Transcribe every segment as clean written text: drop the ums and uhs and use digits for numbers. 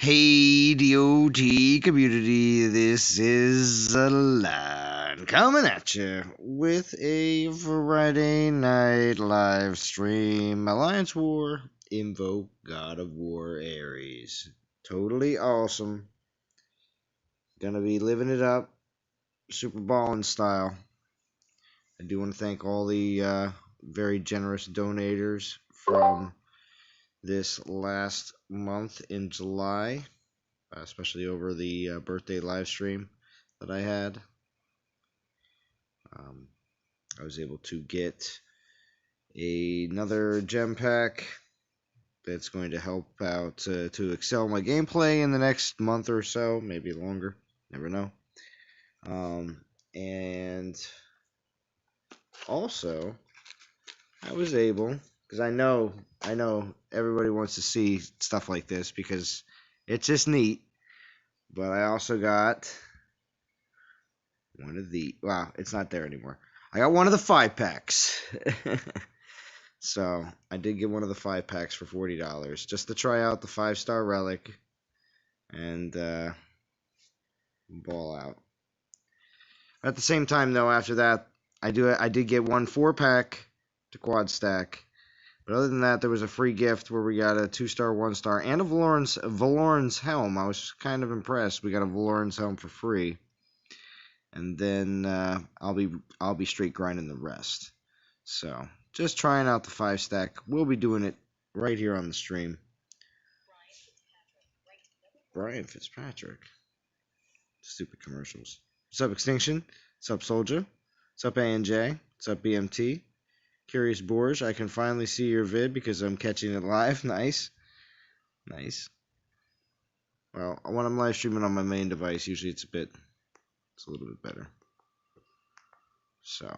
Hey, DOT community, this is Alan coming at you with a Friday night live stream. Alliance War, Invoke, God of War, Ares. Totally awesome. Gonna be living it up, Super Ballin' style. I do want to thank all the very generous donators from this last month in July. Especially over the birthday live stream that I had. I was able to get another gem pack that's going to help out to excel my gameplay in the next month or so, maybe longer, never know. And also, I was able, because I know everybody wants to see stuff like this because it's just neat, but I also got one of the, wow, it's not there anymore. I got one of the 5-packs. So, I did get one of the 5-packs for $40 just to try out the 5-star relic and ball out. At the same time, though, after that, I did get one 4-pack to quad stack. But other than that, there was a free gift where we got a 2-star, 1-star, and a Valorn's helm. I was kind of impressed. We got a Valorn's helm for free. And then I'll be straight grinding the rest. So just trying out the 5-stack. We'll be doing it right here on the stream. Brian Fitzpatrick. Stupid commercials. What's up, Extinction? What's up, Soldier? What's up, A&J? What's up, BMT? Curious Borge, I can finally see your vid because I'm catching it live. Nice. Nice. Well, when I'm live streaming on my main device, usually it's a little bit better. So,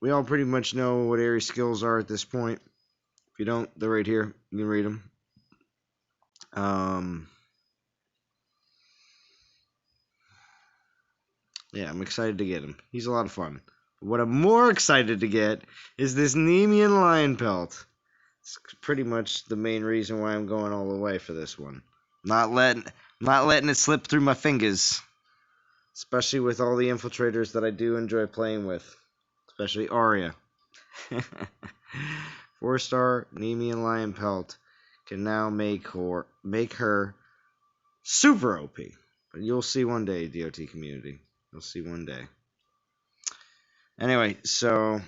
we all pretty much know what Ares skills are at this point. If you don't, they're right here. You can read them. Yeah, I'm excited to get him. He's a lot of fun. What I'm more excited to get is this Nemean lion pelt. It's pretty much the main reason why I'm going all the way for this one. Not letting it slip through my fingers. Especially with all the infiltrators that I do enjoy playing with. Especially Arya. 4-star Nemean lion pelt can now make her super OP. But you'll see one day, DOT community. You'll see one day. Anyway, so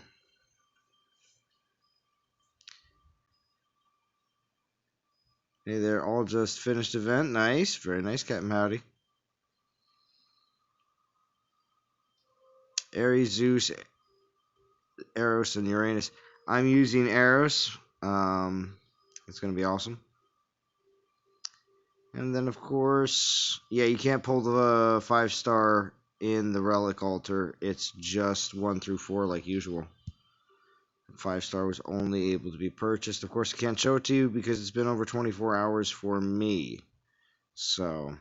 hey there, all just finished event. Nice, very nice, Captain Howdy. Ares, Zeus, Eros, and Uranus. I'm using Eros. It's gonna be awesome. And then, of course, yeah, you can't pull the 5-star in the relic altar. It's just 1 through 4 like usual. 5-star was only able to be purchased. Of course, I can't show it to you because it's been over 24 hours for me. So,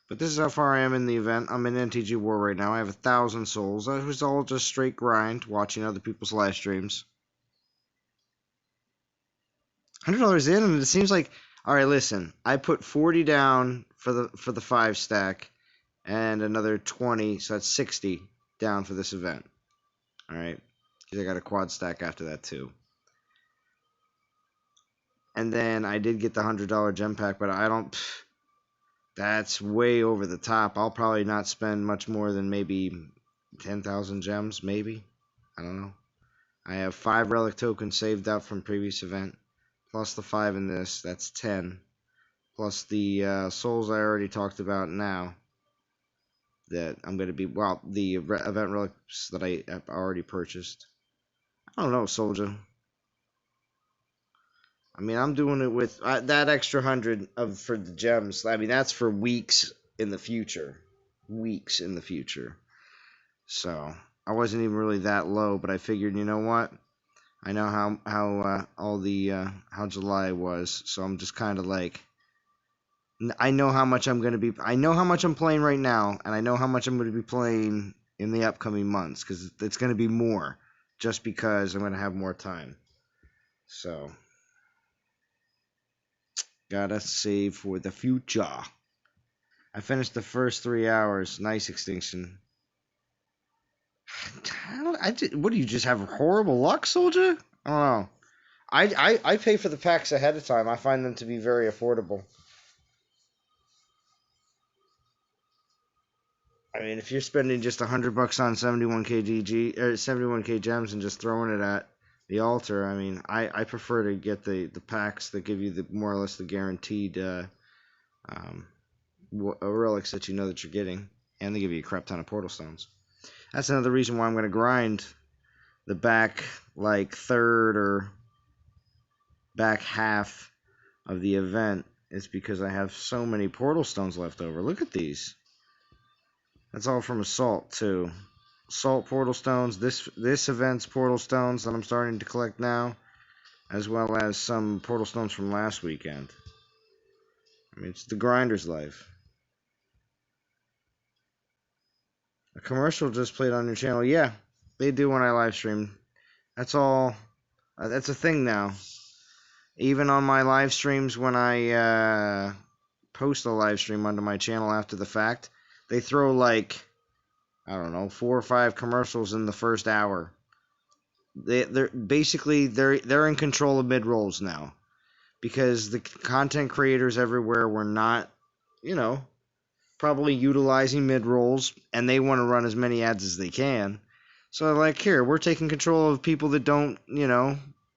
but this is how far I am in the event. I'm in NTG War right now. I have 1,000 souls. That was all just straight grind, watching other people's live streams. $100 in, and it seems like, all right, listen, I put 40 down for the 5-stack, and another 20, so that's 60 down for this event. All right, because I got a quad stack after that too. And then I did get the $100 gem pack, but I don't. That's way over the top. I'll probably not spend much more than maybe 10,000 gems, maybe. I don't know. I have 5 relic tokens saved up from previous event, plus the 5 in this. That's 10. Plus the souls I already talked about now. That I'm going to be, well, the event relics that I have already purchased. I don't know, Soldier. I mean, I'm doing it with that extra 100 for the gems. I mean, that's for weeks in the future. Weeks in the future. So, I wasn't even really that low, but I figured, you know what? I know how July was, so I'm just kind of like, I know how much I'm going to be, I know how much I'm playing right now, and I know how much I'm going to be playing in the upcoming months, because it's going to be more, just because I'm going to have more time. So, Gotta save for the future. I finished the first 3 hours. Nice extinction. What do you just have horrible luck, soldier? I don't know. I pay for the packs ahead of time. I find them to be very affordable. I mean, if you're spending just $100 on 71k GG or 71k gems and just throwing it at the altar, I mean, I prefer to get the packs that give you the more or less the guaranteed relics that you know that you're getting, and they give you a crap ton of portal stones. That's another reason why I'm going to grind the back like third or back half of the event, is because I have so many portal stones left over. Look at these. That's all from Assault too. Assault portal stones, this event's portal stones that I'm starting to collect now, as well as some portal stones from last weekend. I mean, it's the grinder's life. A commercial just played on your channel. Yeah, they do when I live stream. That's all. That's a thing now. Even on my live streams, when I post a live stream onto my channel after the fact, they throw like, I don't know, 4 or 5 commercials in the first hour. They're basically they're in control of mid rolls now, because the content creators everywhere were not, probably utilizing mid rolls, and they want to run as many ads as they can. So like, here, we're taking control of people that don't,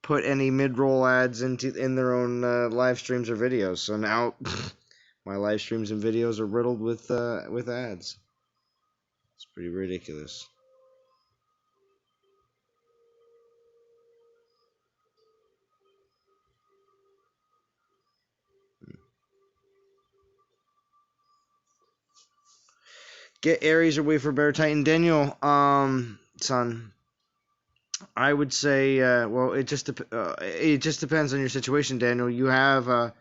put any mid roll ads in their own live streams or videos. So now my live streams and videos are riddled with ads. It's pretty ridiculous. Get Ares or wait for Bear Titan. Daniel, son, I would say, well, it just depends on your situation, Daniel. You have a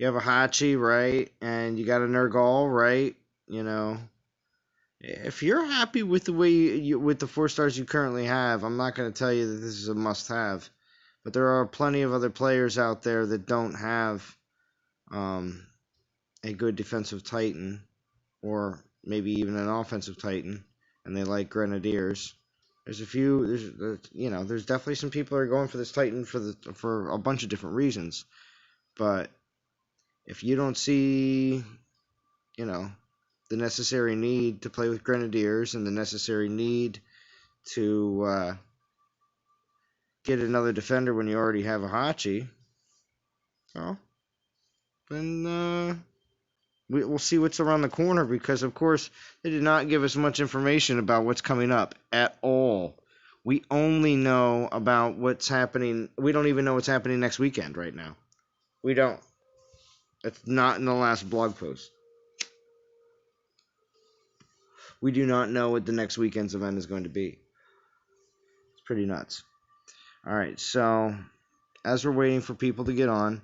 Hachi, right? And you got a Nergal, right? If you're happy with the way with the 4 stars you currently have, I'm not going to tell you that this is a must-have. But there are plenty of other players out there that don't have a good defensive Titan, or maybe even an offensive Titan, and they like Grenadiers. There's a few. There's definitely some people that are going for this Titan for a bunch of different reasons. But if you don't see, the necessary need to play with Grenadiers and the necessary need to get another defender when you already have a Hachi, well, then we'll see what's around the corner, because, of course, they did not give us much information about what's coming up at all. We only know about what's happening. We don't even know what's happening next weekend right now. We don't. It's not in the last blog post. We do not know what the next weekend's event is going to be. It's pretty nuts. All right, so as we're waiting for people to get on,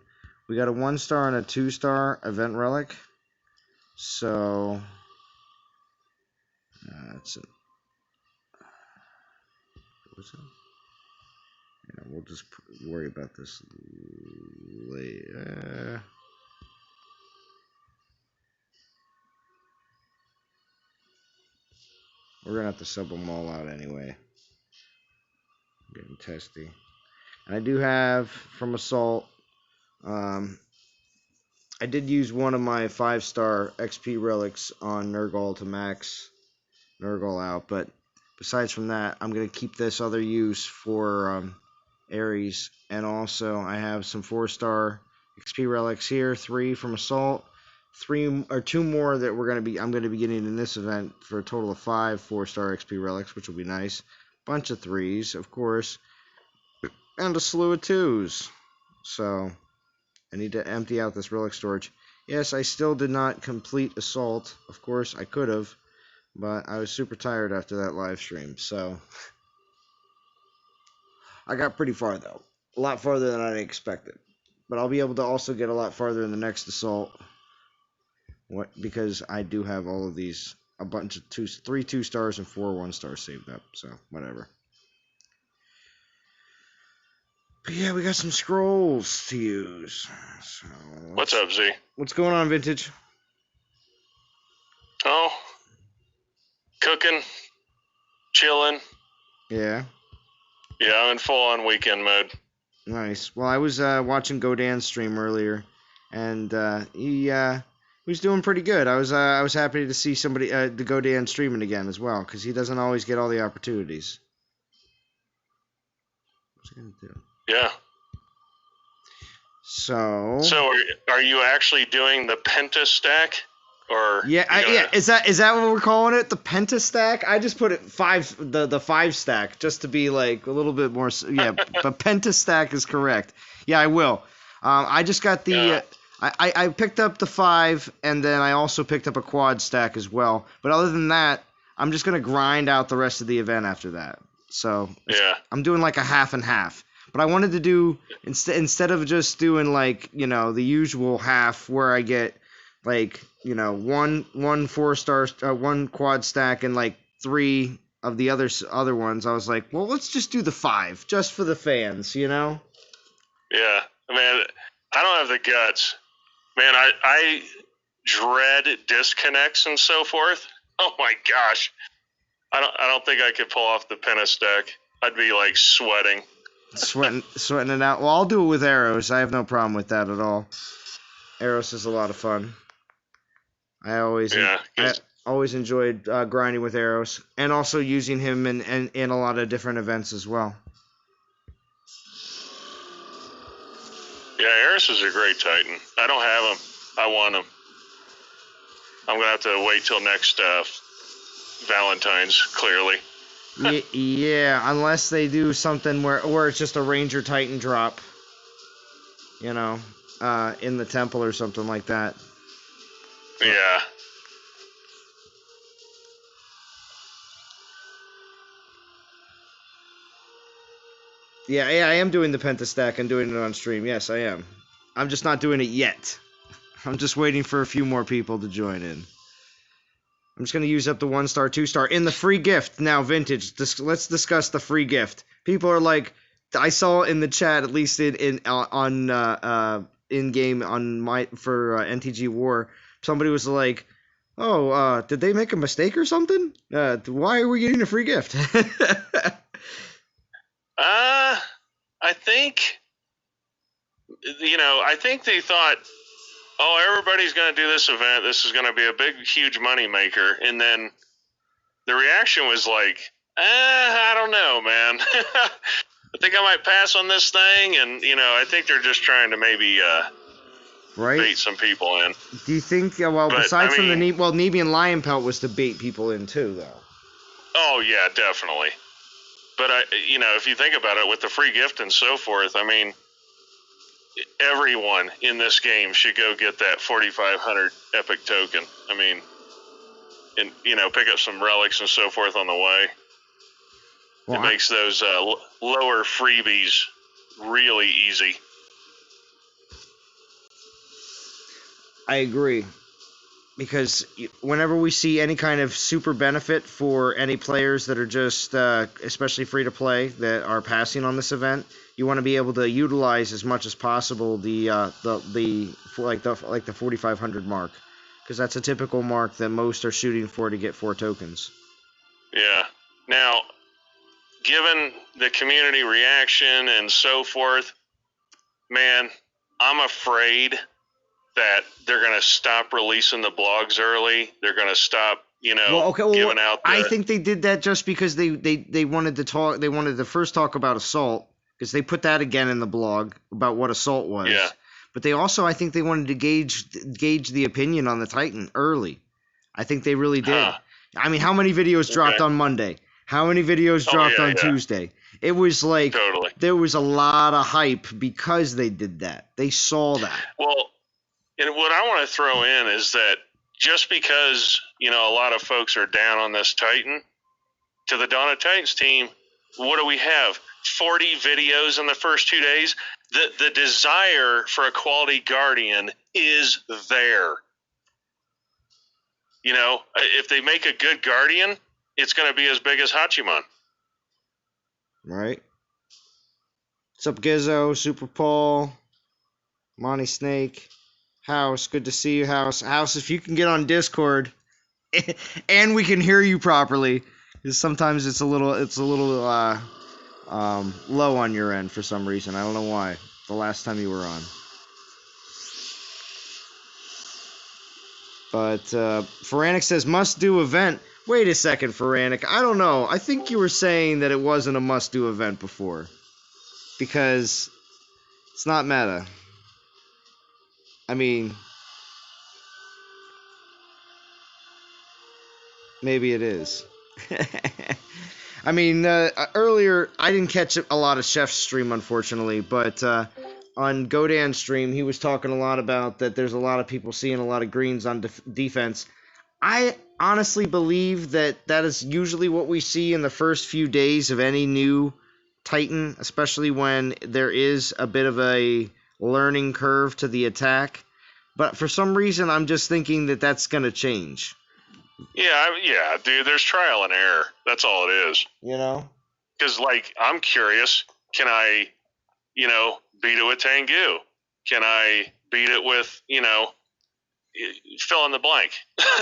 we got a 1-star and a 2-star event relic. So that's it. What's that? Yeah, we'll just worry about this later. We're gonna have to sub them all out anyway. Getting testy. And I do have from Assault. I did use one of my 5-star XP relics on Nergal to max Nergal out, but besides from that, I'm gonna keep this other use for Ares, and also I have some 4-star XP relics here, 3 from Assault, 2 more that I'm gonna be getting in this event, for a total of 5 4-star XP relics, which will be nice. Bunch of 3s, of course, and a slew of 2s. So I need to empty out this relic storage. Yes, I still did not complete Assault. Of course, I could have, but I was super tired after that live stream, so I got pretty far, though. A lot farther than I expected. But I'll be able to also get a lot farther in the next Assault, because I do have all of these, a bunch of 3 2-stars and 4 1-stars saved up, so whatever. But yeah, we got some scrolls to use. So What's up, Z? what's going on, Vintage? Oh, cooking, chilling. Yeah, Yeah, I'm in full-on weekend mode. nice. Well, I was watching Godan's stream earlier, and he was doing pretty good. I was happy to see somebody the Godan streaming again as well, because he doesn't always get all the opportunities. What's he gonna do? Yeah. So are you actually doing the penta stack, or yeah, is that what we're calling it? The pentastack? I just put it the 5 stack just to be like a little bit more. Yeah, but pentastack is correct. Yeah, I will. I just got the. I picked up the 5, and then I also picked up a quad stack as well. But other than that, I'm just gonna grind out the rest of the event after that. So Yeah. I'm doing like a half and half. But I wanted to do instead of just doing like the usual half where I get like one 4-star one quad stack and like 3 of the other ones. I was like, well, let's just do the 5 just for the fans. Yeah. Man, I don't have the guts. Man, I dread disconnects and so forth. Oh my gosh. I don't think I could pull off the penta stack. I'd be like sweating. Sweating it out. Well, I'll do it with arrows. I have no problem with that at all. Arrows is a lot of fun. I always enjoyed grinding with arrows, and also using him in a lot of different events as well. Yeah, Eris is a great Titan. I don't have him. I want him. I'm gonna have to wait till next Valentine's, clearly. Yeah, unless they do something where it's just a Ranger Titan drop, in the temple or something like that. Yeah. Yeah, I am doing the pentastack and doing it on stream. Yes, I am. I'm just not doing it yet. I'm just waiting for a few more people to join in. I'm just going to use up the 1-star, 2-star in the free gift. Now, Vintage, let's discuss the free gift. People are like, I saw in the chat, at least in game on NTG War, somebody was like, "Oh, did they make a mistake or something? Why are we getting a free gift?" I think I think they thought, oh, everybody's going to do this event. This is going to be a big, huge money maker. And then the reaction was like, I don't know, man. I think I might pass on this thing. And, I think they're just trying to maybe bait some people in. Do you think, besides from the Nemean Lion Pelt was to bait people in too, though? Oh, yeah, definitely. But, if you think about it, with the free gift and so forth, I mean, everyone in this game should go get that 4,500 epic token. I mean, and pick up some relics and so forth on the way. Well, it makes those lower freebies really easy. I agree, because whenever we see any kind of super benefit for any players that are just especially free to play that are passing on this event, you want to be able to utilize as much as possible the 4,500 mark, because that's a typical mark that most are shooting for to get 4 tokens. Yeah. Now, given the community reaction and so forth, man, I'm afraid that they're going to stop releasing the blogs early. They're going to stop, giving out. I think they did that just because they wanted to talk. They wanted to first talk about Assault, because they put that again in the blog about what Assault was. Yeah. But they also, I think they wanted to gauge the opinion on the Titan early. I think they really did. I mean, how many videos dropped on Monday? How many videos dropped on Tuesday? It was like there was a lot of hype because they did that. They saw that. Well, and what I want to throw in is that just because, a lot of folks are down on this Titan, to the Dawn of Titans team, what do we have? 40 videos in the first 2 days? The desire for a quality Guardian is there. If they make a good Guardian, it's going to be as big as Hachiman. Right. What's up, Gizzo, Super Paul, Monty Snake, House? Good to see you, House. House, if you can get on Discord, and we can hear you properly, because sometimes it's a little low on your end for some reason. I don't know why. The last time you were on. But Ferranic says must-do event. Wait a second, Ferranic. I don't know. I think you were saying that it wasn't a must-do event before. Because it's not meta. I mean, maybe it is. I mean, earlier, I didn't catch a lot of Chef's stream, unfortunately, but on Godan's stream, he was talking a lot about that there's a lot of people seeing a lot of greens on defense. I honestly believe that is usually what we see in the first few days of any new Titan, especially when there is a bit of a learning curve to the attack. But for some reason, I'm just thinking that that's going to change. Yeah, dude, there's trial and error. That's all it is. You know? Because, like, I'm curious, can I, beat it with Tengu? Can I beat it with, fill in the blank?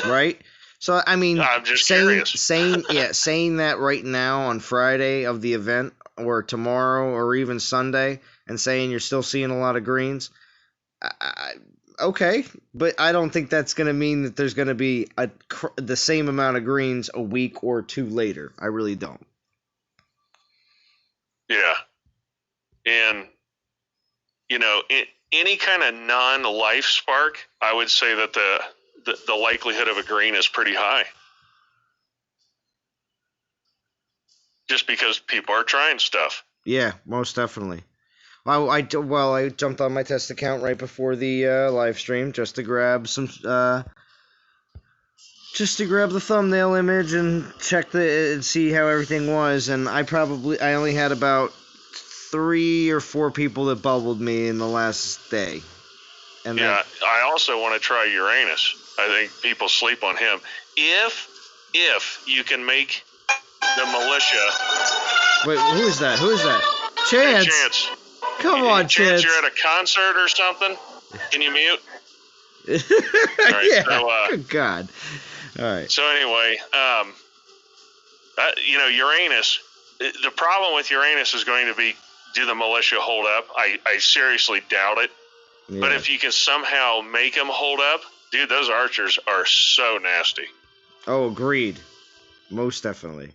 Right? So, I mean, I'm just curious. saying that right now on Friday of the event, or tomorrow, or even Sunday, and saying you're still seeing a lot of greens, okay, but I don't think that's going to mean that there's going to be the same amount of greens a week or two later. I really don't. Yeah. And, any kind of non-life spark, I would say that the likelihood of a green is pretty high. Just because people are trying stuff. Yeah, most definitely. I jumped on my test account right before the live stream just to grab the thumbnail image and check and see how everything was, and I only had about 3 or 4 people that bubbled me in the last day. And yeah, I also want to try Uranus. I think people sleep on him. If you can make the militia. Wait, who is that? Chance. Hey, Chance. Come on, Chance. You're at a concert or something? Can you mute? All right, yeah. So, good God. All right. So anyway, Uranus. The problem with Uranus is going to be, do the militia hold up? I seriously doubt it. Yeah. But if you can somehow make them hold up, dude, those archers are so nasty. Oh, agreed. Most definitely.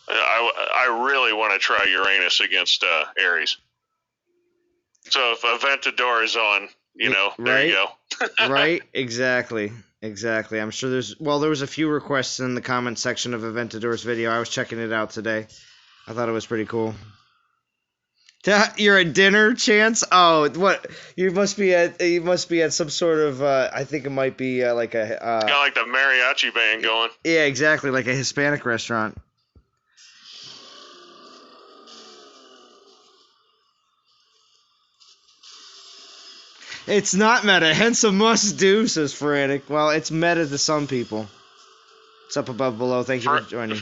I really want to try Uranus against Ares. So if Aventador is on, there you go. Right, exactly. I'm sure there was a few requests in the comment section of Aventador's video. I was checking it out today. I thought it was pretty cool. You're at dinner, Chance? Oh, what? You must be at some sort of I think it might be like a kind of like the mariachi band going. Yeah, exactly, like a Hispanic restaurant. It's not meta, hence a must-do, says Frantic. Well, it's meta to some people. It's up above below. Thank you for joining.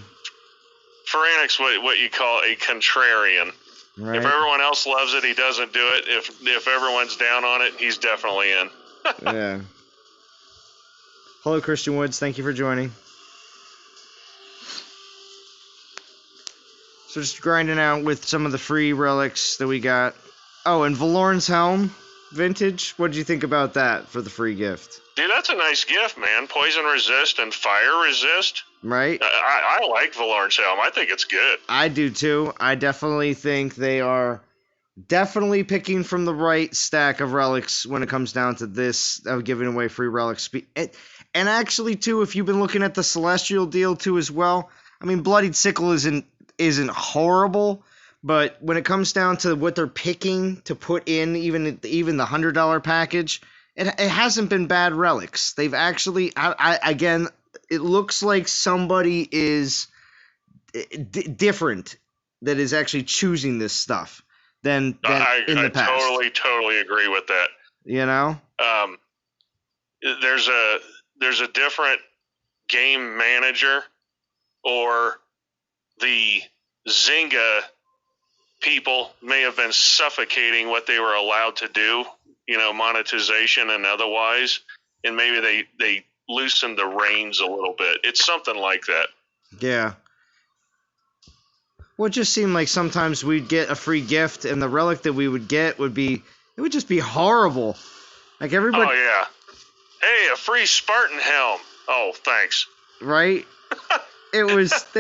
Frantic's what you call a contrarian. Right. If everyone else loves it, he doesn't do it. If everyone's down on it, he's definitely in. Yeah. Hello, Christian Woods. Thank you for joining. So just grinding out with some of the free relics that we got. Oh, and Valorn's Helm. Vintage, what did you think about that for the free gift? Dude, that's a nice gift, man. Poison resist and fire resist. Right. I like Valorn's Helm. I think it's good. I do too. I definitely think they are definitely picking from the right stack of relics when it comes down to this of giving away free relics. And actually, too, if you've been looking at the Celestial deal too as well, I mean, Bloodied Sickle isn't horrible. But when it comes down to what they're picking to put in, even the $100 package, it hasn't been bad relics. They've actually, again, it looks like somebody is different that is actually choosing this stuff than in the past. I totally agree with that. You know, there's a different game manager, or the Zynga people may have been suffocating what they were allowed to do, monetization and otherwise, and maybe they loosened the reins a little bit. It's something like that. Yeah. Well, it just seemed like sometimes we'd get a free gift, and the relic that we would get would just be horrible. Like everybody. Oh yeah. Hey, a free Spartan helm. Oh, thanks. Right? They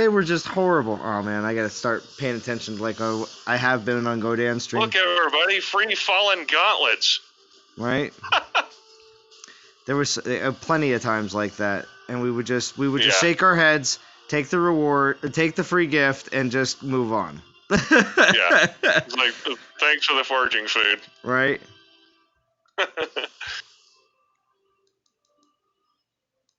were just horrible. Oh man, I gotta start paying attention like I have been on Godan stream. Look, everybody, free fallen gauntlets. Right? There was plenty of times like that, and we would just shake our heads, take the reward, take the free gift, and just move on. Yeah. It's like, thanks for the foraging food. Right?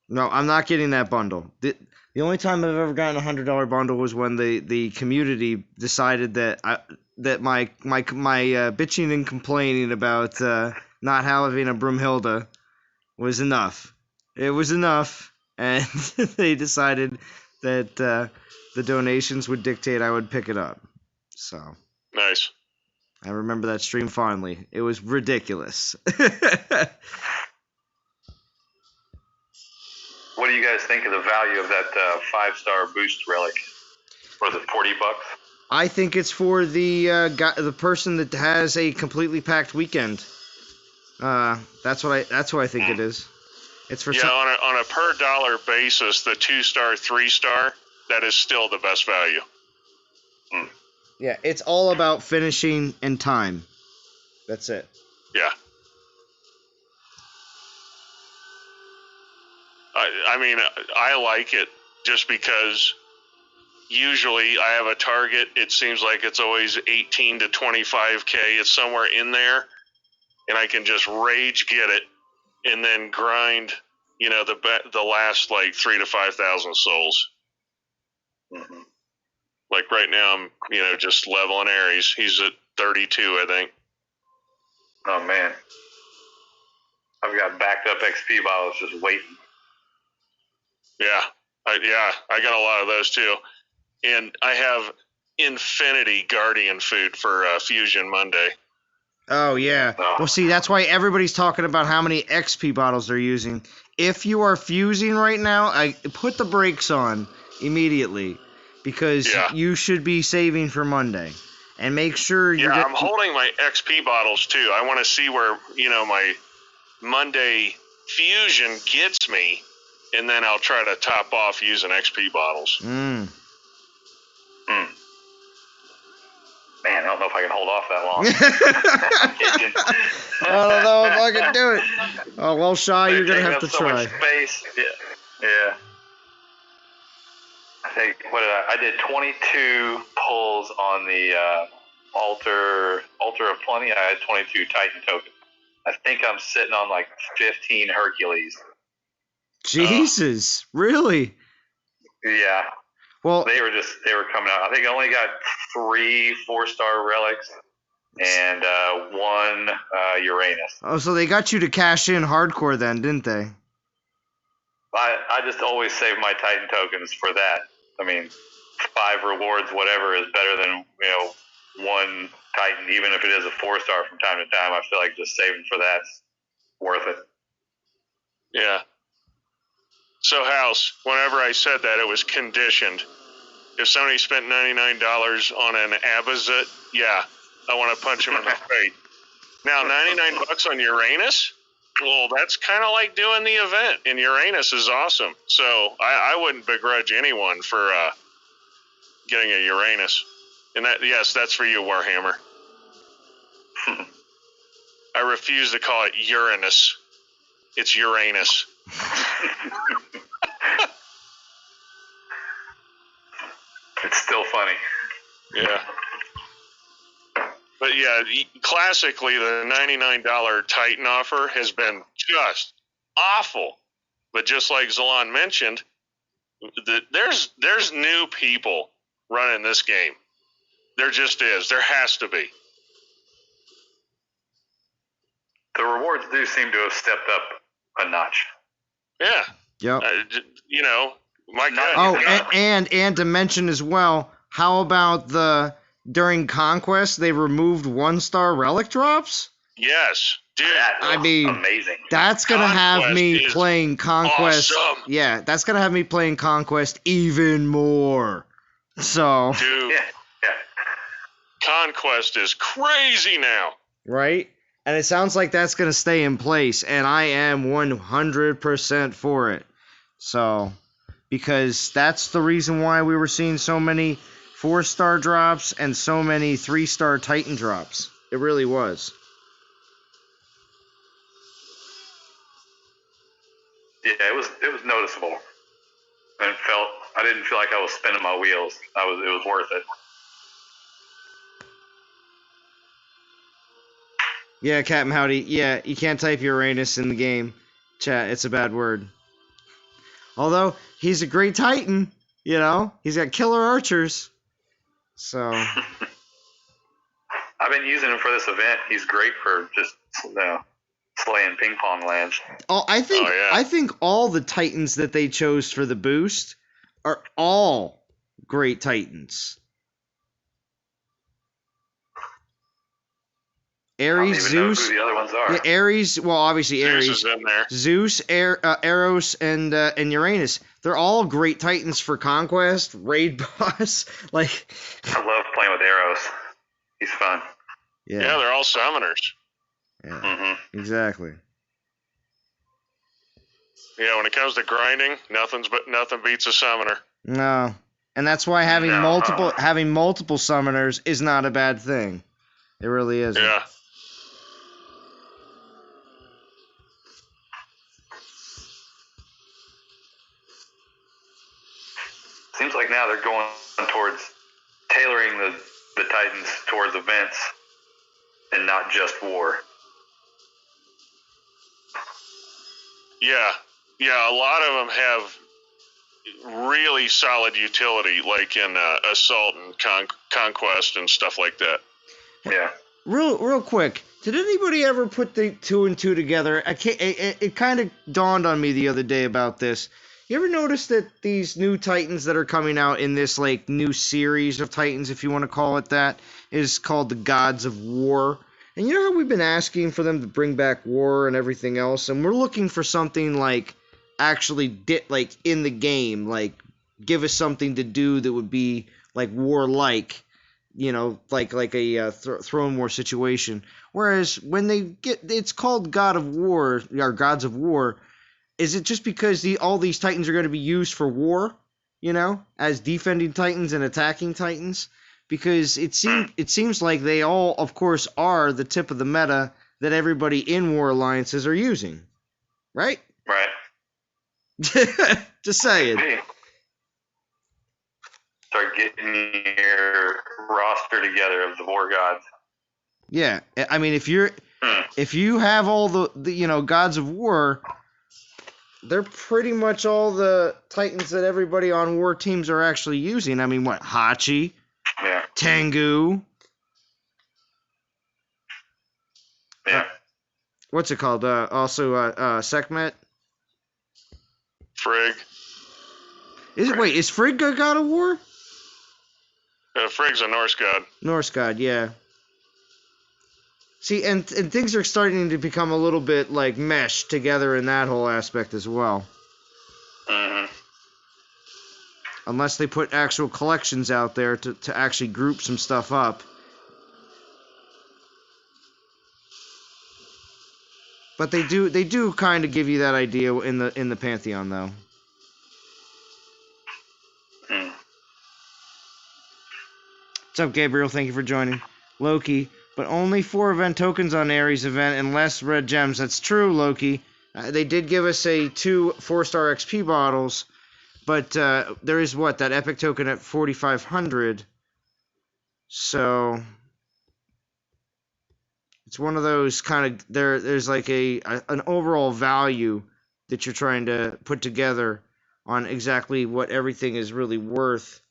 No, I'm not getting that bundle. The only time I've ever gotten a $100 bundle was when the community decided that my bitching and complaining about not having a Broomhilda was enough. It was enough, and they decided that the donations would dictate I would pick it up. So nice. I remember that stream fondly. It was ridiculous. What do you guys think of the value of that 5-star boost relic? Was it $40? I think it's for the person that has a completely packed weekend. That's who I think it is. It's for on a per dollar basis, the 2-star, 3-star, that is still the best value. Yeah, it's all about finishing and time. That's it. Yeah. I mean, I like it just because usually I have a target. It seems like it's always 18 to 25K. It's somewhere in there, and I can just rage get it and then grind, the last like 3,000 to 5,000 souls. Mm-hmm. Like right now, I'm just leveling Ares. He's at 32, I think. Oh man, I've got backed up XP bottles just waiting. Yeah, I got a lot of those too, and I have infinity Guardian food for Fusion Monday. Oh yeah. Well, see, that's why everybody's talking about how many XP bottles they're using. If you are fusing right now, I put the brakes on immediately because you should be saving for Monday, and make sure you. Yeah, I'm holding my XP bottles too. I want to see where my Monday Fusion gets me. And then I'll try to top off using XP bottles. Man, I don't know if I can hold off that long. I don't know if I can do it. Oh, well, Shy, you're going to have to so try. Much space. Yeah. I think, I did 22 pulls on the Altar of Plenty. I had 22 Titan tokens. I think I'm sitting on like 15 Hercules. Jesus, really? Yeah. Well, they were coming out. I think I only got 3 4-star relics and 1 Uranus. Oh, so they got you to cash in hardcore then, didn't they? I just always save my Titan tokens for that. I mean, 5 rewards, whatever, is better than 1 Titan, even if it is a 4-star from time to time. I feel like just saving for that's worth it. Yeah. So, House, whenever I said that, it was conditioned. If somebody spent $99 on an Abazit, I want to punch him in the face. Now, $99 on Uranus? Well, that's kind of like doing the event, and Uranus is awesome. So, I wouldn't begrudge anyone for getting a Uranus. And that's for you, Warhammer. I refuse to call it Uranus. It's Uranus. It's still funny. Yeah. But classically, the $99 Titan offer has been just awful. But just like Zalon mentioned, there's new people running this game. There just is. There has to be. The rewards do seem to have stepped up a notch. Yeah. Yep. My God. Oh, and to mention as well, how about the during Conquest they removed 1-star relic drops? Yes, dude. I mean, amazing. That's gonna have Conquest me is playing Conquest. awesome. Yeah, that's gonna have me playing Conquest even more. So, Dude, Yeah. Conquest is crazy now. right? And it sounds like that's gonna stay in place, and I am 100% for it. So, because that's the reason why we were seeing so many 4-star drops and so many 3-star Titan drops. It really was. Yeah, it was noticeable, and I didn't feel like I was spinning my wheels. It was worth it. Yeah, Captain Howdy. Yeah, you can't type Uranus in the game. Chat, it's a bad word. Although, he's a great Titan, you know? He's got killer archers. So, I've been using him for this event. He's great for just slaying ping pong lands. I think all the Titans that they chose for the boost are all great Titans. Ares, I don't even know Zeus. who the other ones are. Yeah, Ares, well, obviously Ares. Zeus is in there. Zeus, Eros, and Uranus. They're all great Titans for Conquest, Raid Boss. Like, I love playing with Eros. He's fun. Yeah, they're all summoners. Yeah, Mm-hmm. exactly. Yeah, when it comes to grinding, nothing beats a summoner. No, and that's why having multiple summoners is not a bad thing. It really isn't. Yeah. Seems like now they're going towards tailoring the Titans towards events and not just war. Yeah. Yeah, a lot of them have really solid utility, like in Assault and Conquest and stuff like that. Yeah. Real quick, did anybody ever put the 2 and 2 together? It kind of dawned on me the other day about this. You ever notice that these new Titans that are coming out in this like new series of Titans, if you want to call it that, is called the Gods of War? And you know how we've been asking for them to bring back war and everything else, and we're looking for something like actually like in the game, like give us something to do that would be like war-like, you know, like a Throne War situation. Whereas when they get, it's called God of War or Gods of War. Is it just because all these Titans are going to be used for war, you know, as defending Titans and attacking Titans? Because it seems like they all, of course, are the tip of the meta that everybody in war alliances are using, right? Right. Just saying. Start getting your roster together of the war gods. Yeah, I mean, if you have all the you know Gods of War, they're pretty much all the Titans that everybody on war teams are actually using. I mean, what, Hachi, Yeah. Tengu, Yeah. what's it called? Also, Sekhmet. Frigg. Is Frigg a God of War? Frigg's a Norse god. Norse god, yeah. See, and things are starting to become a little bit like meshed together in that whole aspect as well. Mm-hmm. Unless they put actual collections out there to actually group some stuff up. But they do kind of give you that idea in the Pantheon though. Mm. What's up, Gabriel? Thank you for joining. Loki, but only 4 event tokens on Ares event and less red gems. That's true, Loki. They did give us 2 4-star XP bottles, but there is that epic token at 4,500. So it's one of those kind of there's like an overall value that you're trying to put together on exactly what everything is really worth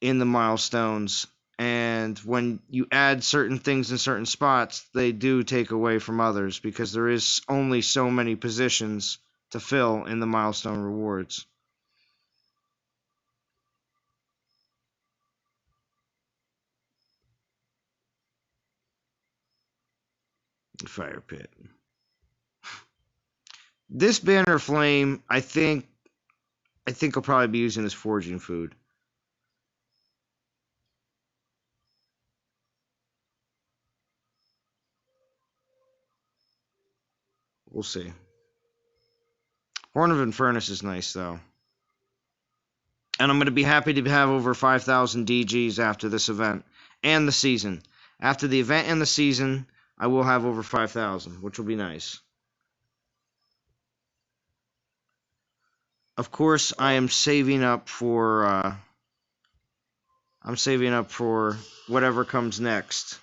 in the milestones. And when you add certain things in certain spots, they do take away from others because there is only so many positions to fill in the milestone rewards. fire pit. This banner flame, I think I'll probably be using as foraging food. We'll see. Horn of Infernus is nice, though. And I'm going to be happy to have over 5,000 DGs after this event and the season. After the event and the season, I will have over 5,000, which will be nice. Of course, I am saving up for whatever comes next,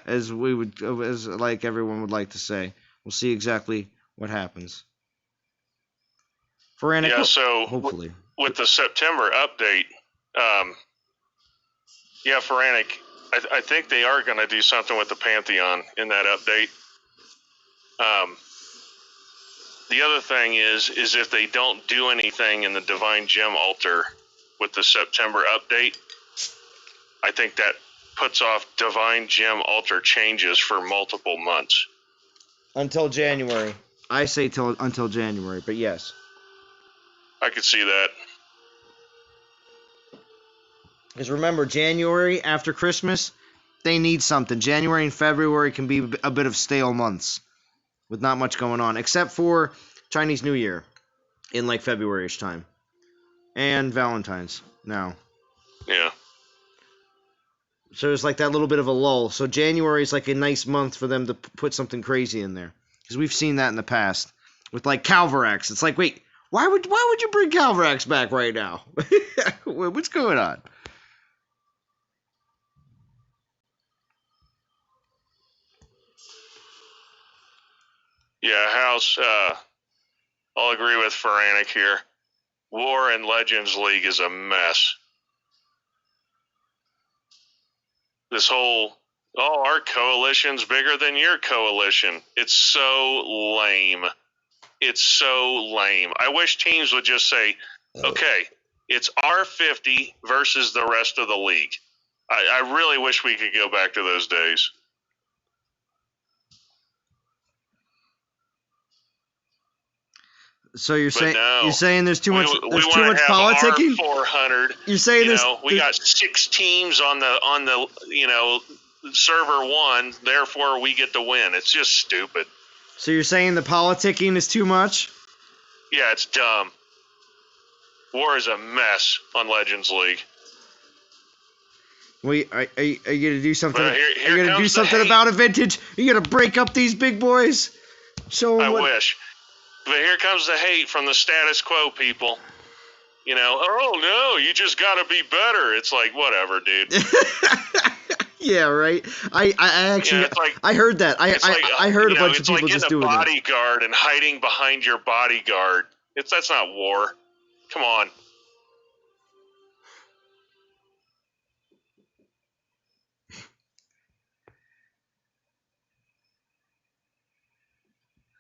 as like everyone would like to say. We'll see exactly what happens. For Anna, yeah. So hopefully, with the September update, yeah, Feranic, I think they are going to do something with the Pantheon in that update. The other thing is if they don't do anything in the Divine Gem Altar with the September update, I think that puts off Divine Gem Altar changes for multiple months. Until January. I say until January, but yes. I could see that. Because remember, January, after Christmas, they need something. January and February can be a bit of stale months with not much going on, except for Chinese New Year in like February-ish time. And Valentine's now. Yeah. So there's like that little bit of a lull. So January is like a nice month for them to put something crazy in there. Because we've seen that in the past. With like Calvarax. It's like, wait, why would you bring Calvarax back right now? What's going on? Yeah, House, I'll agree with Feranic here. War and Legends League is a mess. This whole, our coalition's bigger than your coalition. It's so lame. It's so lame. I wish teams would just say, okay, it's R50 versus the rest of the league. I really wish we could go back to those days. So you're saying there's too much politicking? 400. You're saying we got 6 teams on the server 1, therefore we get to win. It's just stupid. So you're saying the politicking is too much? Yeah, it's dumb. War is a mess on Legends League. Wait, are you gonna do something? Are you gonna do something about it, Vintage? Are you gonna break up these big boys? Show them I wish. But here comes the hate from the status quo people. Oh no, you just gotta be better. It's like, whatever, dude. Yeah, right. I actually I heard that. I heard a bunch of people just doing that. It's like getting a bodyguard and hiding behind your bodyguard. That's not war. Come on.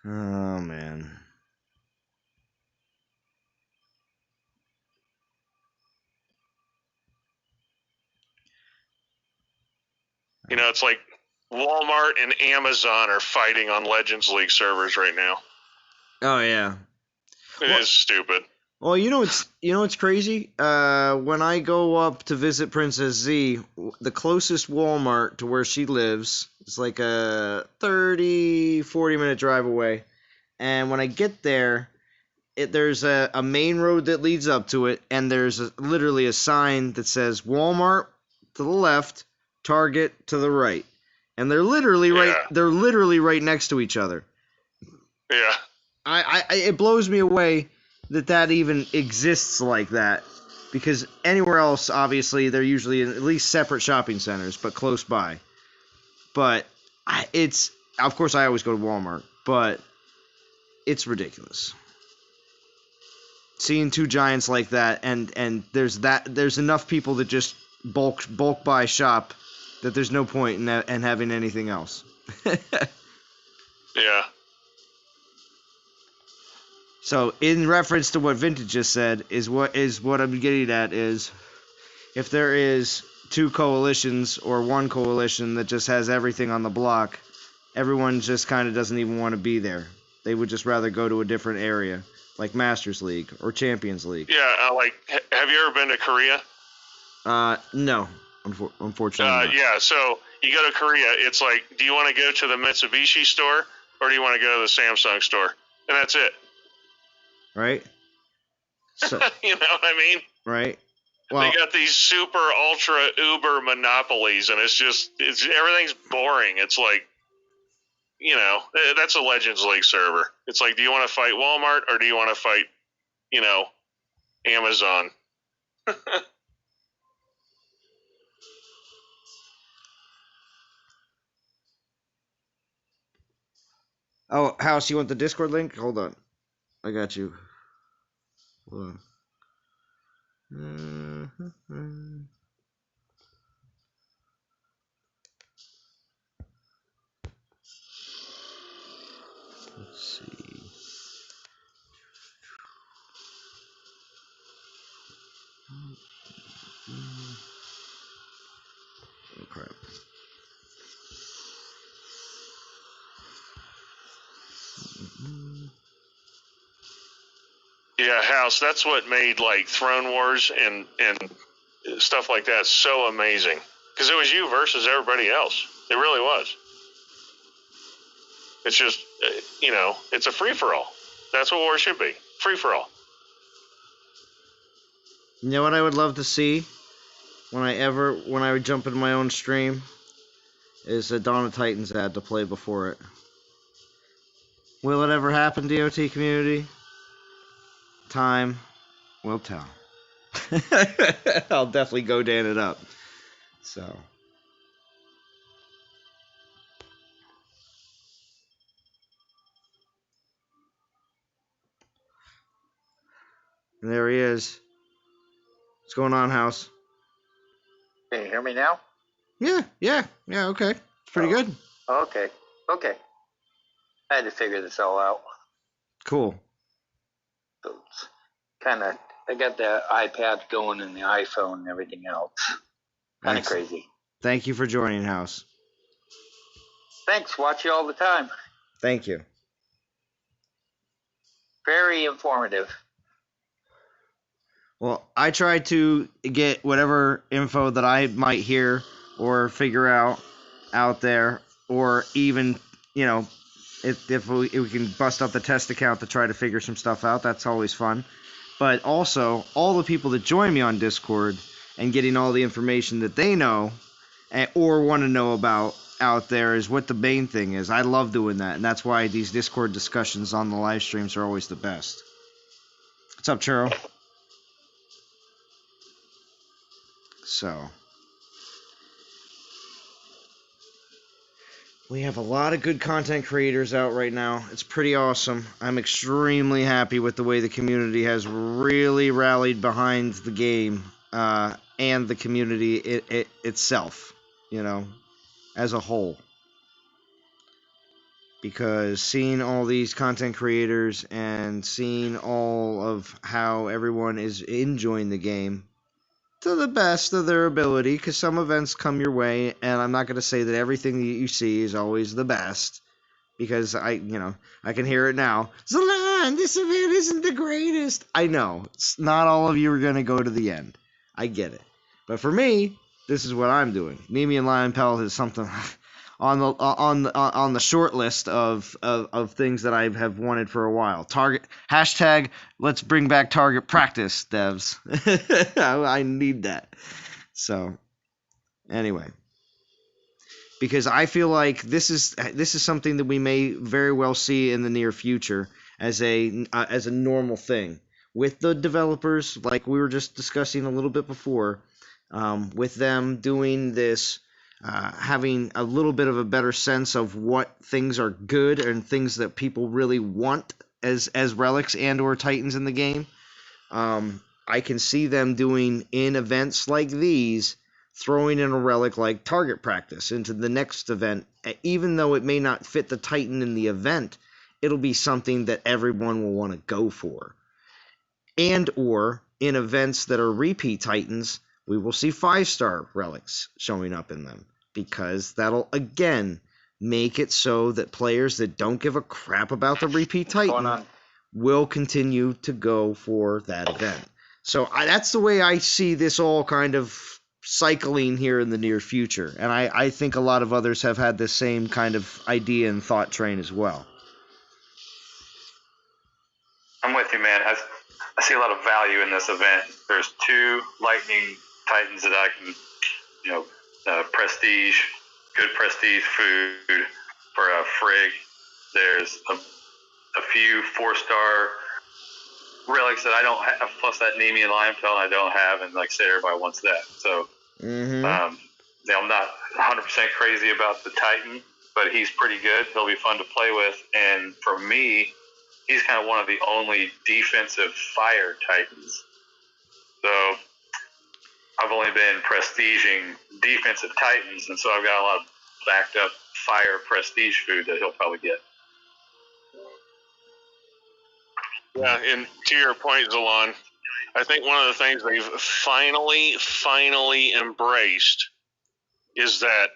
Oh man. It's like Walmart and Amazon are fighting on Legends League servers right now. Oh yeah. It is stupid. Well, what's crazy? When I go up to visit Princess Z, the closest Walmart to where she lives is like a 40 minute drive away. And when I get there, there's a main road that leads up to it, and there's literally a sign that says Walmart to the left, Target to the right. And they're literally right next to each other. Yeah. It blows me away that even exists like that, because anywhere else, obviously, they're usually in at least separate shopping centers, but close by. But of course, I always go to Walmart, but it's ridiculous. Seeing two giants like that, and there's enough people that just bulk buy shop that there's no point in having anything else. Yeah. So, in reference to what Vintage just said, is what I'm getting at is, if there is 2 coalitions or 1 coalition that just has everything on the block, everyone just kind of doesn't even want to be there. They would just rather go to a different area, like Masters League or Champions League. Yeah, have you ever been to Korea? No, unfortunately not. Yeah, so you go to Korea, it's like, do you want to go to the Mitsubishi store or do you want to go to the Samsung store? And that's it. Right? So, you know what I mean? Right. Well, they got these super ultra uber monopolies, and everything's boring. It's like, that's a Legends League server. It's like, do you want to fight Walmart or do you want to fight, Amazon? Oh, House, you want the Discord link? Hold on. I got you. Hold on. Let's see. Oh, crap. Yeah, House, that's what made like Throne Wars and stuff like that so amazing. Because it was you versus everybody else. It really was. It's just, it's a free-for-all. That's what war should be. Free-for-all. You know what I would love to see when I would jump into my own stream is a Dawn of Titans ad to play before it. Will it ever happen, DOT community? Time will tell. I'll definitely go Dan it up. So. And there he is. What's going on, House? Can you hear me now? Yeah, okay. It's pretty good. Okay. I had to figure this all out. Cool. So it's I got the iPad going and the iPhone and everything else. Kind of crazy. Thank you for joining, House. Thanks. Watch you all the time. Thank you. Very informative. Well, I try to get whatever info that I might hear or figure out there, or even, if we can bust up the test account to try to figure some stuff out, that's always fun. But also, all the people that join me on Discord and getting all the information that they know or want to know about out there is what the main thing is. I love doing that, and that's why these Discord discussions on the live streams are always the best. What's up, Churro? So, we have a lot of good content creators out right now. It's pretty awesome. I'm extremely happy with the way the community has really rallied behind the game and the community itself, as a whole. Because seeing all these content creators and seeing all of how everyone is enjoying the game to the best of their ability, because some events come your way, and I'm not going to say that everything that you see is always the best, because I can hear it now. Zalan, this event isn't the greatest. I know, not all of you are going to go to the end. I get it. But for me, this is what I'm doing. Nemean Pelt is something on the short list of things that I have wanted for a while. Hashtag let's bring back target practice, devs. I need that. So anyway, because I feel like this is something that we may very well see in the near future as a normal thing with the developers, like we were just discussing a little bit before, with them doing this. Having a little bit of a better sense of what things are good and things that people really want as relics and or titans in the game. I can see them doing in events like these, throwing in a relic like target practice into the next event. Even though it may not fit the titan in the event, it'll be something that everyone will want to go for. And or in events that are repeat titans, we will see 5-star relics showing up in them, because that'll again make it so that players that don't give a crap about the repeat Going Titan on. will continue to go for that event. So that's the way I see this all kind of cycling here in the near future. And I think a lot of others have had the same kind of idea and thought train as well. I'm with you, man. I see a lot of value in this event. There's 2 Lightning Titans that I can, prestige, good prestige food for a frig. There's a few 4-star relics that I don't have, plus that Nemean Pelt I don't have, and like I said, everybody wants that. So, I'm not 100% crazy about the Titan, but he's pretty good. He'll be fun to play with, and for me, he's kind of one of the only defensive fire Titans. So I've only been prestiging defensive Titans, and so I've got a lot of backed up fire prestige food that he'll probably get. Yeah, and to your point, Zalon, I think one of the things they've finally embraced is that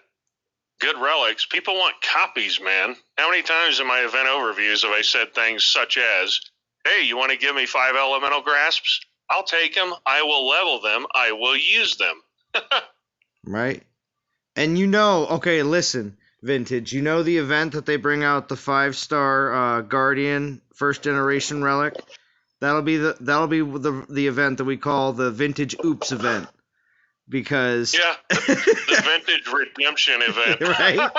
good relics, people want copies, man. How many times in my event overviews have I said things such as, hey, you want to give me 5 elemental grasps? I'll take them. I will level them. I will use them. Right? And okay, listen, Vintage, you know the event that they bring out the 5-star Guardian first generation relic? That'll be the event that we call the Vintage Oops event. Because yeah, the Vintage Redemption event. Right?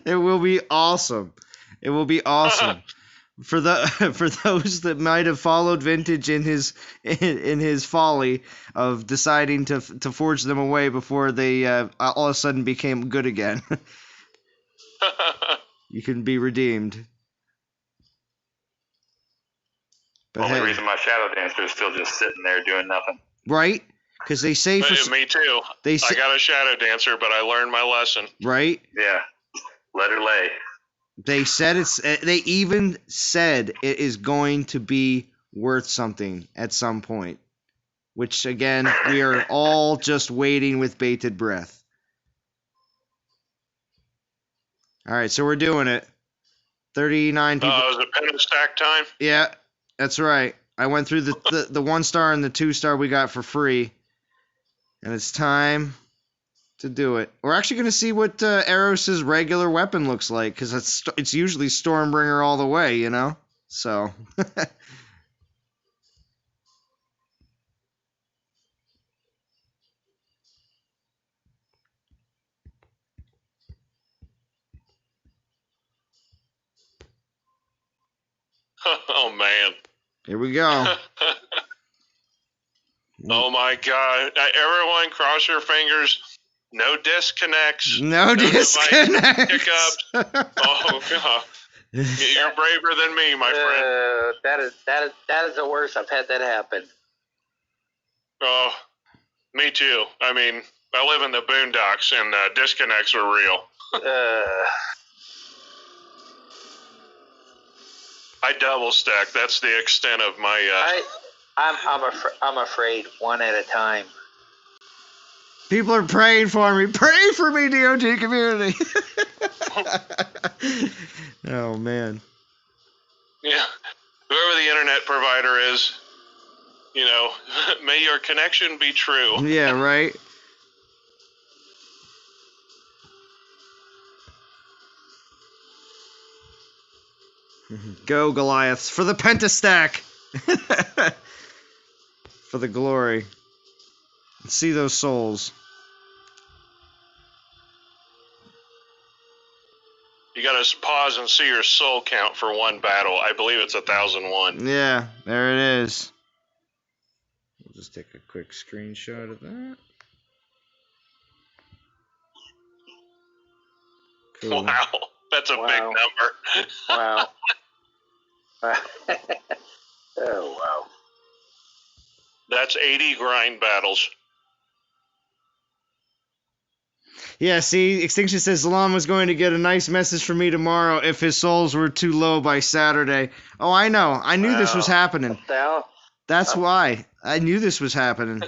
It will be awesome. It will be awesome. For those that might have followed Vintage in his folly of deciding to forge them away before they all of a sudden became good again. You can be redeemed. But Only reason my Shadow Dancer is still just sitting there doing nothing. Right? Because they say me too. I got a Shadow Dancer, but I learned my lesson. Right? Yeah. Let her lay. They said they even said it is going to be worth something at some point. Which, again, we are all just waiting with bated breath. All right, so we're doing it. 39 people. Oh, is it pen and stack time? Yeah, that's right. I went through the 1-star and the 2-star we got for free. And it's time to do it. We're actually going to see what Eros' regular weapon looks like, because it's usually Stormbringer all the way, you know? So. Oh, man. Here we go. Oh, my God. Everyone cross your fingers. No disconnects. No disconnects. Hiccups. Oh, God. You're braver than me, my friend. That is the worst. I've had that happen. Oh, me too. I mean, I live in the boondocks, and disconnects are real. I double stack. That's the extent of my. I'm afraid one at a time. People are praying for me. Pray for me, DOG community. Oh, man. Yeah. Whoever the internet provider is, may your connection be true. Yeah, right? Go, Goliaths, for the pentastack. For the glory. Let's see those souls. You gotta pause and see your soul count for one battle. I believe it's 1,001. Yeah, there it is. We'll just take a quick screenshot of that. Cool. Wow, that's a big number. Wow. Oh, wow. That's 80 grind battles. Yeah, see, Extinction says Zalon was going to get a nice message from me tomorrow if his souls were too low by Saturday. Oh, I know. I knew this was happening. That's why. I knew this was happening.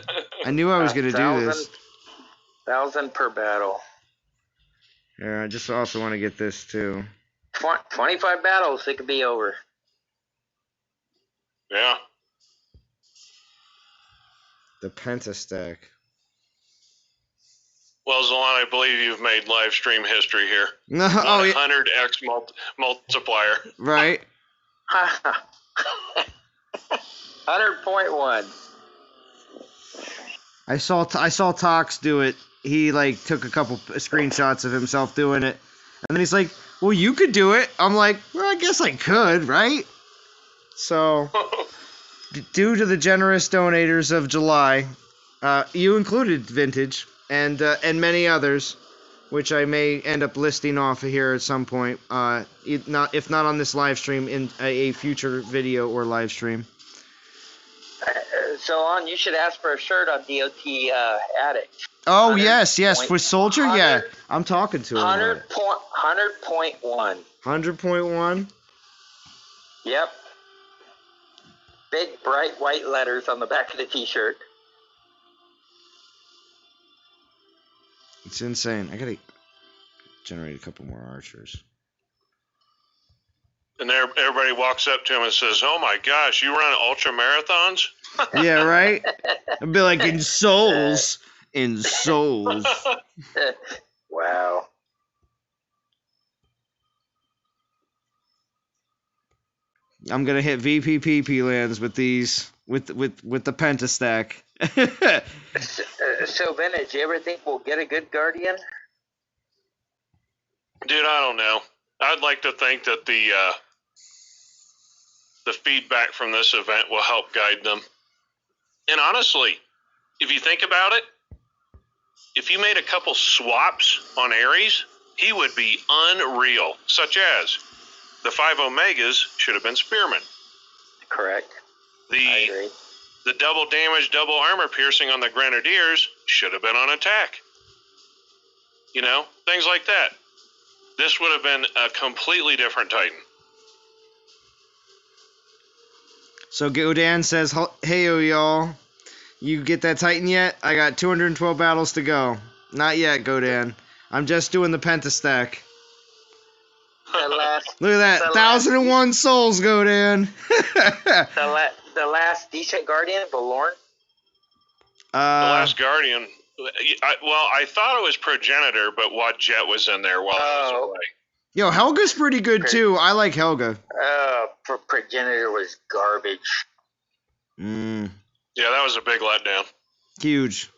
I knew I was going to do this. 1,000 per battle. Yeah, I just also want to get this too. 25 battles, it could be over. Yeah. The Pentastack. Well, Zalon, I believe you've made live stream history here. No, oh yeah, 100x multiplier. right. 100.1. I saw Tox do it. He like took a couple screenshots of himself doing it, and then he's like, "Well, you could do it." I'm like, "Well, I guess I could, right?" So, due to the generous donators of July, you included Vintage and many others, which I may end up listing off here at some point. If not on this live stream, in a future video or live stream. So you should ask for a shirt on DOT Addict. Oh, yes, with Soldier, yeah. I'm talking to him. 100.1. 100.1? Yep. Big, bright white letters on the back of the t-shirt. It's insane. I gotta generate a couple more archers. And everybody walks up to him and says, "Oh my gosh, you run ultra marathons?" Yeah, right? I'd be like, in souls. In souls. Wow. I'm gonna hit VPPP lands with these, with the Pentastack. So, Vintage, do you ever think we'll get a good Guardian? Dude, I don't know. I'd like to think that the feedback from this event will help guide them. And honestly, if you think about it, if you made a couple swaps on Ares, he would be unreal, such as the 5 Omegas should have been Spearmen. Correct. I agree. The double damage, double armor piercing on the Grenadiers should have been on attack. You know, things like that. This would have been a completely different Titan. So Godan says, "Hey, y'all. You get that Titan yet? I got 212 battles to go. Not yet, Godan. I'm just doing the Pentastack." Look at that. 1,001 souls, Godan. The last decent Guardian, Valorn? The last Guardian. I thought it was Progenitor, but Jet was in there while I was away. Yo, Helga's pretty good, too. I like Helga. Progenitor was garbage. Yeah, that was a big letdown. Huge.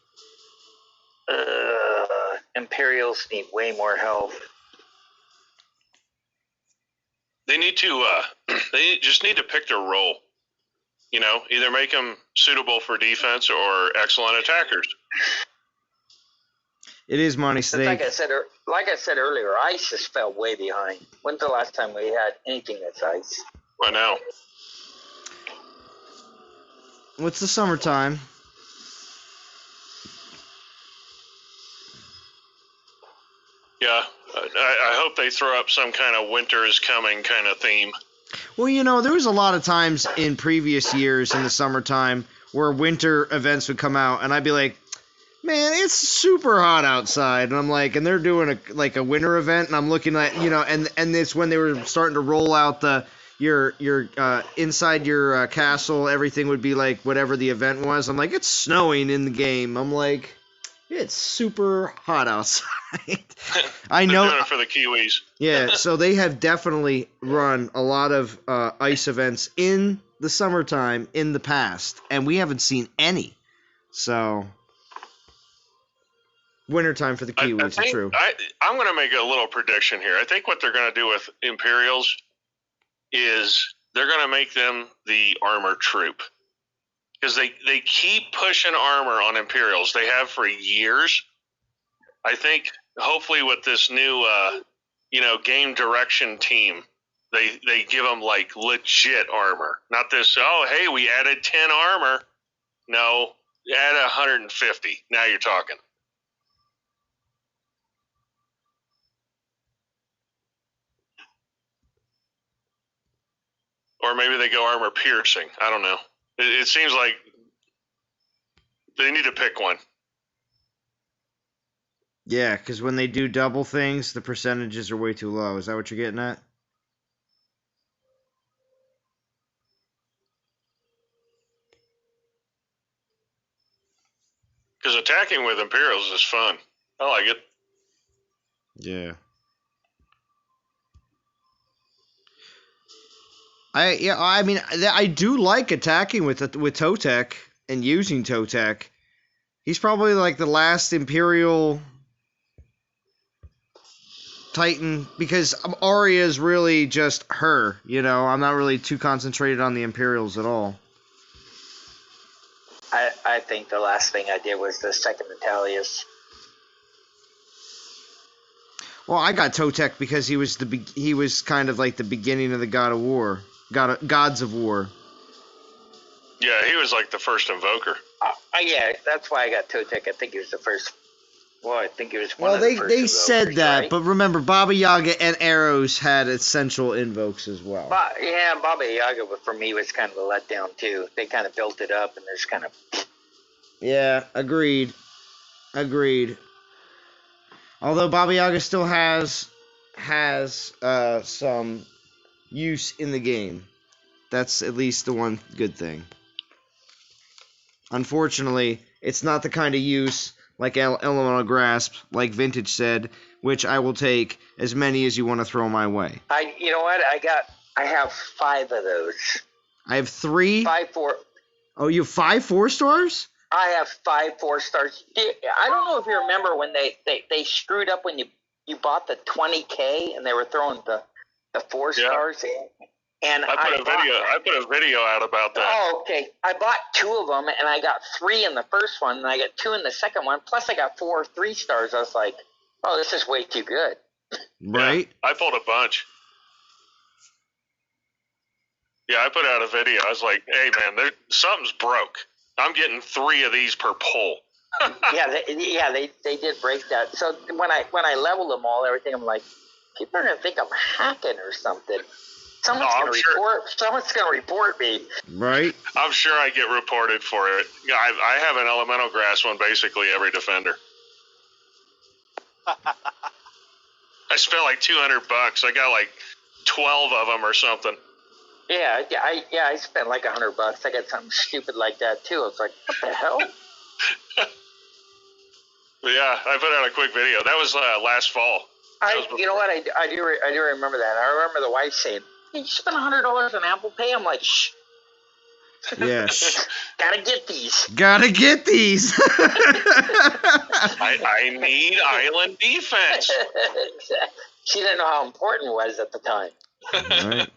Imperials need way more health. They need to. They just need to pick their role. You know, either make them suitable for defense or excellent attackers. It is money stake. Like I said earlier, Ice just fell way behind. When's the last time we had anything that's Ice? I know. What's the summertime? Yeah, I hope they throw up some kind of winter is coming kind of theme. Well, you know, there was a lot of times in previous years in the summertime where winter events would come out, and I'd be like, man, it's super hot outside. And I'm like, and they're doing a winter event, and I'm looking at, you know, and it's when they were starting to roll out your inside your castle, everything would be like whatever the event was. I'm like, it's snowing in the game. I'm like, it's super hot outside. I know. They're doing it for the Kiwis. Yeah, so they have definitely run a lot of ice events in the summertime in the past, and we haven't seen any. So, wintertime for the Kiwis, it's true. I'm going to make a little prediction here. I think what they're going to do with Imperials is they're going to make them the armor troop. Because they keep pushing armor on Imperials. They have for years. I think hopefully with this new game direction team, they give them like legit armor. Not this, oh, hey, we added 10 armor. No, add 150. Now you're talking. Or maybe they go armor piercing. I don't know. It seems like they need to pick one. Yeah, because when they do double things, the percentages are way too low. Is that what you're getting at? Because attacking with Imperials is fun. I like it. Yeah. I do like attacking with Totek and using Totek. He's probably like the last Imperial Titan because Arya is really just her. You know, I'm not really too concentrated on the Imperials at all. I think the last thing I did was the second Metalius. Well, I got Totek because he was kind of like the beginning of the Gods of War. Yeah, he was like the first Invoker. Yeah, that's why I got Totek. I think he was the first. Well, I think he was one Well, of the first. they said that, right? but remember, Baba Yaga and Arrows had essential invokes as well. Yeah, Baba Yaga for me was kind of a letdown too. They kind of built it up, and there's kind of. Yeah, agreed. Although Baba Yaga still has some use in the game. That's at least the one good thing. Unfortunately, it's not the kind of use like Elemental Grasp, like Vintage said, which I will take as many as you want to throw my way. You know what? I have 5 of those. I have 3. 5 4. Oh, you have 5 4-stars? I have 5 4-stars. I don't know if you remember when they screwed up when you bought the 20K and they were throwing the 4-stars in. And I put a video out about that. Oh, okay. I bought 2 of them, and I got 3 in the first one, and I got 2 in the second one. Plus, I got 4 3-stars. I was like, "Oh, this is way too good." Right. Yeah, I pulled a bunch. Yeah, I put out a video. I was like, "Hey, man, something's broke. I'm getting 3 of these per pull." they did break that. So when I leveled them all, everything, I'm like, people are gonna think I'm hacking or something. Someone's gonna report me. Right. I'm sure I get reported for it. Yeah, I have an Elemental Grass one basically every defender. I spent like $200. I got like 12 of them or something. Yeah, I spent like $100. I got something stupid like that too. I was like, what the hell? Yeah, I put out a quick video. That was last fall. You know what? I do remember that. I remember the wife saying, "Hey, you spent $100 on Apple Pay." I'm like, shh. Yes. Gotta get these. I need island defense. She didn't know how important it was at the time. Right.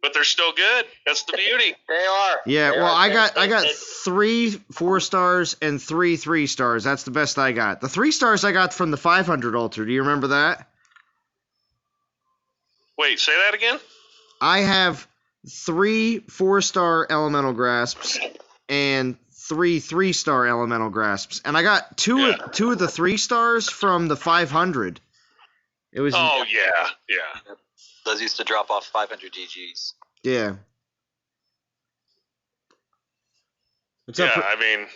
But they're still good. That's the beauty. They are. Yeah, I got 3 4-stars and 3 3-stars. That's the best I got. The 3-stars I got from the 500 altar. Do you remember that? Wait, say that again? I have 3 4-star elemental grasps and 3 3-star elemental grasps, and I got two of the 3-stars from the 500. It was. Oh yeah. Those used to drop off 500 GGs. Yeah. I mean,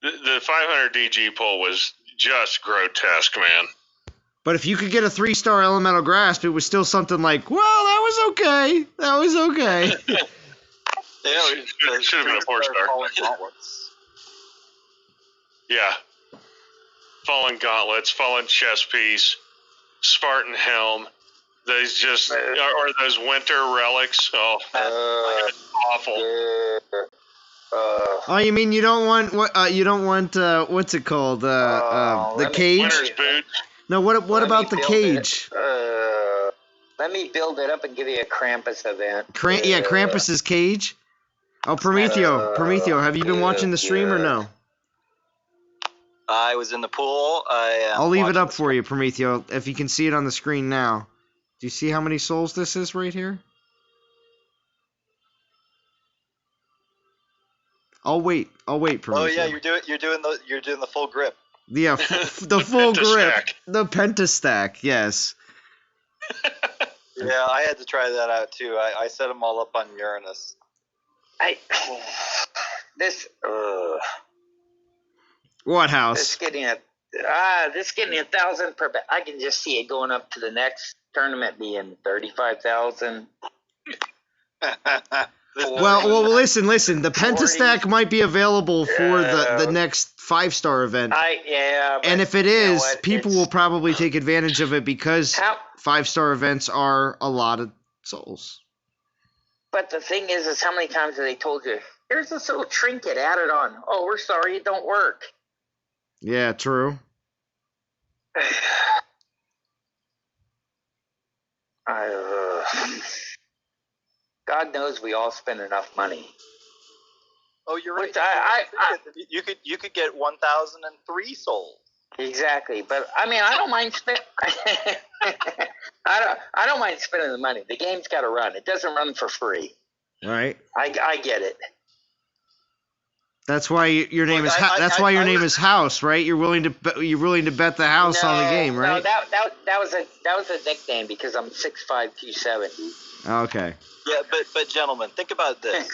the 500 DG pull was just grotesque, man. But if you could get a 3-star elemental grasp, it was still something like, well, that was okay. Yeah, it should have been a 4-star. Yeah. Fallen gauntlets, fallen chest piece, Spartan helm. Those just or those winter relics. Oh, awful. Oh, you mean you don't want what's it called? The cage? Winter's boots. No, what about the cage? Let me build it up and give you a Krampus event. Krampus's cage. Oh, Prometheo, have you been watching the stream or no? I was in the pool. I'll leave it up for you, Prometheo, if you can see it on the screen now. Do you see how many souls this is right here? I'll wait, Prometheo. Oh yeah, you're doing the full grip. Yeah, the full grip, the pentastack. Yes. Yeah, I had to try that out too. I set them all up on Uranus. What house? This getting This getting 1,000 per bet. I can just see it going up to the next tournament being 35,000. Well, listen. The Pentastack might be available for the next 5-star event. And if it is, people will probably take advantage of it because 5-star events are a lot of souls. But the thing is how many times have they told you, here's this little trinket, add it on. Oh, we're sorry, it don't work. Yeah, true. God knows we all spend enough money. Oh, you're right. You could get 1,003 souls. Exactly, but I mean, I don't mind spending. I don't mind spending the money. The game's got to run. It doesn't run for free. Right. I get it. That's why your name is. That's why your name is House, right? You're willing to bet the house on the game, right? No, that was a nickname because I'm 6'5", 270. Okay. Yeah, but gentlemen, think about this.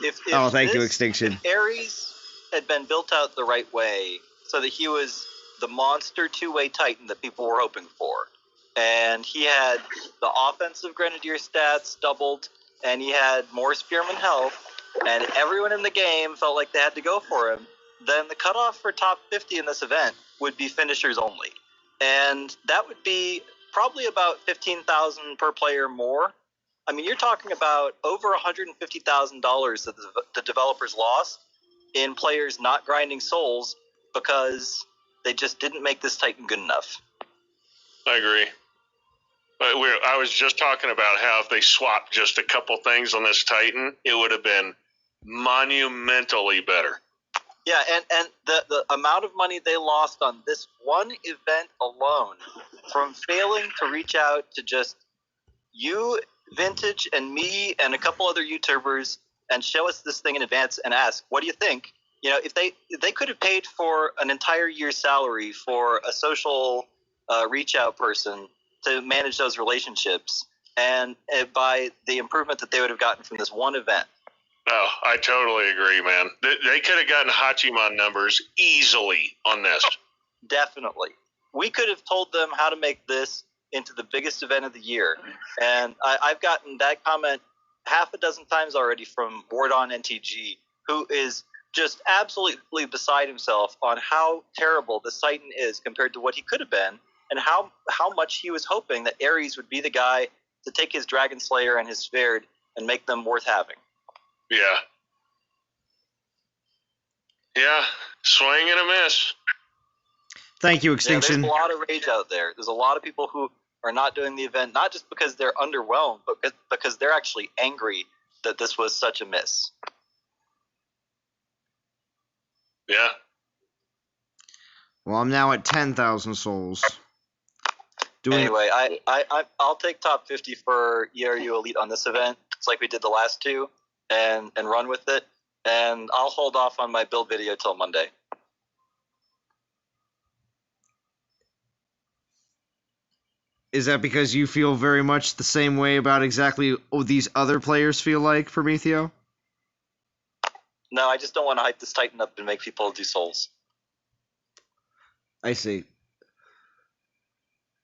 If thank you, Extinction. If Ares had been built out the right way, so that he was the monster two-way Titan that people were hoping for, and he had the offensive Grenadier stats doubled, and he had more Spearman health, and everyone in the game felt like they had to go for him, then the cutoff for top 50 in this event would be finishers only. And that would be probably about $15,000 per player more. I mean, you're talking about over $150,000 that the developers lost in players not grinding souls because they just didn't make this Titan good enough. I agree. But I was just talking about how if they swapped just a couple things on this Titan, it would have been monumentally better. Yeah, and the amount of money they lost on this one event alone, from failing to reach out to just you, Vintage, and me, and a couple other YouTubers, and show us this thing in advance and ask, what do you think? You know, if they could have paid for an entire year's salary for a social reach out person to manage those relationships, and by the improvement that they would have gotten from this one event. No, I totally agree, man. They could have gotten Hachiman numbers easily on this. Definitely. We could have told them how to make this into the biggest event of the year. And I've gotten that comment half a dozen times already from Wardon NTG, who is just absolutely beside himself on how terrible this Titan is compared to what he could have been, and how much he was hoping that Ares would be the guy to take his Dragon Slayer and his Sverd and make them worth having. Yeah. Yeah, swing and a miss. Thank you, Extinction. There's a lot of rage out there. There's a lot of people who are not doing the event, not just because they're underwhelmed, but because they're actually angry that this was such a miss. Yeah. Well, I'm now at 10,000 souls. Anyway, I'll take top 50 for ERU Elite on this event. It's like we did the last two, and run with it. And I'll hold off on my build video till Monday. Is that because you feel very much the same way about exactly what these other players feel like, Prometheo? No, I just don't want to hype this Titan up and make people do souls. I see.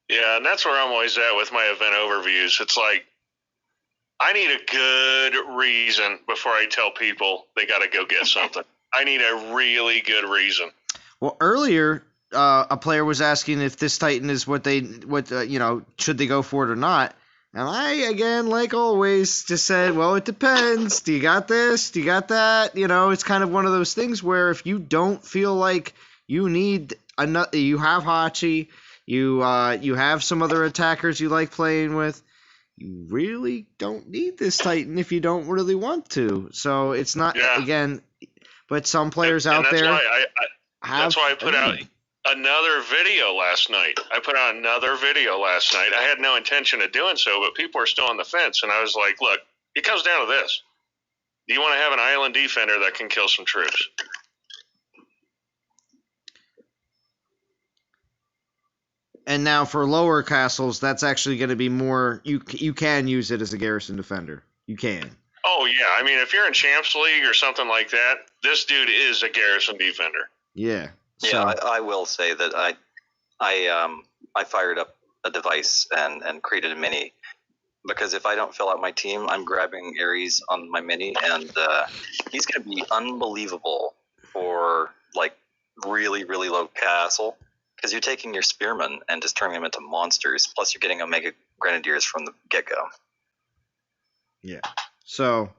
Yeah, and that's where I'm always at with my event overviews. It's like, I need a good reason before I tell people they got to go get something. I need a really good reason. Well, earlier, a player was asking if this Titan is should they go for it or not. And I, again, like always, just said, well, it depends. Do you got this? Do you got that? You know, it's kind of one of those things where if you don't feel like you need another, you have Hachi, you have some other attackers you like playing with, you really don't need this Titan if you don't really want to. So it's not, again, but some players out there that's why I put out another video last night. I had no intention of doing so, but people are still on the fence. And I was like, look, it comes down to this. Do you want to have an island defender that can kill some troops? And now for lower castles, that's actually going to be more. You can use it as a garrison defender. You can. Oh yeah, I mean, if you're in Champs League or something like that, this dude is a garrison defender. Yeah. Yeah, I will say that I fired up a device and created a mini, because if I don't fill out my team, I'm grabbing Ares on my mini, and he's going to be unbelievable for like really, really low castle, because you're taking your spearmen and just turning them into monsters, plus you're getting Omega Grenadiers from the get-go. Yeah. So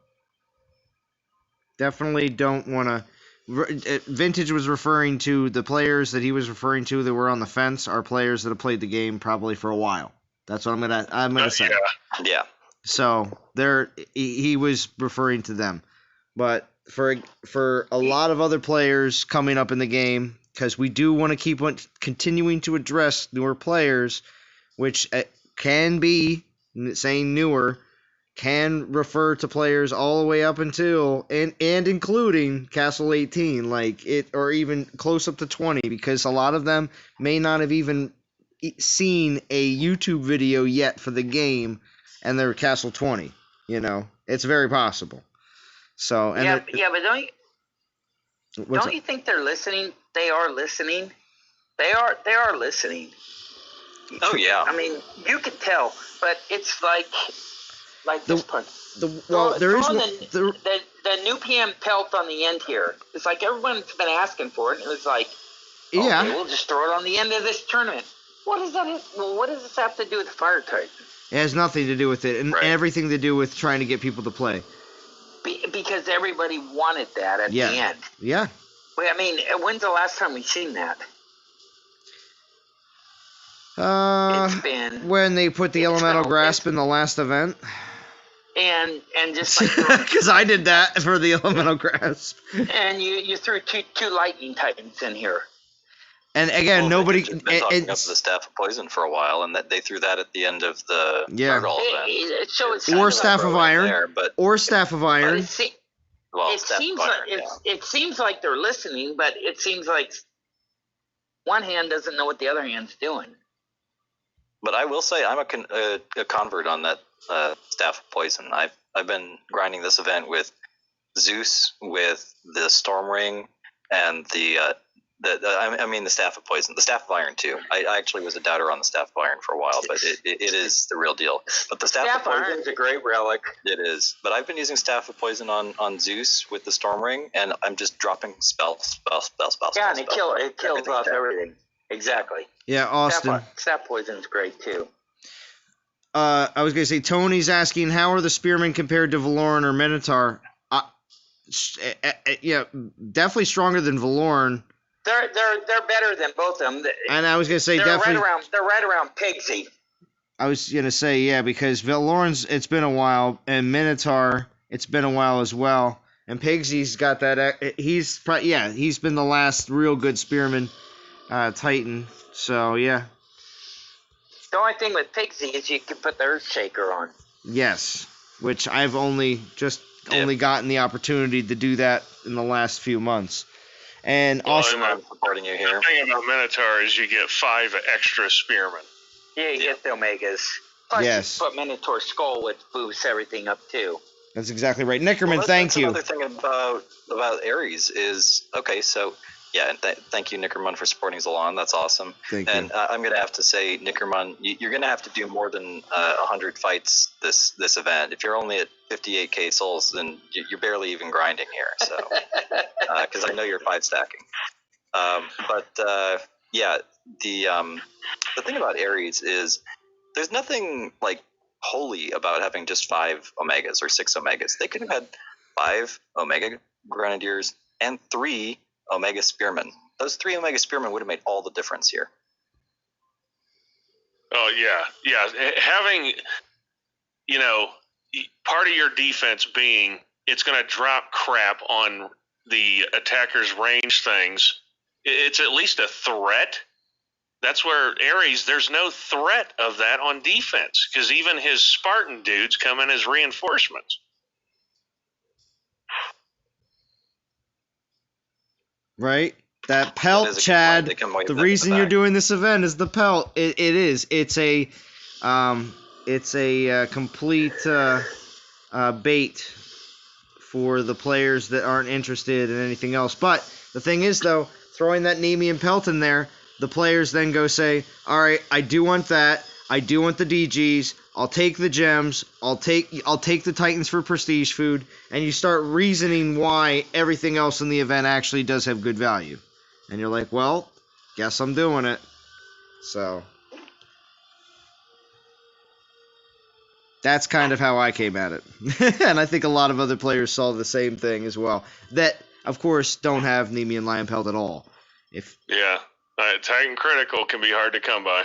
definitely don't want to. Vintage was referring to the players that he was referring to that were on the fence are players that have played the game probably for a while. That's what I'm gonna say. Yeah. So he was referring to them, but for a lot of other players coming up in the game, because we do want to keep on continuing to address newer players, which can be saying newer. Can refer to players all the way up until and including Castle 18, like it, or even close up to 20, because a lot of them may not have even seen a YouTube video yet for the game, and they're Castle 20. You know, it's very possible. So and but don't you think they're listening? They are listening. They are listening. Oh yeah. I mean, you could tell, but it's like this part. There is the new PM Pelt on the end here. It's like everyone's been asking for it. And it was like, okay, we'll just throw it on the end of this tournament. What does that? Well, what does this have to do with Fire Titan? It has nothing to do with it, and everything to do with trying to get people to play. Because everybody wanted that at the end. Yeah. Well, I mean, when's the last time we've seen that? It's been when they put the elemental grasp in the last event. And just like because I did that for the elemental grasp. And you threw two lightning titans in here. And again, nobody. They've been talking up the Staff of Poison for a while, and that they threw that at the end of the Gargoyle event. Or Staff of Iron. Or Staff of Iron. It seems like they're listening, but it seems like one hand doesn't know what the other hand's doing. But I will say I'm a convert on that Staff of Poison. I've been grinding this event with Zeus, with the Storm Ring, and the Staff of Poison, the Staff of Iron too. I actually was a doubter on the Staff of Iron for a while, but it is the real deal. But the Staff of Poison is a great relic. It is. But I've been using Staff of Poison on Zeus with the Storm Ring, and I'm just dropping spells. Yeah, and it kills off everything. Exactly. Yeah, Austin. Staff Poison's great too. I was going to say, Tony's asking, how are the Spearmen compared to Valoran or Minotaur? Yeah, definitely stronger than Valoran. They're better than both of them. And I was going to say, they're right around Pigsy. I was going to say, yeah, because Valoran's, it's been a while, and Minotaur, it's been a while as well. And Pigsy's got that, he's been the last real good Spearman Titan. So, yeah. The only thing with Pigsy is you can put the Earthshaker on. Yes, which I've only gotten the opportunity to do that in the last few months. And also, I'm supporting you here. The thing about Minotaur is you get 5 extra spearmen. Yeah, you get the Omegas. Plus, yes. You put Minotaur Skull, which boosts everything up too. That's exactly right. Nickerman, thank you. Another thing about Ares is, okay, so, yeah, and thank you, Nickerman, for supporting Zalon. That's awesome. Thank you. And I'm going to have to say, Nickerman, you're going to have to do more than 100 fights this event. If you're only at 58k souls, then you're barely even grinding here. So, because I know you're 5 stacking. Yeah, the thing about Ares is there's nothing like holy about having just 5 Omegas or 6 Omegas. They could have had 5 Omega Grenadiers and 3 Omega Spearmen. Those 3 Omega Spearmen would have made all the difference here. Oh, yeah. Having, part of your defense being it's going to drop crap on the attacker's range things. It's at least a threat. That's where Ares, there's no threat of that on defense because even his Spartan dudes come in as reinforcements. Right? That Pelt, Chad, the reason you're doing this event is the Pelt. It is. It's a complete bait for the players that aren't interested in anything else. But the thing is, though, throwing that Nemean Pelt in there, the players then go say, all right, I do want that. I do want the DGs. I'll take the gems. I'll take the Titans for prestige food. And you start reasoning why everything else in the event actually does have good value. And you're like, well, guess I'm doing it. So that's kind of how I came at it. And I think a lot of other players saw the same thing as well. That, of course, don't have Nemean Lion Pelt at all. Yeah. Titan Critical can be hard to come by.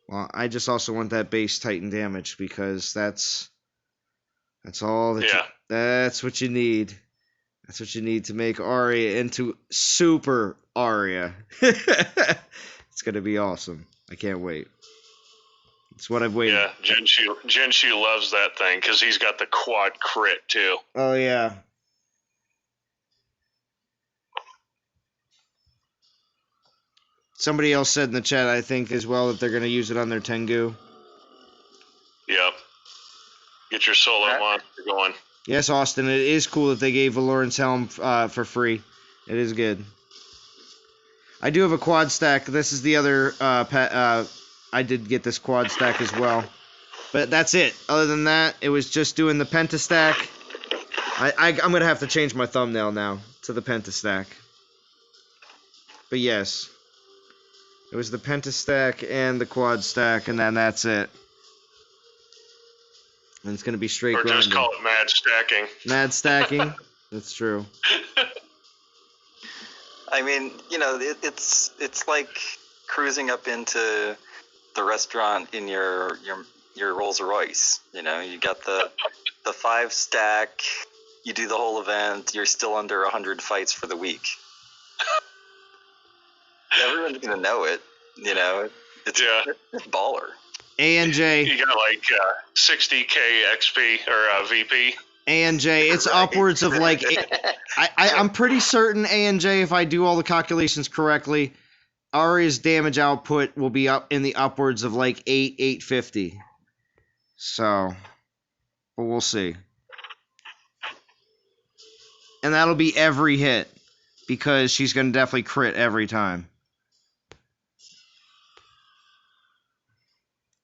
Well, I just also want that base Titan damage because that's all that that's what you need. That's what you need to make Arya into super Arya. It's going to be awesome. I can't wait. It's what I've waited. Yeah, Jinshu loves that thing because he's got the quad crit too. Oh, yeah. Somebody else said in the chat, I think, as well, that they're going to use it on their Tengu. Yep. Get your solo monster going. Yes, Austin, it is cool that they gave Valoran's Helm for free. It is good. I do have a quad stack. This is the other I did get this quad stack as well. But that's it. Other than that, it was just doing the pentastack. I'm going to have to change my thumbnail now to the pentastack. But yes. It was the pentastack and the quad stack, and then that's it. And it's going to be straight grinding. Or just call it mad stacking. Mad stacking. That's true. I mean, you know, it's like cruising up into the restaurant in your Rolls Royce. You know, you got the 5 stack. You do the whole event. You're still under 100 fights for the week. Everyone's gonna know it. You know, it's baller. A&J. You got like 60k XP or VP. A&J, it's upwards of like... I'm pretty certain A&J, if I do all the calculations correctly, Arya's damage output will be up in the upwards of like 850. So, but we'll see. And that'll be every hit, because she's going to definitely crit every time.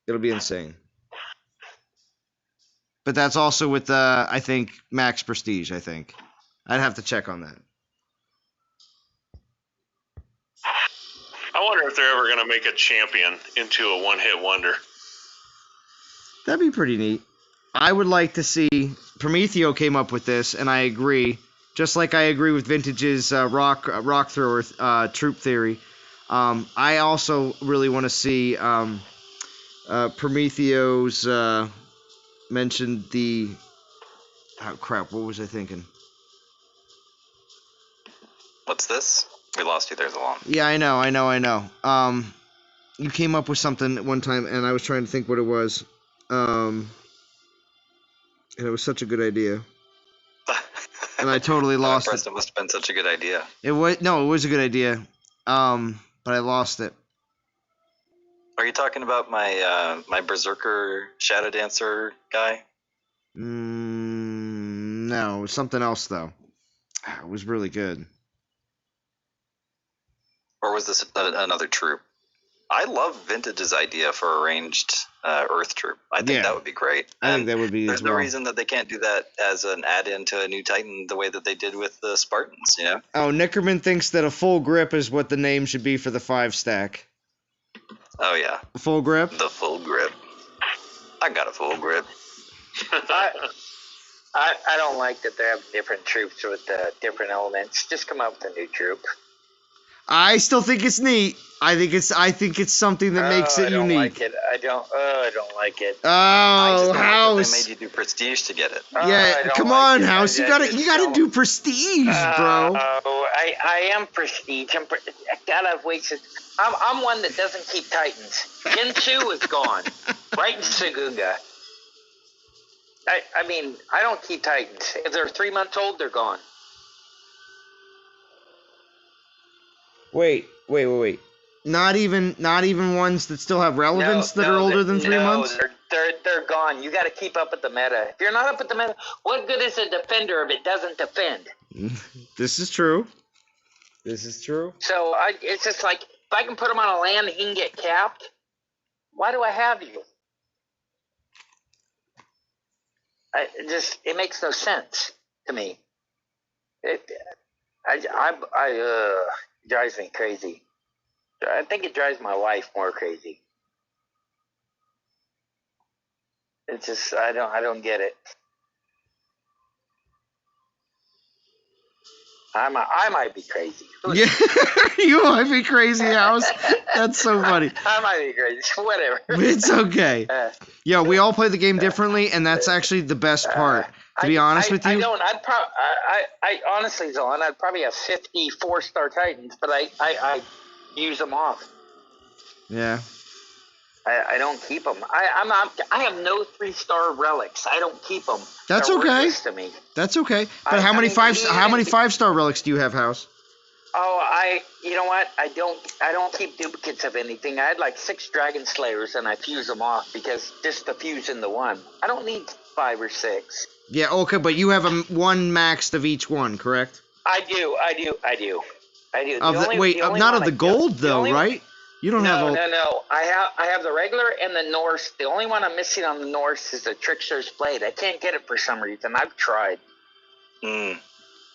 It'll be insane. But that's also with, I think, max prestige, I think. I'd have to check on that. I wonder if they're ever going to make a champion into a one-hit wonder. That'd be pretty neat. I would like to see... Prometheo came up with this, and I agree. Just like I agree with Vintage's rock thrower troop theory. I also really want to see... Prometheo's mentioned the... Oh, crap, what was I thinking? What's this? We lost you there, Zalon. Yeah, I know. You came up with something at one time, and I was trying to think what it was. And it was such a good idea. And I totally lost it. It must have been such a good idea. It was a good idea. But I lost it. Are you talking about my Berserker Shadow Dancer guy? No, it was something else, though. It was really good. Or was this another troop? I love Vintage's idea for a ranged Earth troop. I think that would be great. I think that would be There's as well. no reason that they can't do that as an add-in to a new Titan the way that they did with the Spartans, you know? Oh, Nickerman thinks that a full grip is what the name should be for the 5 stack. Oh, yeah. Full grip? The full grip. I got a full grip. I don't like that they have different troops with different elements. Just come up with a new troop. I still think it's neat. I think it's something that makes it unique. Like it. I don't like it. Oh, House! They made you do prestige to get it. Yeah, come on, House. You gotta do prestige, bro. I am prestige. I've wasted. I'm one that doesn't keep Titans. Jinsu is gone. Right in Sagunga. I mean, I don't keep Titans. If they're 3 months old, they're gone. Wait. Not even ones that still have relevance that are older than 3 months? they're gone. You got to keep up with the meta. If you're not up with the meta, what good is a defender if it doesn't defend? This is true. This is true. So it's just like, if I can put him on a land, he can get capped. Why do I have you? It makes no sense to me. It drives me crazy. I think it drives my wife more crazy. It's just I don't get it. I might be crazy. Yeah, you might be crazy, House. That's so funny. I might be crazy. Whatever. It's okay. Yeah, we all play the game differently, and that's actually the best part. To be honest with you, I honestly, Zolan, I'd probably have 50 4-star Titans, but I use them off. Yeah. I don't keep them. I have no 3-star relics. I don't keep them. That's They're okay. worthless to me. That's okay. But how many 5-star relics do you have, House? Oh, you know what? I don't keep duplicates of anything. I had like 6 Dragon Slayers, and I fuse them off because just to fuse in the one. I don't need 5 or 6. Yeah, okay, but you have one maxed of each one, correct? I do. Not of the gold though, right? You don't have. No. I have the regular and the Norse. The only one I'm missing on the Norse is the Trickster's Blade. I can't get it for some reason. I've tried.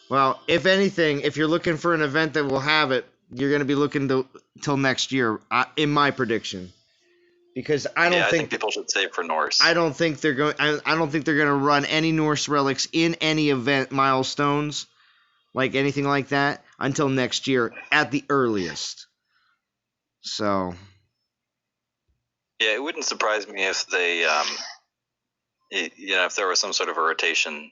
Well, if anything, if you're looking for an event that will have it, you're going to be looking till next year, in my prediction. Because I think people should save for Norse. I don't think they're going. I don't think they're going to run any Norse relics in any event milestones, like anything like that, until next year at the earliest. So. Yeah, it wouldn't surprise me if they, if there was some sort of a rotation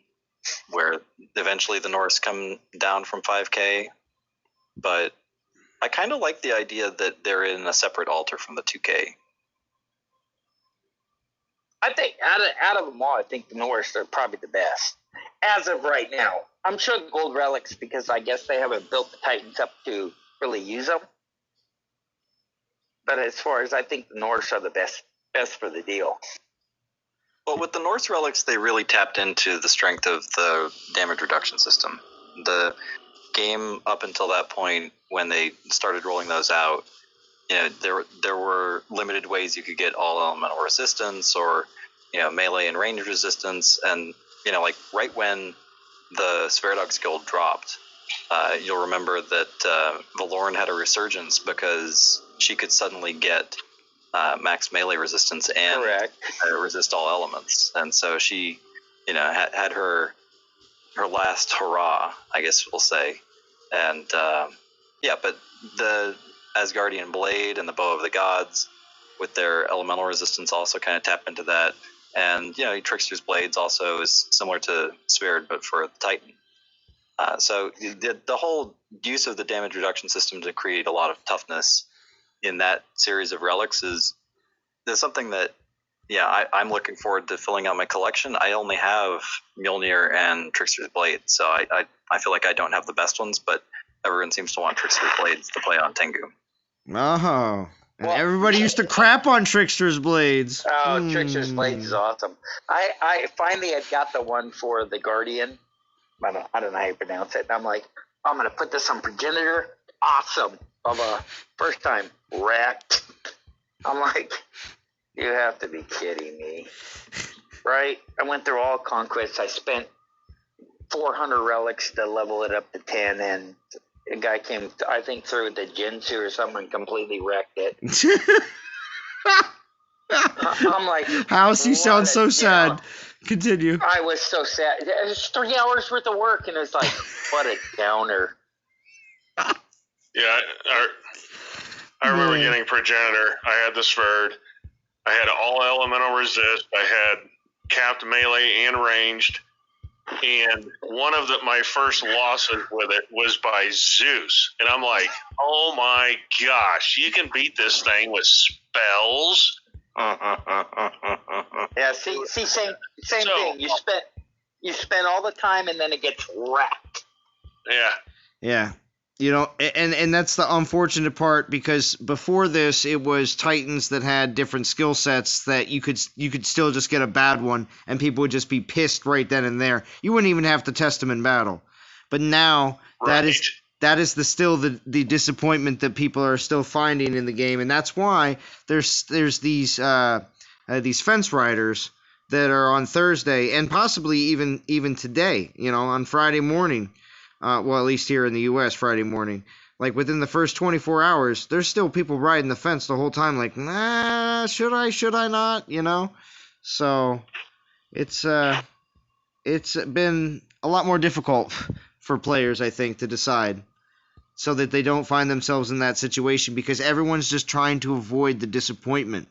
where eventually the Norse come down from 5K, but I kind of like the idea that they're in a separate altar from the 2K. I think out of them all, I think the Norse are probably the best as of right now. I'm sure the gold relics, because I guess they haven't built the Titans up to really use them. But as far as I think the Norse are the best for the deal. Well, with the Norse relics, they really tapped into the strength of the damage reduction system. The game up until that point, when they started rolling those out, there were limited ways you could get all elemental resistance or melee and range resistance, and right when the Sverdog's Guild dropped, you'll remember that Valoran had a resurgence because she could suddenly get max melee resistance and resist all elements, and so she had her last hurrah, I guess we'll say. And but the Asgardian Blade and the Bow of the Gods with their elemental resistance also kind of tap into that. And Trickster's Blades also is similar to Sverd, but for the Titan. So the whole use of the damage reduction system to create a lot of toughness in that series of relics is something that I'm looking forward to filling out my collection. I only have Mjolnir and Trickster's Blade, so I feel like I don't have the best ones, but everyone seems to want Trickster's Blades to play on Tengu. Oh, and everybody used to crap on Trickster's Blades. Oh, Trickster's Blades is awesome. I finally had got the one for the Guardian. I don't know how you pronounce it. And I'm like, I'm going to put this on Progenitor. Awesome. First time wrecked. I'm like, you have to be kidding me. Right? I went through all conquests. I spent 400 relics to level it up to 10, and a guy came, I think, through the Jinsu or something and completely wrecked it. I'm like, House, you sound so sad. Continue. I was so sad. It was 3 hours worth of work, and it's like, what a downer. Yeah, I remember getting Progenitor. I had the Sverd. I had all elemental resist. I had capped melee and ranged. And one of my first losses with it was by Zeus. And I'm like, oh my gosh, you can beat this thing with spells? Yeah, see, same thing. You spend all the time and then it gets wrecked. Yeah. Yeah. You know, and that's the unfortunate part, because before this it was Titans that had different skill sets that you could still just get a bad one and people would just be pissed right then and there. You wouldn't even have to test them in battle. But now that is the disappointment that people are still finding in the game, and that's why there's these fence riders that are on Thursday and possibly even today, you know, on Friday morning. Well, at least here in the U.S., Friday morning. Like, within the first 24 hours, there's still people riding the fence the whole time, like, nah, should I not, you know? So, it's been a lot more difficult for players, I think, to decide, so that they don't find themselves in that situation, because everyone's just trying to avoid the disappointment.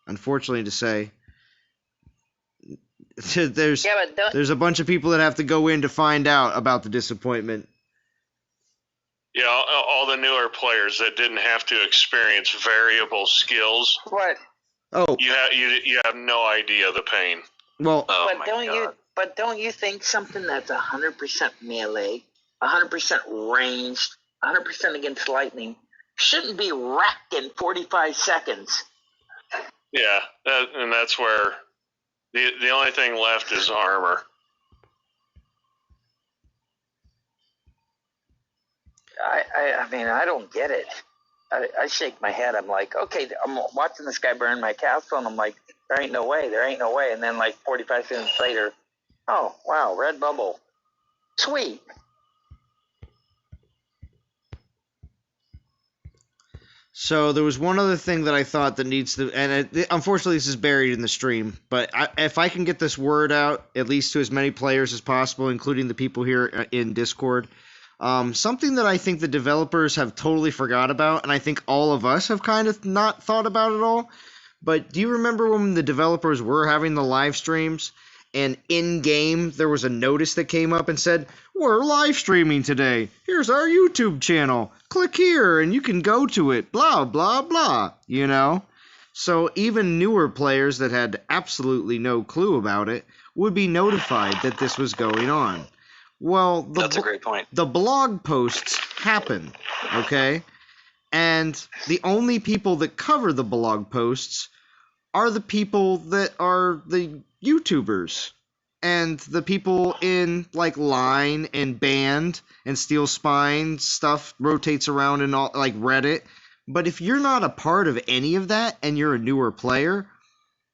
Unfortunately to say. There's a bunch of people that have to go in to find out about the disappointment. Yeah, all the newer players that didn't have to experience variable skills. What? Oh, you have no idea the pain. Well, but don't you think something that's 100% melee, 100% ranged, 100% against lightning shouldn't be wrecked in 45 seconds? Yeah, and that's where the only thing left is armor. I mean, I don't get it. I shake my head. I'm like, okay, I'm watching this guy burn my castle, and I'm like, there ain't no way. And then, like, 45 seconds later, oh, wow, red bubble. Sweet. So there was one other thing that I thought that needs to, and unfortunately this is buried in the stream, but if I can get this word out, at least to as many players as possible, including the people here in Discord, something that I think the developers have totally forgot about, and I think all of us have kind of not thought about at all, but do you remember when the developers were having the live streams, and in-game there was a notice that came up and said, we're live streaming today. Here's our YouTube channel. Click here and you can go to it. Blah, blah, blah. You know? So even newer players that had absolutely no clue about it would be notified that this was going on. Well, that's a great point. The blog posts happen, okay? And the only people that cover the blog posts are the people that are the YouTubers. And the people in, like, Line and Band and Steel Spine stuff rotates around in all, like, Reddit. But if you're not a part of any of that and you're a newer player,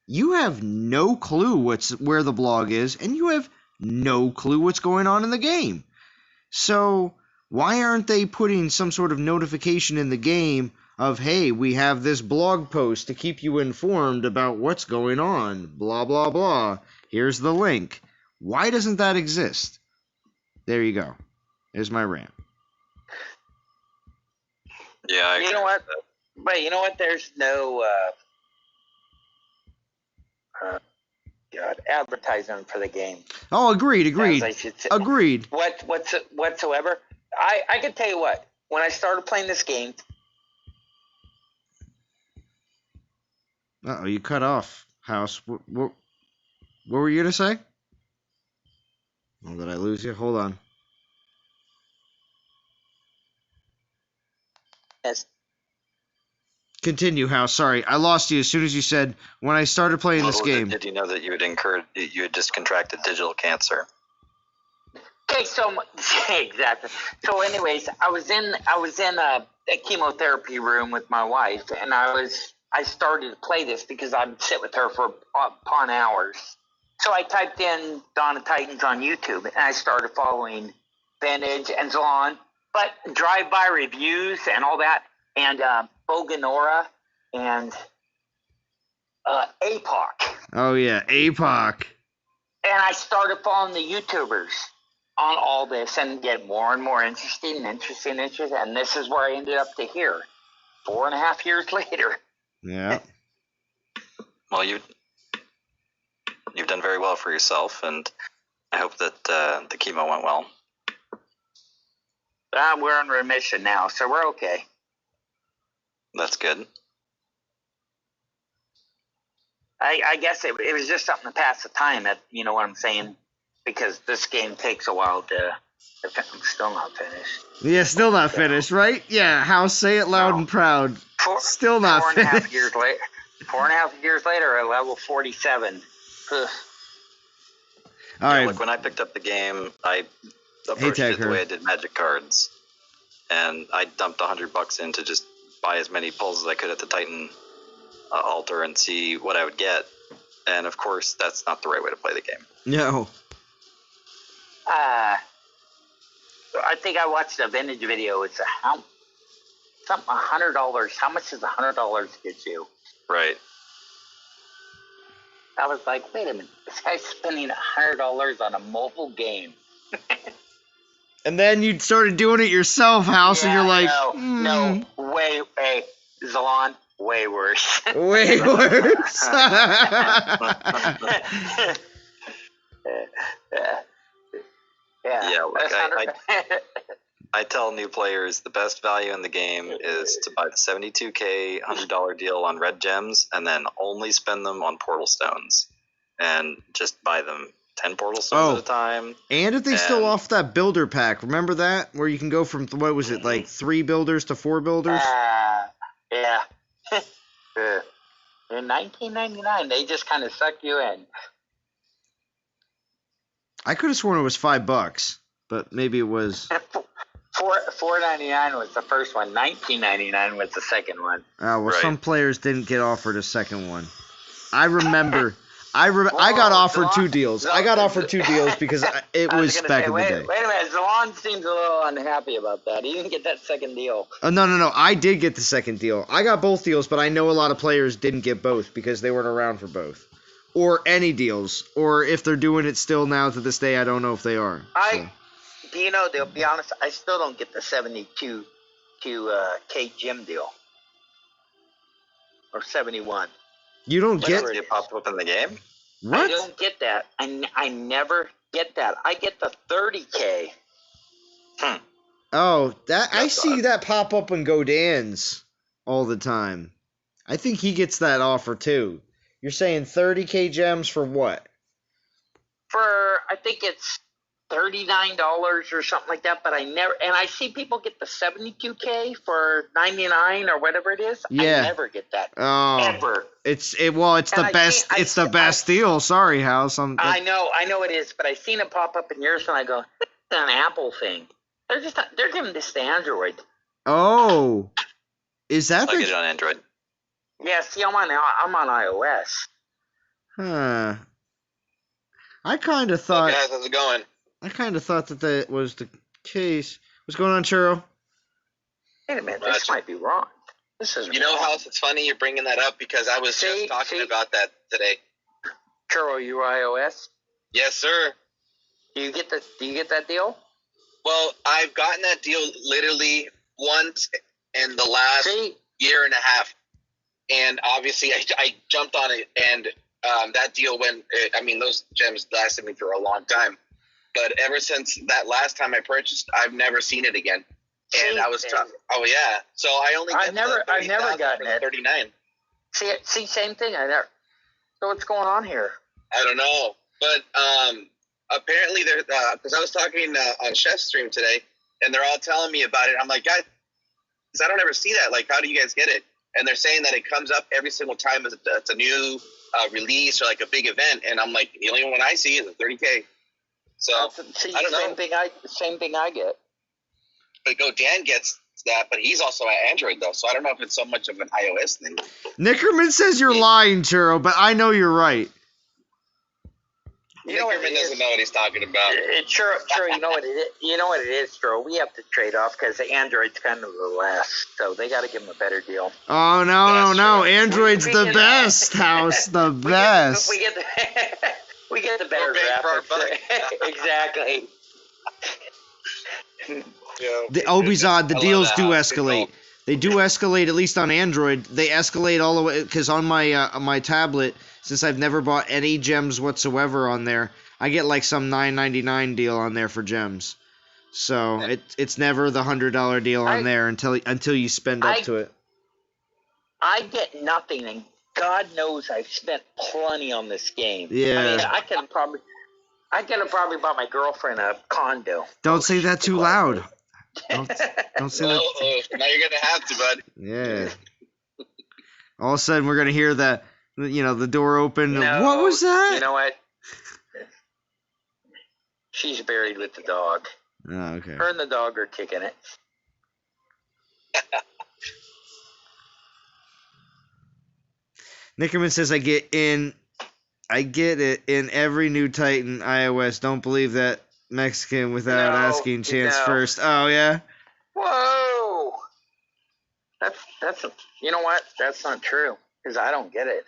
you have no clue where the blog is, and you have no clue what's going on in the game. So why aren't they putting some sort of notification in the game of, hey, we have this blog post to keep you informed about what's going on, blah, blah, blah. Here's the link. Why doesn't that exist? There you go. There's my rant. Yeah, you know what? But you know what? There's no advertisement for the game. Oh, agreed. Agreed. Whatsoever. I can tell you what. When I started playing this game. Uh-oh, you cut off, House. What were you going to say? Oh, did I lose you? Hold on. Yes. Continue, House. Sorry, I lost you as soon as you said, when I started playing this game. Did you know that you had just contracted digital cancer? Okay, so exactly. So, anyways, I was in a chemotherapy room with my wife, and I started to play this because I'd sit with her for upon hours. So I typed in Dawn of Titans on YouTube, and I started following Vintage and so on. But drive-by reviews and all that, and Boganora and APOC. Oh, yeah, APOC. And I started following the YouTubers on all this and get more and more interesting. And this is where I ended up to here, 4.5 years later. Yeah. Well, you've done very well for yourself, and I hope that the chemo went well. We're in remission now, so we're okay. That's good. I guess it was just something to pass the time, you know what I'm saying? Because this game takes a while to I'm still not finished. Yeah, still not finished, right? Yeah, House, say it loud and proud. Still not four and a half finished. years later. 4.5 years later, at level 47. Ugh. All right. Like when I picked up the game, I approached it the way I did Magic cards, and I dumped $100 in to just buy as many pulls as I could at the Titan altar and see what I would get. And of course, that's not the right way to play the game. No. I think I watched a vintage video. It's something $100. How much does $100 get you? Right. I was like, wait a minute, this guy's spending $100 on a mobile game. And then you started doing it yourself, House, and you're like, no, hey, Zalon, way worse. Way worse. Yeah, look, I tell new players the best value in the game is to buy the $72K $100 deal on red gems and then only spend them on portal stones. And just buy them 10 portal stones at a time. And if they still offer that builder pack, remember that? Where you can go from, what was it, like 3 builders to 4 builders? Yeah. In 1999, they just kind of suck you in. I could have sworn it was $5, but maybe it was. $4.99 was the first one. $19.99 was the second one. Well, right. Some players didn't get offered a second one. I remember. I got offered 2 deals. I got offered 2 deals because it was back in the day. Wait a minute. Zalon seems a little unhappy about that. He didn't get that second deal. No. I did get the second deal. I got both deals, but I know a lot of players didn't get both because they weren't around for both. Or any deals. Or if they're doing it still now to this day, I don't know if they are. To be honest, I still don't get the 72 K gym deal. Or 71. You don't get it popped up in the game? What? I don't get that. I never get that. I get the 30K. Oh, I see that pop up in Godin's all the time. I think he gets that offer too. You're saying 30K gems for what? I think it's $39 or something like that, but I see people get the 72K for 99 or whatever it is. Yeah. I never get that. Oh. Ever. It's the best. It's the best deal. Sorry, House. I know it is, but I seen it pop up in yours, and I go, it's an Apple thing. They're giving this to Android. Oh, is that? I get it on Android. Yeah, see, I'm on iOS. Huh. I kind of thought. Hey guys, how's it going? I kind of thought that was the case. What's going on, Churro? Wait a minute, this might be wrong. This is. You know, House, it's funny you're bringing that up because I was just talking about that today. Churro, you iOS? Yes, sir. Do you get that deal? Well, I've gotten that deal literally once in the last year and a half. And obviously, I jumped on it, and that deal went. I mean, those gems lasted me for a long time. But ever since that last time I purchased, I've never seen it again. And I was tough. Oh yeah. So I only. I've never gotten it. 39. See, same thing. So what's going on here? I don't know, but apparently there. Because I was talking on Chef's stream today, and they're all telling me about it. I'm like, guys, I don't ever see that. Like, how do you guys get it? And they're saying that it comes up every single time it's a new release or like a big event. And I'm like, the only one I see is a 30K. So I don't know. Same thing I get. But Dan gets that, but he's also at Android though. So I don't know if it's so much of an iOS thing. Nickerman says you're lying, Churro, but I know you're right. Nickerman doesn't know what he's talking about. Churro, you know what it is? You know what it is, Churro? We have to trade off because Android's kind of the last, so they got to give them a better deal. Oh no! Android's the best, House, the best. We get the better graphics. Exactly. The Obizod, the deals do escalate. They do escalate, at least on Android. They escalate all the way, because on my tablet, since I've never bought any gems whatsoever on there, I get like some $9.99 deal on there for gems. So it's never the $100 deal on there until you spend up to it. I get nothing, and God knows I've spent plenty on this game. Yeah. I mean, I'm gonna probably buy my girlfriend a condo. Don't say that too loud. Don't say that. Now you're gonna have to, bud. Yeah. All of a sudden, we're gonna hear that, the door open. No, What was that? You know what? She's buried with the dog. Oh, okay. Her and the dog are kicking it. Nickerman says, I get it in every new Titan iOS. Don't believe that Mexican without asking Chance first. Oh, yeah? Whoa! That's you know what? That's not true, because I don't get it.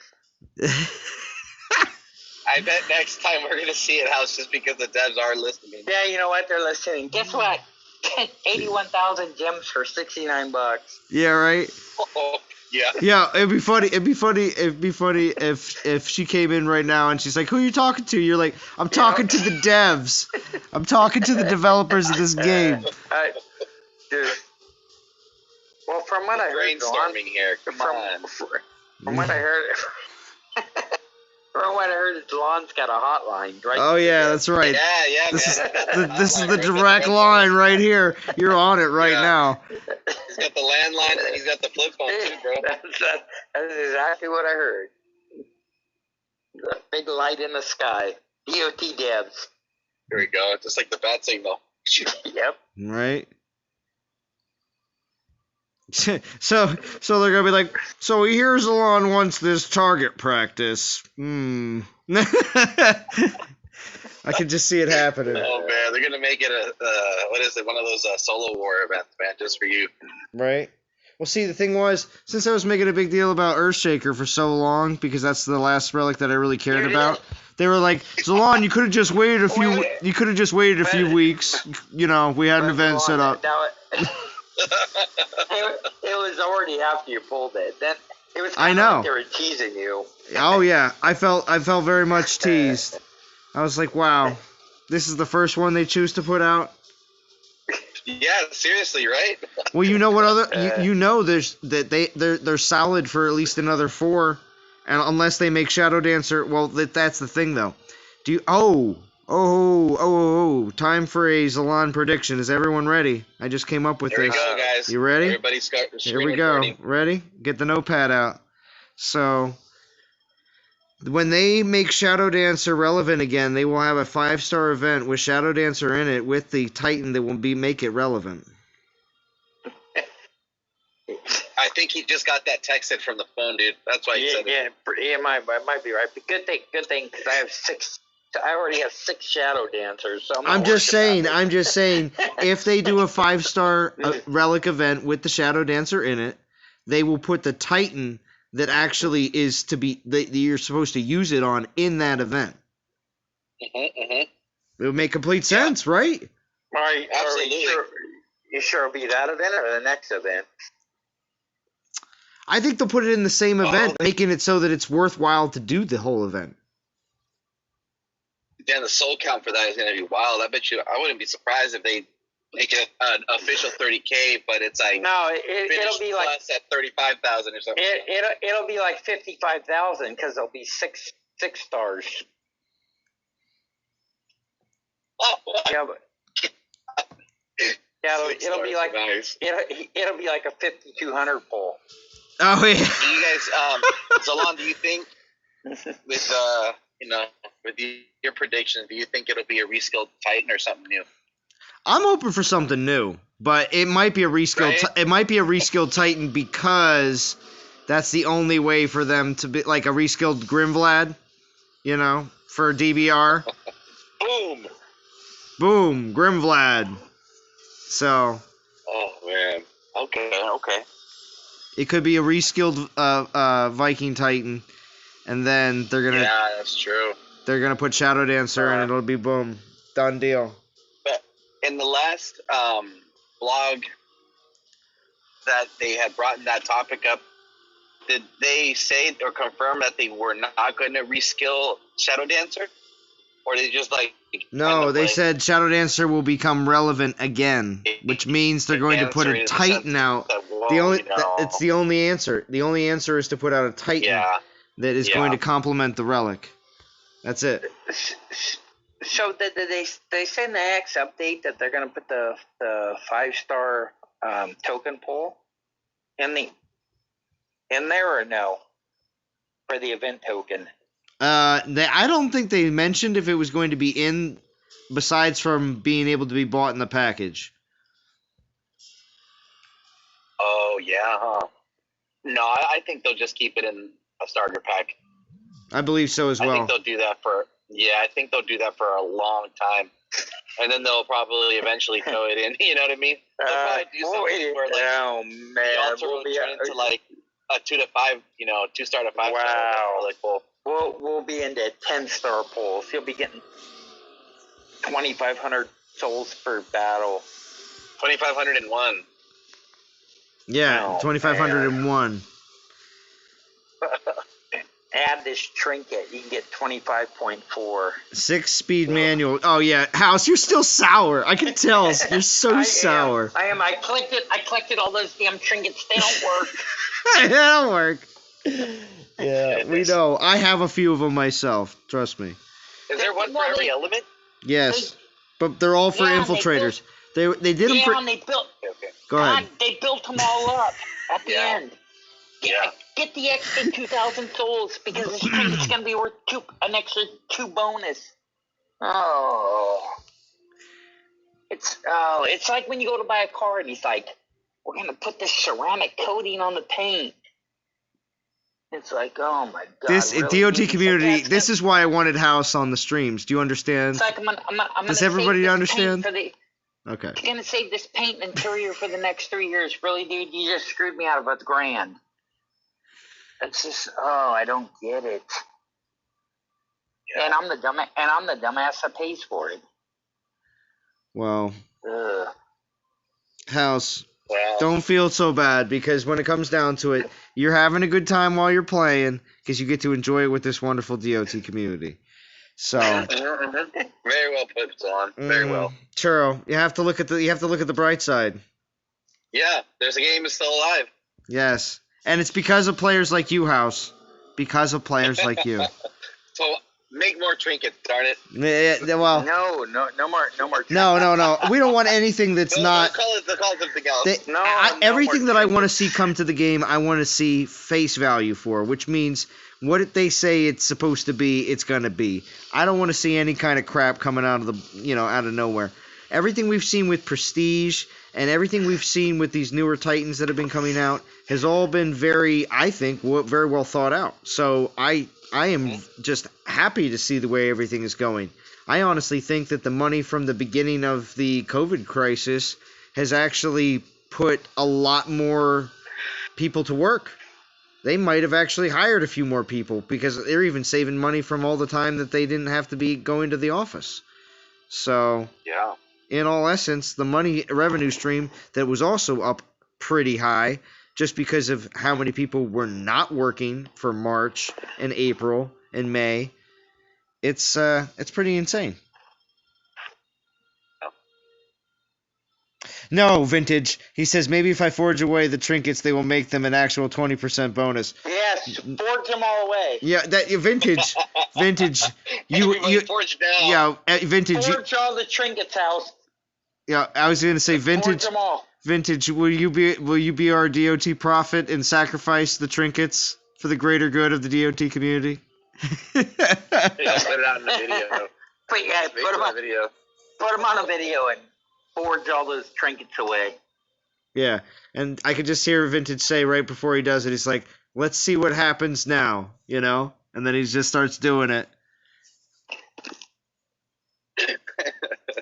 I bet next time we're gonna see it house just because the devs are listening. Yeah, you know what? They're listening. Guess what? 81,000 gems for $69. Yeah, right? Oh, yeah. Yeah, it'd be funny if she came in right now and she's like, who are you talking to? You're like, I'm talking to the devs. I'm talking to the developers of this game. Dude. Well, from what I heard, brainstorming here. Come on. From what I heard, Delon's got a hotline, right? Oh yeah, that's right. Yeah, This man. is the direct line right here. You're on it right now. He's got the landline and he's got the flip phone too, bro. That's exactly what I heard. The big light in the sky. DOT devs. Here we go. Just like the bat signal. Yep. Right. So they're gonna be like, so here's Elon wants this target practice. I can just see it happening. Oh man, they're gonna make it one of those solo war events, man, just for you. Right. Well, see, the thing was, since I was making a big deal about Earthshaker for so long, because that's the last relic that I really cared about, they were like, Zalon, you could have just waited a few. You could have just waited a few weeks. We had an event set up. It was already after you pulled it. Then it was. I know. Like they were teasing you. Oh yeah, I felt very much teased. I was like, wow, this is the first one they choose to put out. Yeah, seriously, right? Well, you know what other they're solid for at least another 4, and unless they make Shadow Dancer. Well, that's the thing though. Time for a Zalon prediction. Is everyone ready? I just came up with Here this. we go, guys. You ready? Everybody's got Here we go. Ready? Get the notepad out. So, when they make Shadow Dancer relevant again, they will have a 5-star event with Shadow Dancer in it with the Titan that will make it relevant. I think he just got that texted from the phone, dude. That's why he said it. Yeah, might be right. But good thing, because I have 6. I already have 6 Shadow Dancers. So I'm just saying, if they do a 5-star relic event with the Shadow Dancer in it, they will put the Titan that actually is to be that you're supposed to use it on in that event. It would make complete sense, right? Right, absolutely. You sure it'll be that event or the next event? I think they'll put it in the same event, making it so that it's worthwhile to do the whole event. Then the soul count for that is going to be wild. I bet you. I wouldn't be surprised if they make it an official 30K, but it's like it'll be like at 35,000 or something. It'll be like 55,000 because there'll be 6 stars. Yeah, but it'll be like nice. It'll be like a 5,200 pull. Oh yeah. Do you guys, Zalon, do you think with your prediction, do you think it'll be a reskilled Titan or something new? I'm hoping for something new, but it might be a reskilled. Right? It might be a reskilled Titan because that's the only way for them to be like a reskilled Grimvlad, for DBR. Boom, Grimvlad. So. Oh man. Okay. It could be a reskilled Viking Titan, and then they're gonna. Yeah, that's true. They're gonna put Shadow Dancer, and it'll be boom, done deal. But in the last blog that they had brought that topic up, did they say or confirm that they were not going to reskill Shadow Dancer, or they just No, they said Shadow Dancer will become relevant again, which means they're going to put a Titan out. It's the only answer. The only answer is to put out a Titan that is going to complement the relic. That's it. So did they say in the X update that they're going to put the 5-star token pool in there or no for the event token? I don't think they mentioned if it was going to be in, besides from being able to be bought in the package. Oh yeah, huh? No, I think they'll just keep it in a starter pack. I believe so as well. I think they'll do that for a long time, and then they'll probably eventually throw it in. You know what I mean? They'll probably do something where the altar will turn into like a 2 to 5, 2-star to 5-star. Wow, Really cool. We'll be into 10-star pools. You'll be getting 2,500 souls per battle. 2,501. Yeah, 2,501. Add this trinket, you can get 25.4. 6-speed manual. Oh yeah, House, you're still sour. I can tell. You're so sour. I am. I collected all those damn trinkets. They don't work. They don't work. Yeah, we know. I have a few of them myself. Trust me. Is there one for every element? Yes, but they're all for infiltrators. They did them for. And they built. Go ahead. They built them all up at the end. Get the extra 2,000 souls because this trinket's gonna be worth an extra 2 bonus. It's like when you go to buy a car and he's like, we're gonna put this ceramic coating on the paint. It's like, oh my god. This really? DOT community. This is why I wanted House on the streams. Do you understand? It's like I'm Does everybody understand? Okay. I'm gonna save this paint and interior for the next 3 years. Really, dude, you just screwed me out of $1,000. It's just, I don't get it. Yeah. And I'm the dumbass that pays for it. Well, House, don't feel so bad, because when it comes down to it, you're having a good time while you're playing because you get to enjoy it with this wonderful DOT community. So very well put, John. Very well. Churro, you have to look at the bright side. Yeah, there's a game that's still alive. Yes. And it's because of players like you, House. Because of players like you. So make more trinkets, darn it. Well, no more. No. We don't want anything that's not. Call it something else. Everything that I want to see come to the game, I want to see face value for, which means what they say it's supposed to be, it's gonna be. I don't want to see any kind of crap coming out of nowhere. Everything we've seen with Prestige and everything we've seen with these newer Titans that have been coming out has all been very well thought out. So I am just happy to see the way everything is going. I honestly think that the money from the beginning of the COVID crisis has actually put a lot more people to work. They might have actually hired a few more people because they're even saving money from all the time that they didn't have to be going to the office. So, yeah. In all essence, the money revenue stream that was also up pretty high just because of how many people were not working for March and April and May. It's pretty insane. No, Vintage. He says maybe if I forge away the trinkets, they will make them an actual 20% bonus. Yes, forge them all away. Yeah, Vintage. You forge now. Yeah, Vintage. Forge all the trinkets, House. Yeah, I was gonna say Vintage. Forge them all. Vintage, will you be our DOT prophet and sacrifice the trinkets for the greater good of the DOT community? Yeah, put it out in the video. Put them on a video and forge all those trinkets away. Yeah, and I could just hear Vintage say right before he does it, he's like, let's see what happens now, and then he just starts doing it.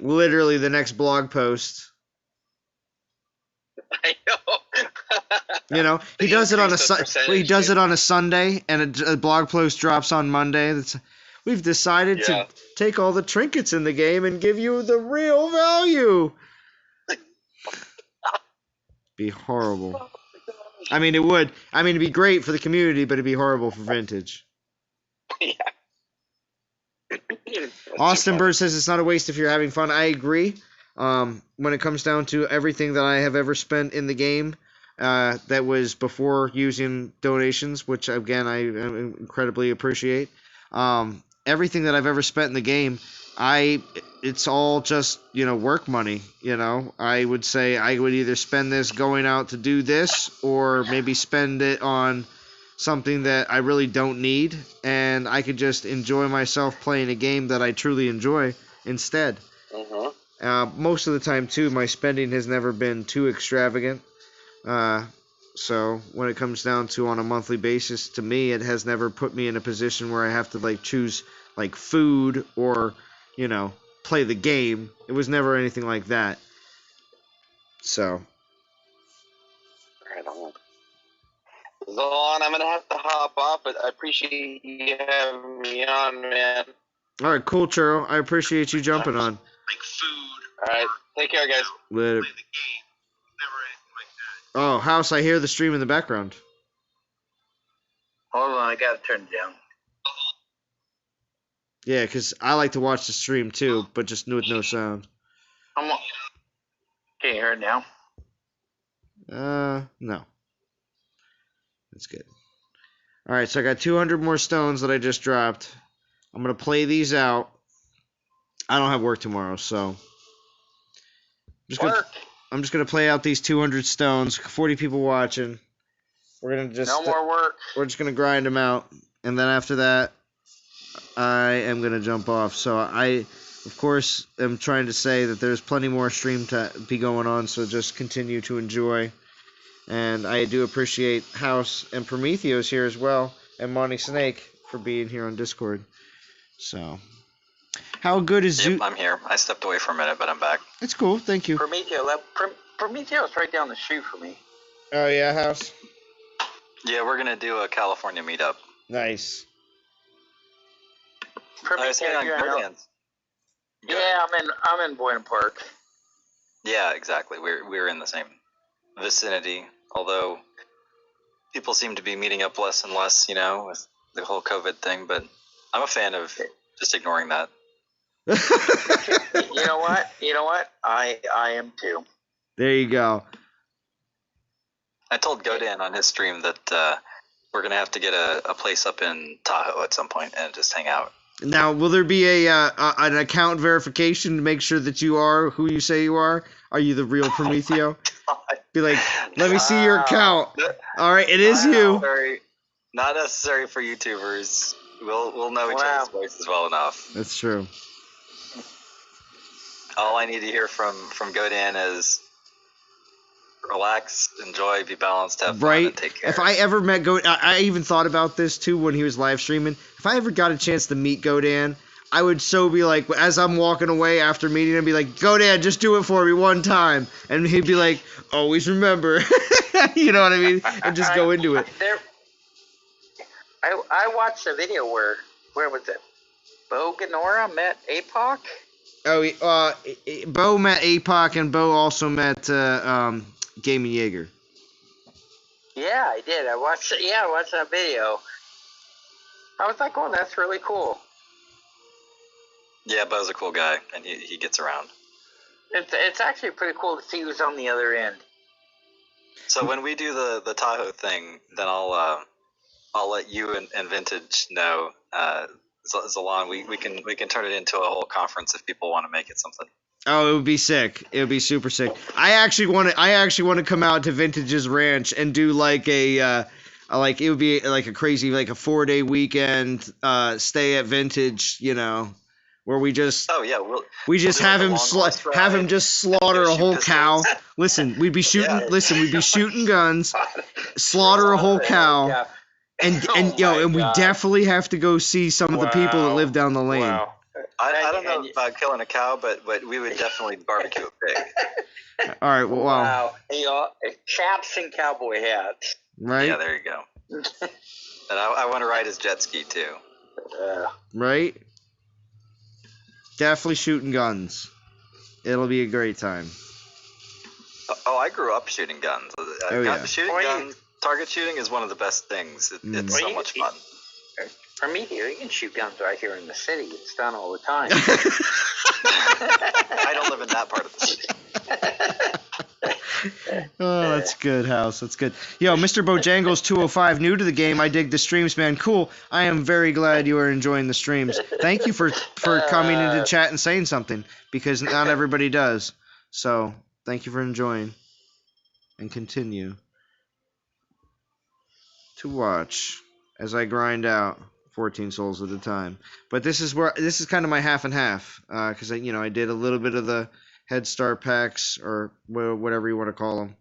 Literally the next blog post. I know. He does it on a Sunday, and a blog post drops on Monday. We've decided to take all the trinkets in the game and give you the real value. Be horrible. I mean, it would. I mean, it'd be great for the community, but it'd be horrible for Vintage. Yeah. Austin Bird says it's not a waste if you're having fun. I agree. When it comes down to everything that I have ever spent in the game, that was before using donations, which again I incredibly appreciate. Everything that I've ever spent in the game it's all just, work money, I would say I would either spend this going out to do this or maybe spend it on something that I really don't need, and I could just enjoy myself playing a game that I truly enjoy instead. Most of the time, too, my spending has never been too extravagant. So when it comes down to on a monthly basis, to me, it has never put me in a position where I have to choose food or, play the game. It was never anything like that. So. Right on. Zon, I'm gonna have to hop off, but I appreciate you having me on, man. All right, cool, Churro. I appreciate you jumping on. All right, take care, guys. Later. Oh, House, I hear the stream in the background. Hold on, I gotta turn it down. Yeah, because I like to watch the stream too, but just with no sound. Can you hear it now? No. That's good. All right, so I got 200 more stones that I just dropped. I'm going to play these out. I don't have work tomorrow, so I'm just going to play out these 200 stones. 40 people watching. We're going to just No more work. We're just going to grind them out, and then after that I am going to jump off. So I, of course, am trying to say that there's plenty more stream to be going on, so just continue to enjoy. And I do appreciate House and Prometheus here as well, and Monty Snake for being here on Discord. So, how good is Yep, I'm here. I stepped away for a minute, but I'm back. It's cool, thank you. Prometheus right down the street for me. Oh yeah, House? Yeah, we're gonna do a California meetup. Nice. I was here on Guardians. Yeah, I'm in Buena Park. Yeah, exactly. We're in the same vicinity, although people seem to be meeting up less and less, with the whole COVID thing, but I'm a fan of just ignoring that. You know what? I am too. There you go. I told Godan on his stream that we're going to have to get a place up in Tahoe at some point and just hang out. Now, will there be an account verification to make sure that you are who you say you are? Are you the real Prometeo? Be like, let me see your account. All right, it is you. Not necessary for YouTubers. We'll know each other's voices well enough. That's true. All I need to hear from Godan is relax, enjoy, be balanced, have fun, and take care. If I ever met Godan, I even thought about this too when he was live streaming. If I ever got a chance to meet Godan, I would so be like, as I'm walking away after meeting him, be like, Godan, just do it for me one time. And he'd be like, always remember. You know what I mean? And just go into it. I watched a video where was it? Bo Ganora met APOC? Oh, Bo met APOC, and Bo also met Gaming Jaeger. Yeah, I did. I watched that video. I was like, oh, that's really cool. Yeah, Bo's a cool guy, and he gets around. It's actually pretty cool to see who's on the other end. So when we do the Tahoe thing, then I'll let you and Vintage know. Zalon, we can turn it into a whole conference if people want to make it something. Oh, it would be sick. It would be super sick. I actually want to come out to Vintage's ranch and do like it would be like a crazy, like a 4-day weekend stay at Vintage, where we just we just have him just slaughter a whole cow. Listen, we'd be shooting guns, slaughter a whole cow, and we definitely have to go see some of the people that live down the lane. Wow. I don't know about killing a cow, but we would definitely barbecue a pig. All right, well, wow. Chaps and cowboy hats. Right? Yeah, there you go. And I want to ride his jet ski too. Right? Definitely shooting guns. It'll be a great time. Oh, I grew up shooting guns. Shooting guns, target shooting is one of the best things. It's so much fun. For me here, you can shoot guns right here in the city. It's done all the time. I don't live in that part of the city. Oh, that's good, House. That's good. Yo, Mr. Bojangles 205, new to the game. I dig the streams, man. Cool. I am very glad you are enjoying the streams. Thank you for coming into chat and saying something, because not everybody does. So, thank you for enjoying. And continue to watch as I grind out 14 souls at a time. But this is kind of my half and half, because I did a little bit of the Head Start packs, or whatever you want to call them.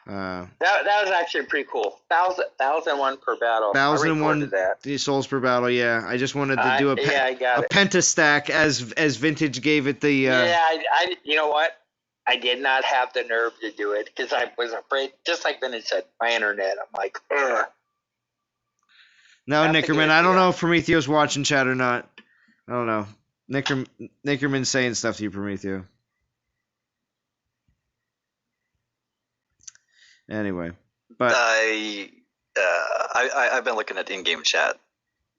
That was actually pretty cool. 1,001 per battle. 1,001 souls per battle. Yeah, I just wanted to do a pentastack as Vintage gave it the. I you know what? I did not have the nerve to do it because I was afraid. Just like Vintage said, my internet. I'm like, ugh. No, Nickerman. I don't know if Prometheo's watching chat or not. I don't know. Nickerman's saying stuff to you, Prometheo. Anyway, but I've been looking at in-game chat.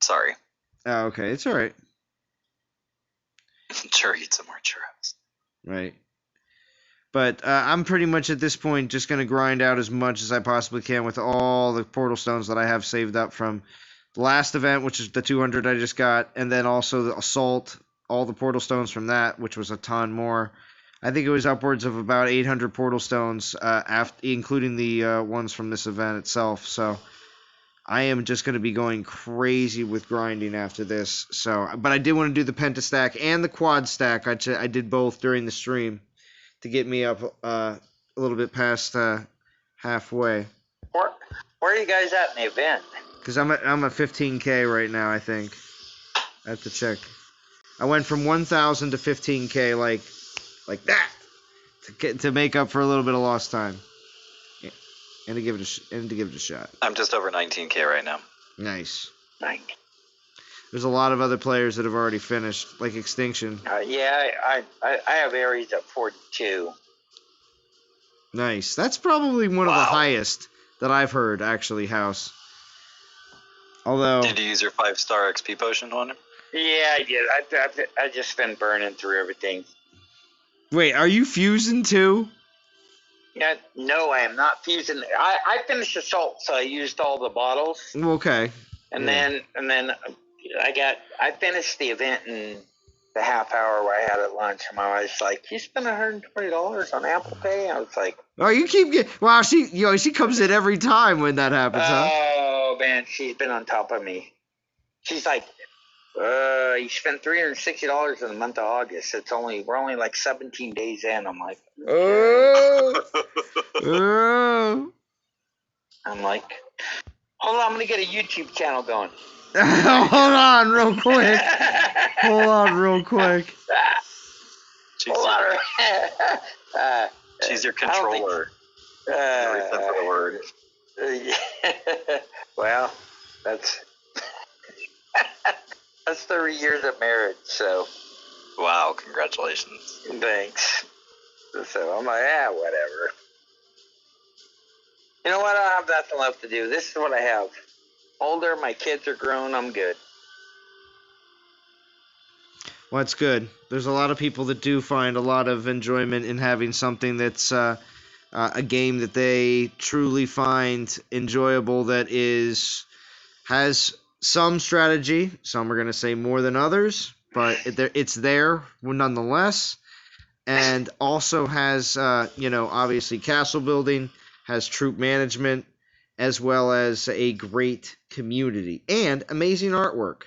Sorry. Oh, okay, it's all right. Sure, eat some more churros. Right. But I'm pretty much at this point just going to grind out as much as I possibly can with all the portal stones that I have saved up from the last event, which is the 200 I just got, and then also the assault, all the portal stones from that, which was a ton more. I think it was upwards of about 800 portal stones, including the ones from this event itself. So I am just going to be going crazy with grinding after this. But I did want to do the pentastack and the quad stack. I did both during the stream to get me up a little bit past halfway. Where are you guys at in the event? Because I'm at 15K right now, I think. I have to check. I went from 1,000 to 15K like that to make up for a little bit of lost time, and to give it a shot. I'm just over 19K right now. Nice. Nice. There's a lot of other players that have already finished, like Extinction. I have Aries at 42. Nice. That's probably one of the highest that I've heard, actually, House. Although. Did you use your 5-star XP potion on him? Yeah, I did. I just been burning through everything. Wait, are you fusing too? Yeah, no, I am not fusing. I finished Assault, so I used all the bottles. Okay. And then I finished the event in the half hour where I had at lunch, and my wife's like, "You spent $120 on Apple Pay?" I was like, "Oh, you keep getting." Wow, she comes in every time when that happens, huh? Oh man, she's been on top of me. She's like, you spent $360 in the month of August. We're only like 17 days in. I'm like, I'm like, hold on, I'm gonna get a YouTube channel going. Hold on, real quick. She's your controller. Word. Well, that's 30 years of marriage, so. Wow, congratulations. Thanks. So I'm like, whatever. You know what? I have nothing left to do. This is what I have. Older, my kids are grown, I'm good. Well, that's good. There's a lot of people that do find a lot of enjoyment in having something that's a game that they truly find enjoyable, that has some strategy. Some are going to say more than others, but it's there nonetheless. And also has, obviously castle building, has troop management, as well as a great community and amazing artwork.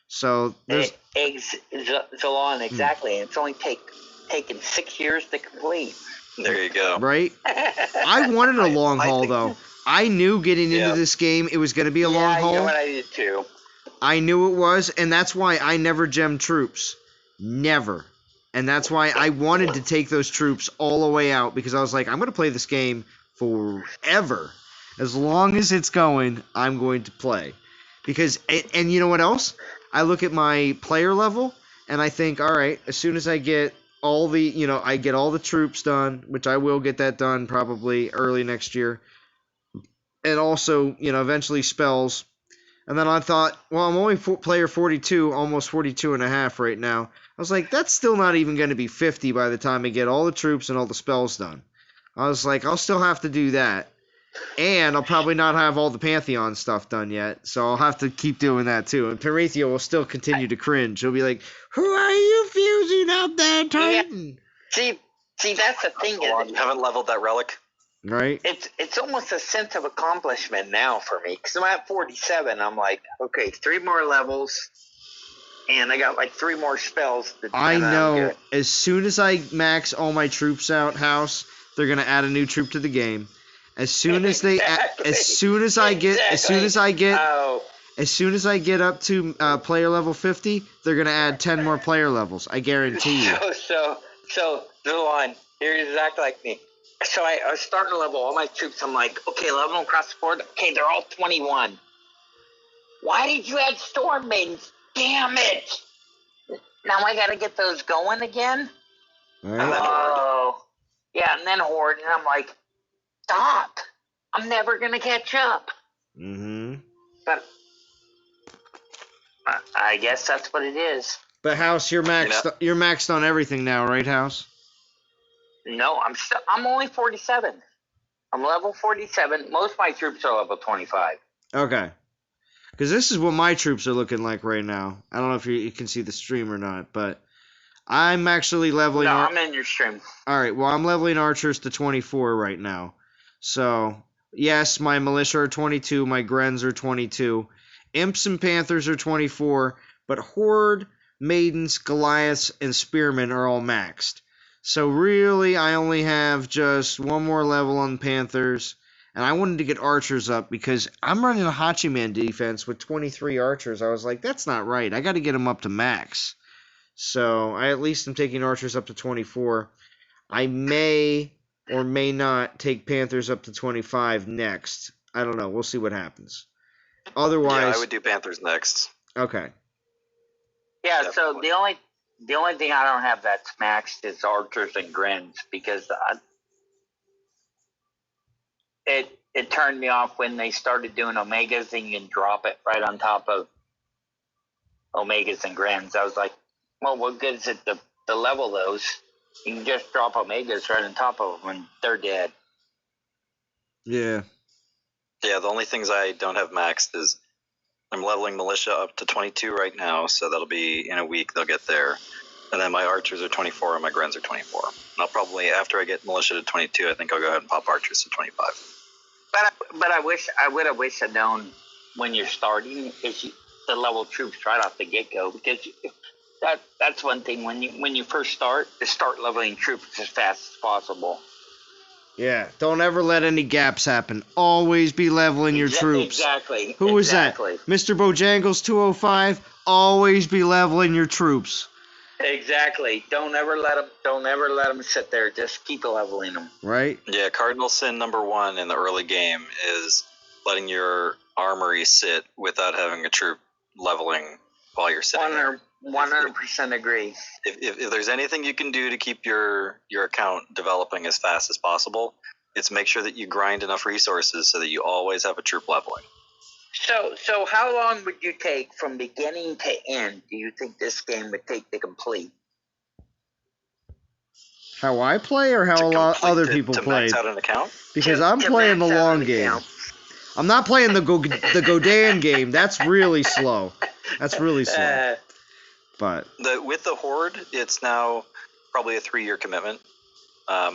So there's Zalon, exactly. It's only taken 6 years to complete. There you go. Right? I wanted a long haul, though. I knew getting into this game it was going to be a long haul. Yeah, you know what, I did too. I knew it was, and that's why I never gemmed troops. Never. And that's why I wanted to take those troops all the way out, because I was like, I'm going to play this game forever. As long as it's going, I'm going to play. Because, and you know what else? I look at my player level, and I think, all right, as soon as I get all the, I get all the troops done, which I will get that done probably early next year, and also, eventually spells. And then I thought, well, I'm only player 42, almost 42 and a half right now. I was like, that's still not even going to be 50 by the time I get all the troops and all the spells done. I was like, I'll still have to do that. And I'll probably not have all the Pantheon stuff done yet, so I'll have to keep doing that too. And Parathea will still continue to cringe. She'll be like, "Who are you fusing up there, Titan?" Yeah. See, that's the thing. You haven't leveled that relic? Right? It's almost a sense of accomplishment now for me, because I'm at 47. I'm like, okay, 3 more levels, and I got like 3 more spells. I know. As soon as I max all my troops out, House, they're gonna add a new troop to the game. As soon as they, as soon as I get up to player level 50, they're gonna add 10 more player levels. I guarantee you. So the line, you're exactly like me. So I was starting to level all my troops. I'm like, okay, level them across the board. Okay, they're all 21. Why did you add Storm Maidens? Damn it! Now I gotta get those going again. Right. Oh, yeah, and then Horde, and I'm like, stop! I'm never gonna catch up. Mm-hmm. But I guess that's what it is. But House, you're maxed. You're maxed on everything now, right, House? No, I'm only 47. I'm level 47. Most of my troops are level 25. Okay. Because this is what my troops are looking like right now. I don't know if you can see the stream or not, but I'm actually leveling. No, I'm in your stream. All right. Well, I'm leveling archers to 24 right now. So yes, my militia are 22. My Grens are 22. Imps and Panthers are 24. But Horde, Maidens, Goliaths, and Spearmen are all maxed. So really, I only have just 1 more level on Panthers. And I wanted to get archers up because I'm running a Hachiman defense with 23 archers. I was like, that's not right. I got to get them up to max. So I at least am taking archers up to 24. I may or may not take Panthers up to 25 next. I don't know. We'll see what happens. Otherwise, yeah, I would do Panthers next. Okay. Yeah. Definitely. So the only thing I don't have that's maxed is archers and Grens, because it turned me off when they started doing Omegas and you can drop it right on top of Omegas and Grens. I was like, well, what good is it to level those? You can just drop Omegas right on top of them and they're dead. Yeah. Yeah, the only things I don't have maxed is I'm leveling militia up to 22 right now, so that'll be in a week they'll get there. And then my archers are 24 and my Grens are 24. And I'll probably, after I get militia to 22, I think I'll go ahead and pop archers to 25. But I would have wished I'd known when you're starting is to level troops right off the get go, because that's one thing when you first start, is start leveling troops as fast as possible. Yeah. Don't ever let any gaps happen. Always be leveling your troops. Exactly. Who was that? Mr. Bojangles 205. Always be leveling your troops. Exactly. Don't ever let them sit there. Just keep leveling them. Right? Yeah, cardinal sin number 1 in the early game is letting your armory sit without having a troop leveling while you're sitting there. 100% agree. If there's anything you can do to keep your account developing as fast as possible, it's make sure that you grind enough resources so that you always have a troop leveling. So how long would you take from beginning to end? Do you think this game would take to complete? How I play or how a lot other people play? Max out an account? Because I'm playing the long game. I'm not playing the Godan game. That's really slow. That's really slow. But with the Horde, it's now probably a 3-year commitment.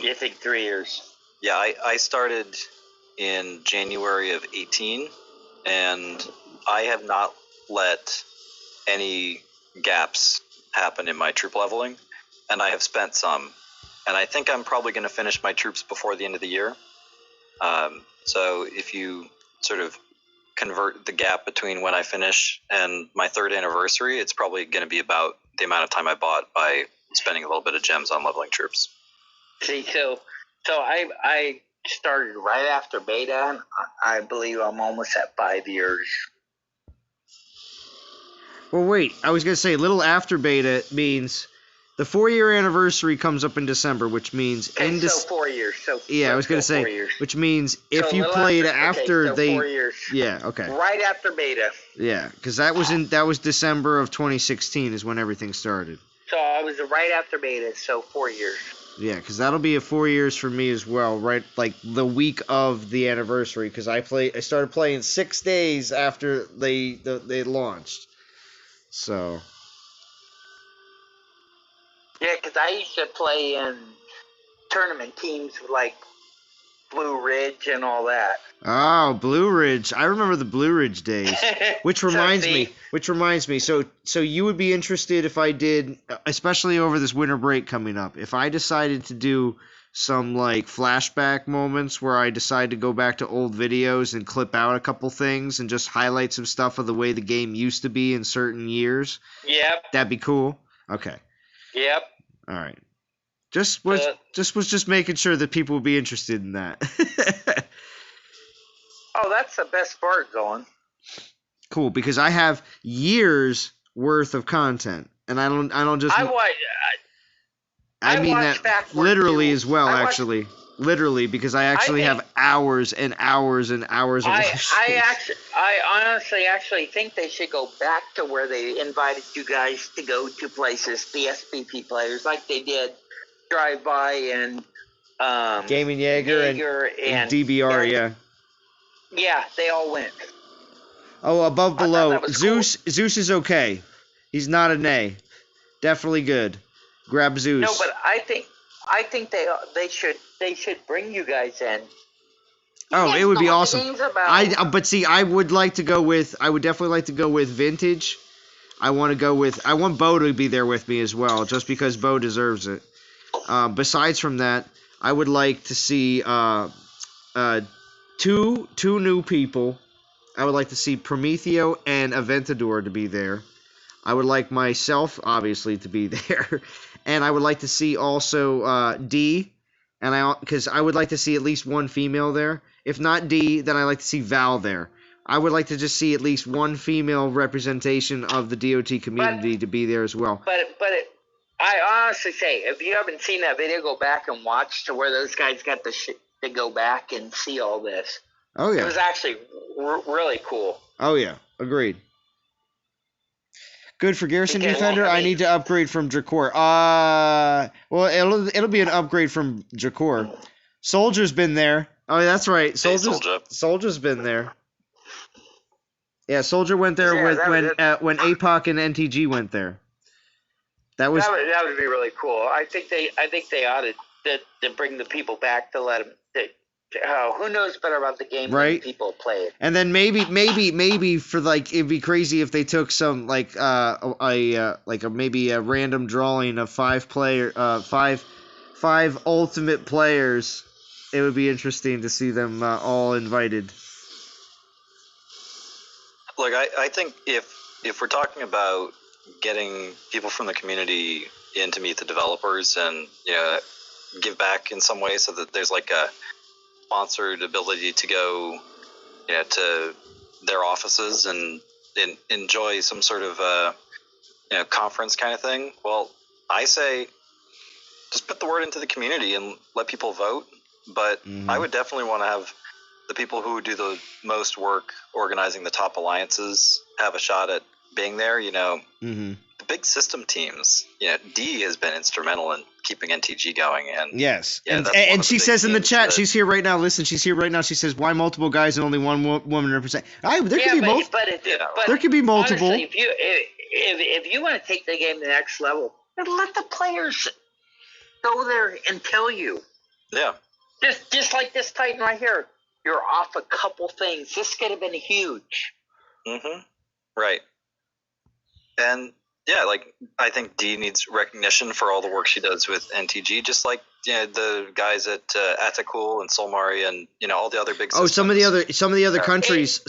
You think 3 years? Yeah, I started in January of 18, and I have not let any gaps happen in my troop leveling, and I have spent some. And I think I'm probably going to finish my troops before the end of the year. So if you sort of convert the gap between when I finish and my 3rd anniversary, it's probably going to be about the amount of time I bought by spending a little bit of gems on leveling troops. See, so I started right after beta, and I believe I'm almost at 5 years. Well, wait. I was going to say, little after beta means the 4-year anniversary comes up in December, which means so 4 years. I was going to say, 4 years. Which means if you played after they, 4 years. Yeah, okay. Right after beta. Yeah, because that was December of 2016 is when everything started. So I was right after beta, so 4 years. Yeah, because that'll be 4 years for me as well, right? Like the week of the anniversary, because I started playing 6 days after they launched. So. Yeah, because I used to play in tournament teams like Blue Ridge and all that. Oh, Blue Ridge! I remember the Blue Ridge days. Which reminds me. So you would be interested if I did, especially over this winter break coming up, if I decided to do some like flashback moments where I decide to go back to old videos and clip out a couple things and just highlight some stuff of the way the game used to be in certain years. Yep. That'd be cool. Okay. Yep. All right. Just was making sure that people would be interested in that. Oh, that's the best part going. Cool, because I have years worth of content, and I don't just. I mean that literally as well, actually. Literally, because I actually have hours and hours and hours of watch. I honestly actually think they should go back to where they invited you guys to go to places, the SPP players, like they did Drive By and Gaming Jaeger and DBR, yeah. Yeah, they all went. Oh, above below. Zeus cool. Zeus is okay. He's not an A. Definitely good. Grab Zeus. No, but I think they should bring you guys in. Oh, it would be awesome. But see, I would definitely like to go with Vintage. I want Bo to be there with me as well, just because Bo deserves it. Besides from that, I would like to see two new people. I would like to see Prometheo and Aventador to be there. I would like myself, obviously, to be there. And I would like to see also D, because I would like to see at least one female there. If not D, then I like to see Val there. I would like to just see at least one female representation of the DOT community to be there as well. I honestly say, if you haven't seen that video, go back and watch to where those guys got to go back and see all this. Oh, yeah. It was actually really cool. Oh, yeah. Agreed. Good for Garrison Defender. I need to upgrade from Drakor. Well, it'll be an upgrade from Drakor. Soldier's been there. Oh, that's right. Soldier's been there. Yeah, Soldier went there when APOC and NTG went there. That would be really cool. I think they ought to bring the people back to let them. Who knows better about the game than people play it? And then maybe for like, it'd be crazy if they took some like maybe a random drawing of five ultimate players. It would be interesting to see them all invited. Look, I think if we're talking about getting people from the community in to meet the developers and give back in some way, so that there's like a sponsored ability to go to their offices and enjoy some sort of conference kind of thing. Well, I say just put the word into the community and let people vote. But I would definitely want to have the people who do the most work organizing the top alliances have a shot at being there. The big system teams. D has been instrumental in keeping NTG going. And yes, and she says in the chat, she's here right now. Listen, she's here right now. She says, "Why multiple guys and only one woman represent?" There could be multiple. There could be multiple. Honestly, if you want to take the game to the next level, then let the players go there and tell you. Yeah. Just like this Titan right here, you're off a couple things. This could have been huge. Right. And yeah, I think Dee needs recognition for all the work she does with NTG, just like the guys at Atakul and Solmari and all the other big systems. Some of the other countries,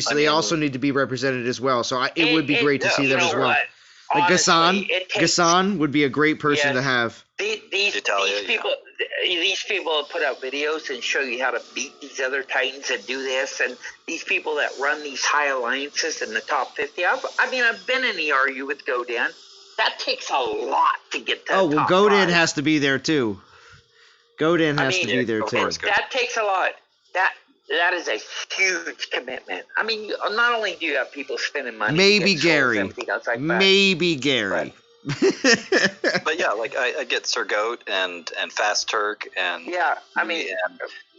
they also need to be represented as well. So it would be great to see them as well. Like Gassan would be a great person to have. These people put out videos and show you how to beat these other Titans and do this, and these people that run these high alliances in the top 50. I've been in the RU with Godan. That takes a lot to get to the top Godan 5. has to be there too. Godan has to be there too. That takes a lot. That is a huge commitment. Not only do you have people spending money, maybe Gary. But yeah, like I get Sir Goat and Fast Turk and Yeah, I mean,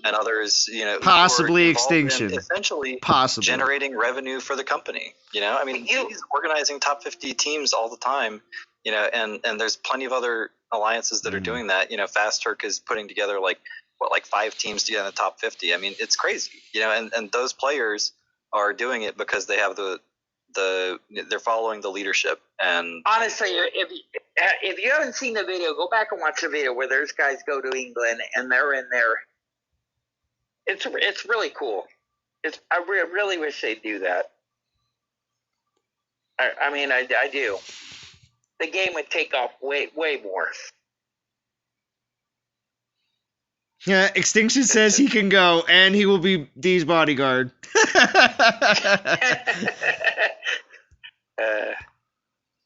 and others, you know, who Possibly are involved in extinction. essentially Possibly. generating revenue for the company. You know, I mean, he's organizing top 50 teams all the time. You know, and there's plenty of other alliances that are doing that. You know, Fast Turk is putting together like 5 teams to get in the top 50. I mean, it's crazy. You know, and those players are doing it because they have they're following the leadership. And honestly, if you haven't seen the video, go back and watch the video where those guys go to England and they're in there. It's really cool. I really wish they'd do that. I mean, I do. The game would take off way more. Yeah, Extinction says he can go, and he will be Dee's bodyguard.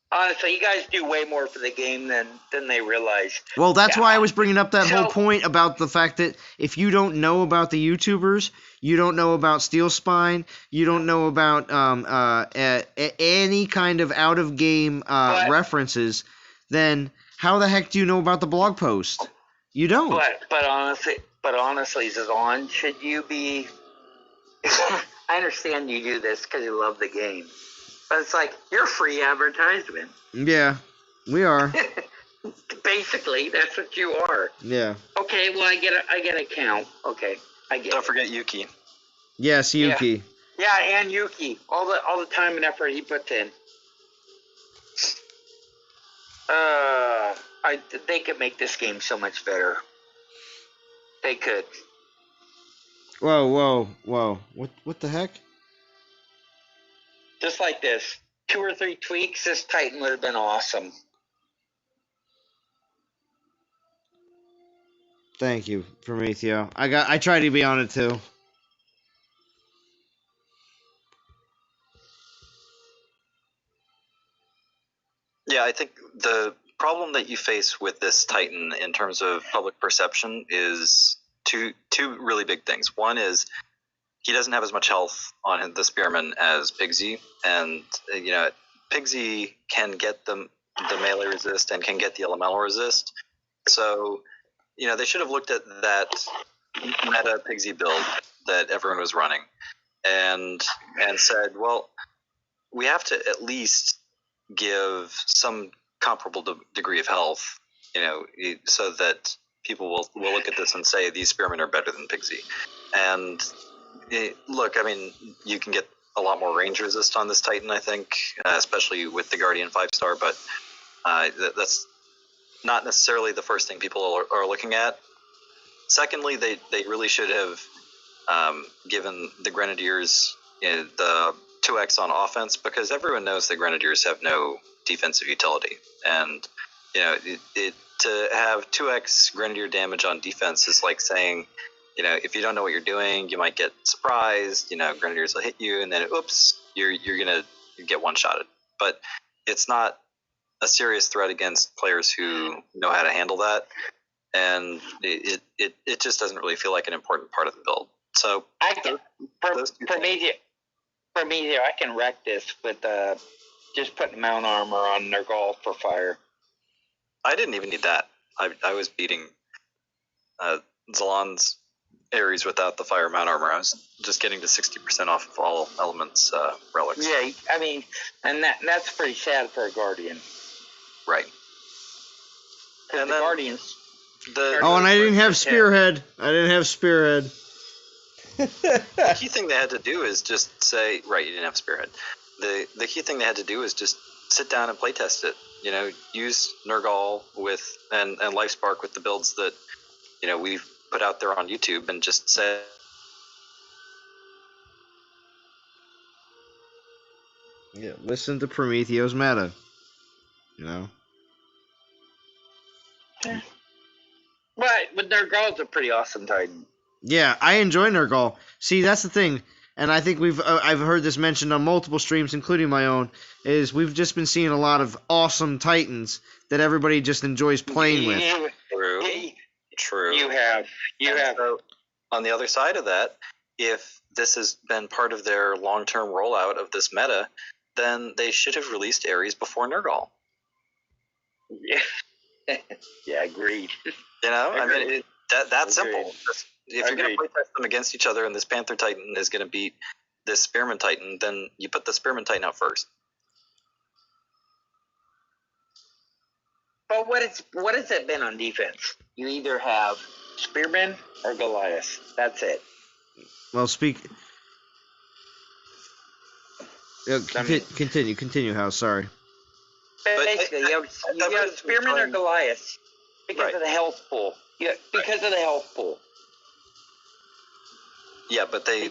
Honestly, you guys do way more for the game than they realize. Well, that's why I was bringing up that whole point about the fact that if you don't know about the YouTubers, you don't know about Steel Spine, you don't know about any kind of out-of-game references, then how the heck do you know about the blog post? You don't. But honestly, Zazan, should you be? I understand you do this because you love the game, but it's like you're free advertisement. Yeah, we are. Basically, that's what you are. Yeah. Okay, well, I get a count. Okay, I get. Don't forget Yuki. Yes, Yuki. Yeah, and Yuki. All the time and effort he puts in. They could make this game so much better. They could. Whoa. What the heck? Just like this. 2 or 3 tweaks, this Titan would have been awesome. Thank you, Prometheo. I tried to be on it too. Yeah, I think the problem that you face with this Titan in terms of public perception is two really big things. One is he doesn't have as much health on the Spearman as Pigsy, and you know, Pigsy can get the melee resist and can get the elemental resist. So, you know, they should have looked at that meta Pigsy build that everyone was running and said, well, we have to at least give some comparable degree of health, you know, so that people will look at this and say these Spearmen are better than Pigsy. And look, I mean, you can get a lot more range resist on this Titan, I think, especially with the Guardian 5-star, but that's not necessarily the first thing people are looking at. Secondly, they really should have given the Grenadiers, you know, the 2x on offense, because everyone knows the Grenadiers have no defensive utility, and you know, to have 2x Grenadier damage on defense is like saying, you know, if you don't know what you're doing, you might get surprised. You know, Grenadiers will hit you, and then oops, you're gonna get one-shotted. But it's not a serious threat against players who know how to handle that, and it just doesn't really feel like an important part of the build. So for me, I can wreck this with just putting mount armor on Nergal for fire. I didn't even need that. I was beating Zalon's Ares without the fire mount armor. I was just getting to 60% off of all elements relics. Yeah, I mean, and that's pretty sad for a Guardian. Right. And the Guardians. And I didn't have Spearhead. The key thing they had to do is just say, right, you didn't have Spearhead. The key thing they had to do is just sit down and play test it. You know, use Nergal with and Lifespark with the builds that, you know, we've put out there on YouTube, and just say, yeah, listen to Prometheo's meta. You know. Yeah. But Nergal's a pretty awesome Titan. Yeah, I enjoy Nergal. See, that's the thing, and I think I've heard this mentioned on multiple streams, including my own, is we've just been seeing a lot of awesome Titans that everybody just enjoys playing with. True. You have. So, on the other side of that, if this has been part of their long-term rollout of this meta, then they should have released Ares before Nergal. Yeah, yeah, agreed. You know, I Agreed. mean, that's Agreed. simple. If you're going to playtest them against each other and this Panther Titan is going to beat this Spearman Titan, then you put the Spearman Titan out first. But what has it been on defense? You either have Spearman or Goliath. That's it. Well, continue, Hal. Sorry. Basically, you have Spearman or Goliath because of the health pool. Yeah, because of the health pool. Yeah, but they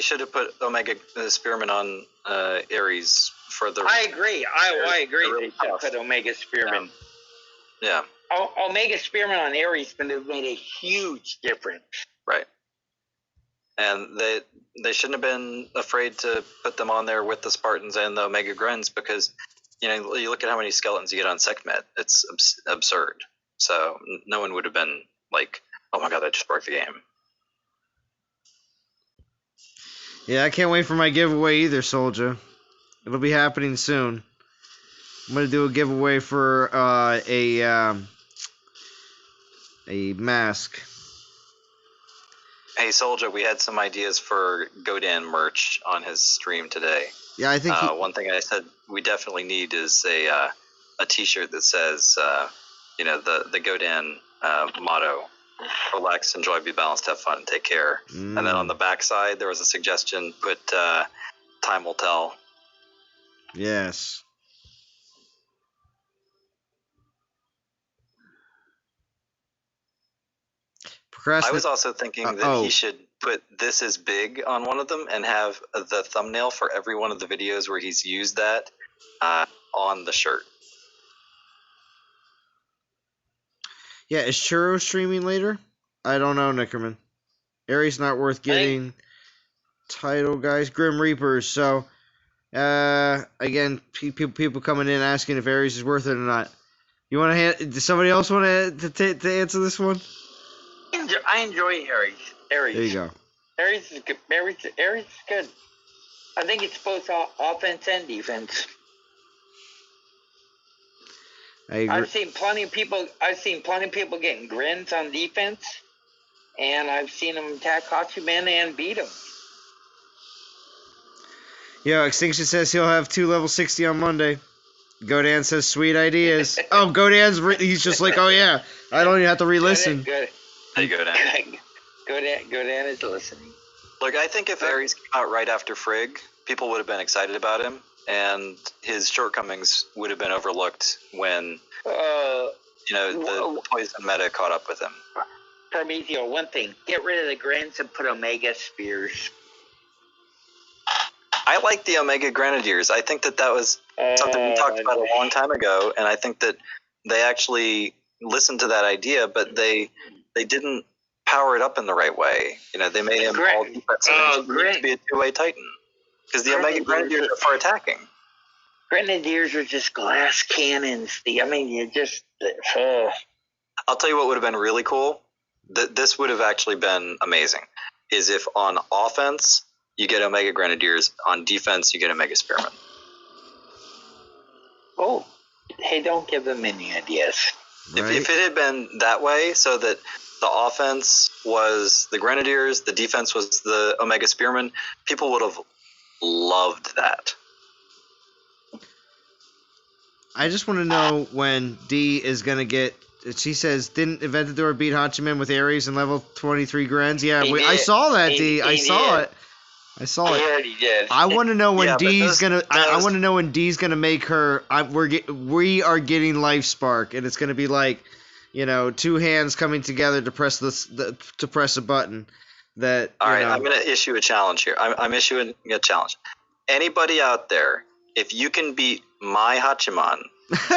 should have put Omega Spearman on Ares for the. I agree. I agree. They should have put Omega Spearman. Yeah. Omega Spearman on Ares would have made a huge difference. Right. And they shouldn't have been afraid to put them on there with the Spartans and the Omega Grens because, you know, you look at how many skeletons you get on Sekhmet. It's absurd. So no one would have been like, oh my god, that just broke the game. Yeah, I can't wait for my giveaway either, Soldier. It'll be happening soon. I'm gonna do a giveaway for a mask. Hey, Soldier, we had some ideas for Godan merch on his stream today. Yeah, I think one thing I said we definitely need is a T-shirt that says, you know, the Godan motto: relax, enjoy, be balanced, have fun, take care. And then on the back side, there was a suggestion: put time will tell. Yes. I was also thinking that he should put "this is big" on one of them and have the thumbnail for every one of the videos where he's used that on the shirt. Yeah, is Churro streaming later? I don't know, Nickerman. Ares not worth getting. Title, guys. Grim Reapers. So, again, people coming in asking if Ares is worth it or not. You want to does somebody else want to answer this one? I enjoy Ares. There you go. Ares is good. Ares is good. I think it's both offense and defense. I agree. I've seen plenty of people getting grins on defense, and I've seen them attack Hachiman and beat them. Yo, Extinction says he'll have 2 level 60 on Monday. Godan says sweet ideas. Oh, he's just like, oh yeah, I don't even have to re-listen. Hey, Godan. Godan is listening. Look, I think if Ares came out right after Frigg, people would have been excited about him, and his shortcomings would have been overlooked when the poison meta caught up with him. Prometeo, one thing: get rid of the grins and put Omega Spears. I like the Omega Grenadiers. I think that was something we talked about a long time ago, and I think that they actually listened to that idea, but they didn't power it up in the right way. You know, they made him all defensive to be a two-way Titan because the Omega Grenadiers are for attacking. Grenadiers are just glass cannons. I'll tell you what would have been really cool. This would have actually been amazing. Is if on offense you get Omega Grenadiers, on defense you get Omega Spearmen. Oh, hey! Don't give them any ideas. Right. If it had been that way, so that the offense was the Grenadiers, the defense was the Omega Spearmen, people would have loved that. I just want to know when D is going to get... She says, didn't Aventador beat Hachiman with Ares and level 23 Grens? Yeah, I saw that, D. I saw it. I saw it. He already did. I want to know when D's gonna. I want to know when D's gonna make her. We are getting Life Spark, and it's gonna be like, you know, 2 hands coming together to press to press a button. That. All right, I'm gonna issue a challenge here. I'm issuing a challenge. Anybody out there, if you can beat my Hachiman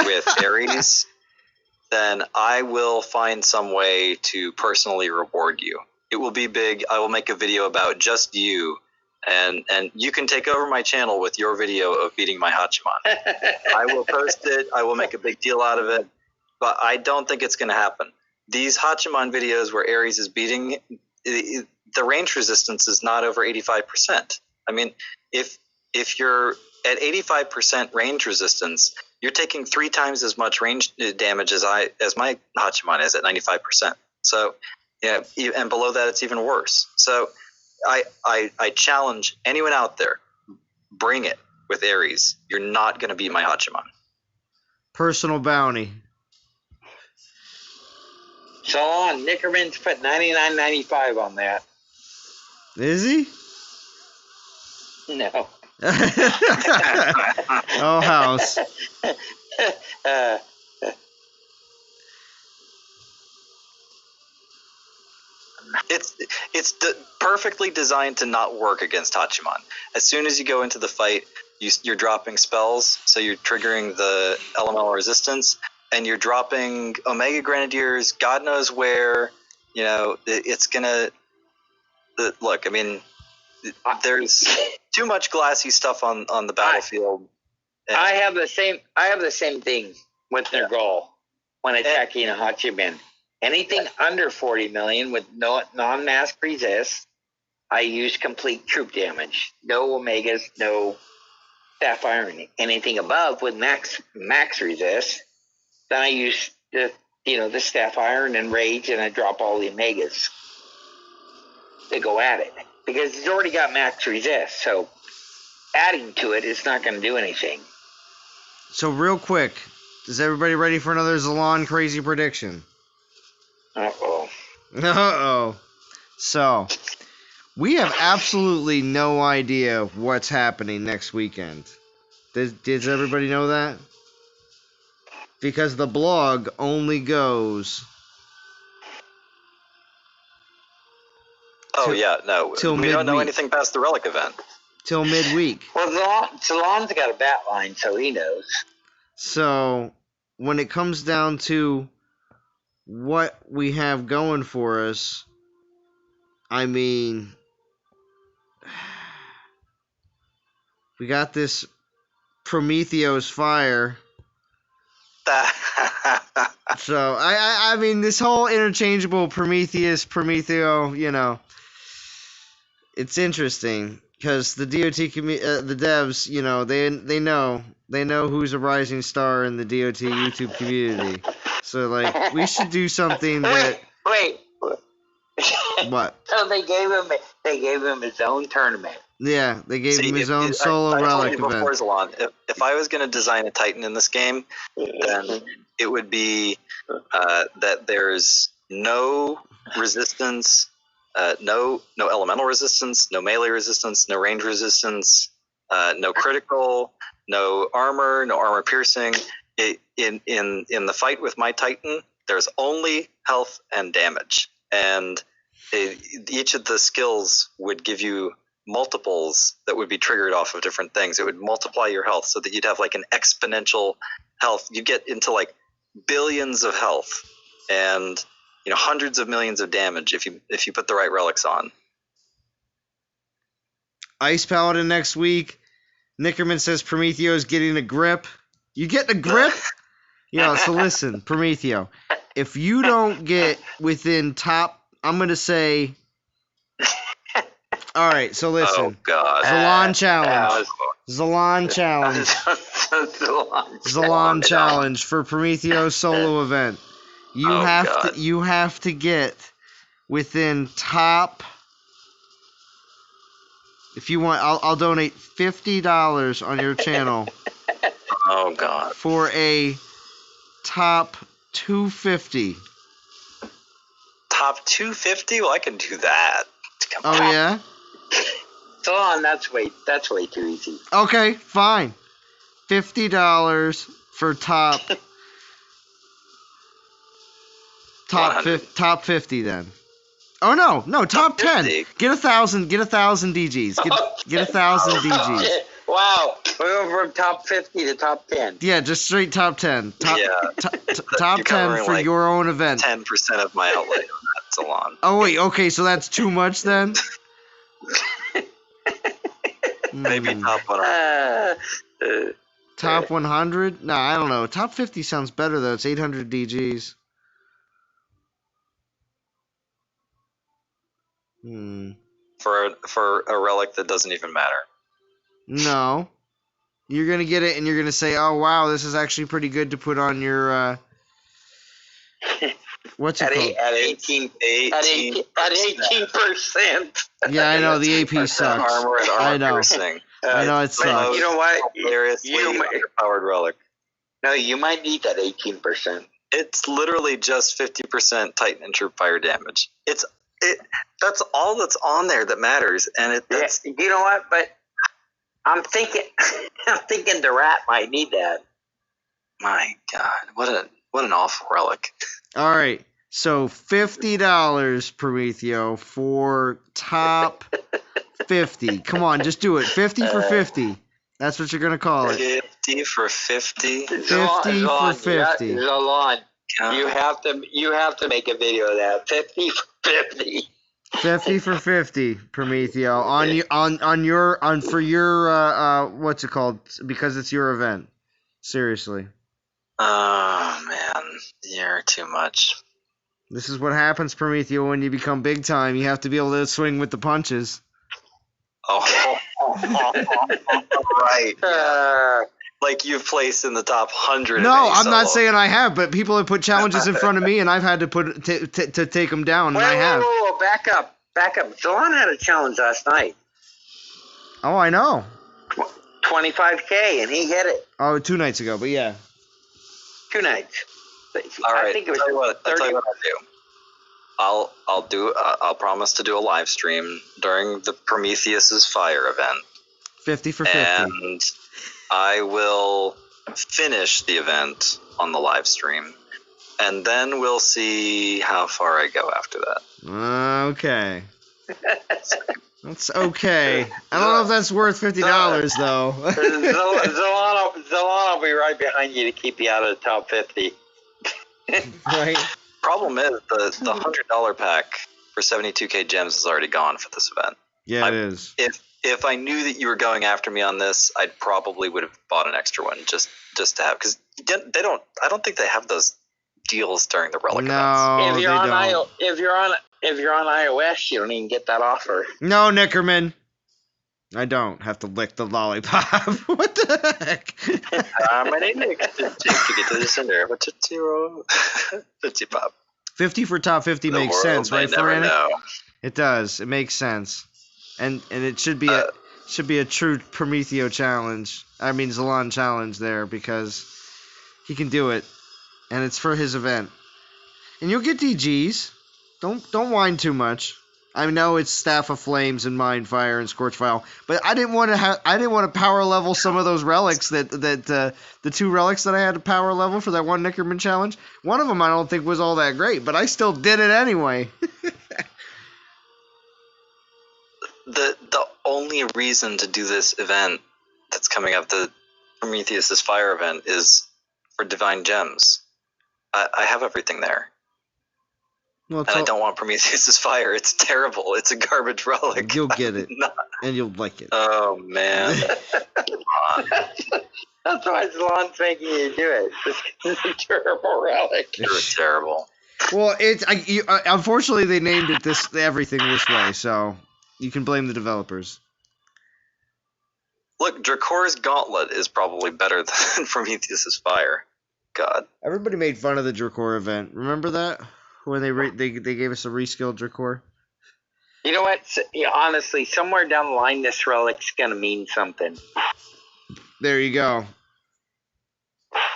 with Ares, then I will find some way to personally reward you. It will be big. I will make a video about just you. And you can take over my channel with your video of beating my Hachiman. I will post it. I will make a big deal out of it. But I don't think it's going to happen. These Hachiman videos where Ares is beating, the range resistance is not over 85%. I mean, if you're at 85% range resistance, you're taking 3 times as much range damage as my Hachiman is at 95%. So, yeah, and below that it's even worse. So, I challenge anyone out there, bring it with Ares. You're not going to beat my Hachiman. Personal bounty. So on, Nickerman's put $99.95 on that. Is he? No. Oh, house. It's perfectly designed to not work against Hachiman. As soon as you go into the fight, you're dropping spells, so you're triggering the elemental resistance, and you're dropping Omega Grenadiers, God knows where. You know, it's gonna look. I mean, there's too much glassy stuff on the battlefield. I have the same thing with Nergal when attacking a Hachiman. Anything under 40 million with no non-mask resist, I use complete troop damage. No Omegas, no Sapphire. Anything above with max resist, then I use the Sapphire and Rage, and I drop all the Omegas to go at it because it's already got max resist. So adding to it is not going to do anything. So real quick, is everybody ready for another Zalon crazy prediction? Uh-oh. Uh-oh. So, we have absolutely no idea what's happening next weekend. Does everybody know that? Because the blog only goes... we don't know anything past the Relic event. Till midweek. Well, Zalon's got a bat line, so he knows. So, when it comes down to what we have going for us, I mean, we got this Prometheus fire. So, I mean, this whole interchangeable Prometheo, you know, it's interesting because the DOT the devs, you know, they know who's a rising star in the DOT YouTube community. So, like, we should do something that. Wait. What? So they gave him his own tournament. Yeah, they gave him his own solo relic event. Before Zalon, if I was going to design a Titan in this game, then it would be that there's no resistance, no elemental resistance, no melee resistance, no range resistance, no critical, no armor piercing. In the fight with my Titan, there's only health and damage, and each of the skills would give you multiples that would be triggered off of different things. It would multiply your health so that you'd have like an exponential health. You get into like billions of health and hundreds of millions of damage if you put the right relics on. Ice Paladin next week. Nickerman says Prometheo's getting a grip. You getting a grip? So listen, Prometheo, if you don't get within top, I'm going to say... All right, so listen. Oh, God. Zalon challenge. Zalon challenge. Zalon challenge for Prometheo's solo event. You have to get within top... If you want, I'll donate $50 on your channel. Oh, God. For a top 250. Top 250? Well, I can do that. Come on. Oh, yeah? Zalon, that's way too easy. Okay, fine. $50 for top 50 then. Oh no, top 10. Get 1,000 DGs. Get 1,000 DGs. Wow, we're over from top 50 to top 10. Yeah, just straight top 10. Top 10 for like your own event. 10% of my outlay on that Salon. Oh wait, okay, so that's too much then? Maybe top 100. Top 100? Nah, I don't know. Top 50 sounds better though. It's 800 DGs. For a relic that doesn't even matter. No. You're gonna get it, and you're gonna say, "Oh wow, this is actually pretty good to put on your what's it called?" At 18%. Yeah, I know the AP sucks. Armor and I armor know. piercing. I know it It's sucks. You know what? Hilariously underpowered relic. No, you might need that 18%. It's literally just 50% Titan and troop fire damage. That's all that's on there that matters, and that's You know what? But I'm thinking the rat might need that. my God, what an awful relic. All right, so $50 Prometheo for top 50. Come on, just do it. 50 for 50. That's what you're gonna call it. 50 for 50. 50 for 50. Zolon, you have to make a video of that. 50 for 50. 50 for 50, Prometheo, for your what's it called? Because it's your event. Seriously. Oh man, you're too much. This is what happens, Prometheo, when you become big time. You have to be able to swing with the punches. Oh, right. Yeah. Like you've placed in the top 100. No, I'm not saying I have, but people have put challenges in front of me, and I've had to to take them down, and I have. Whoa, back up. Zolon had a challenge last night. Oh, I know. 25K, and he hit it. Oh, 2 nights ago, but yeah. 2 nights. All right. I think it was I'll tell you what I'll do. I'll promise to do a live stream during the Prometheus's Fire event. 50 for 50. And I will finish the event on the live stream. And then we'll see how far I go after that. Okay. That's okay. I don't know if that's worth $50 though. Zolon will be right behind you to keep you out of the top 50. Right. Problem is the $100 pack for 72k gems is already gone for this event. Yeah, it is. If I knew that you were going after me on this, I probably would have bought an extra one just to have, because they don't. I don't think they have those deals during the relic events. No, they don't. If you're on iOS, you don't even get that offer. No, Nickerman. I don't have to lick the lollipop. What the heck? How many nicks did you get to the center? What's it, 0? 50 pop. 50 for top 50 The makes world sense, may right, never Floranic? know. It does. It makes sense. And it should be a true Prometheo challenge. I mean Zolon challenge there, because he can do it, and it's for his event. And you'll get DGs. Don't whine too much. I know it's Staff of Flames and Mind Fire and Scorch File, but I didn't want to power level some of those relics that the 2 relics that I had to power level for that one Nickerman challenge. One of them I don't think was all that great, but I still did it anyway. The only reason to do this event that's coming up, the Prometheus's Fire event, is for Divine Gems. I have everything there. Well, And I don't want Prometheus's Fire. It's terrible. It's a garbage relic. You'll get it, No. and you'll like it. Oh, man. That's why Zolon's making you do it. It's a terrible relic. You're terrible. Well, unfortunately they named it everything this way, so you can blame the developers. Look, Dracor's Gauntlet is probably better than Prometheus's Fire. God. Everybody made fun of the Dracor event. Remember that? When they gave us a reskilled Dracor? You know what? Honestly, somewhere down the line, this relic's going to mean something. There you go.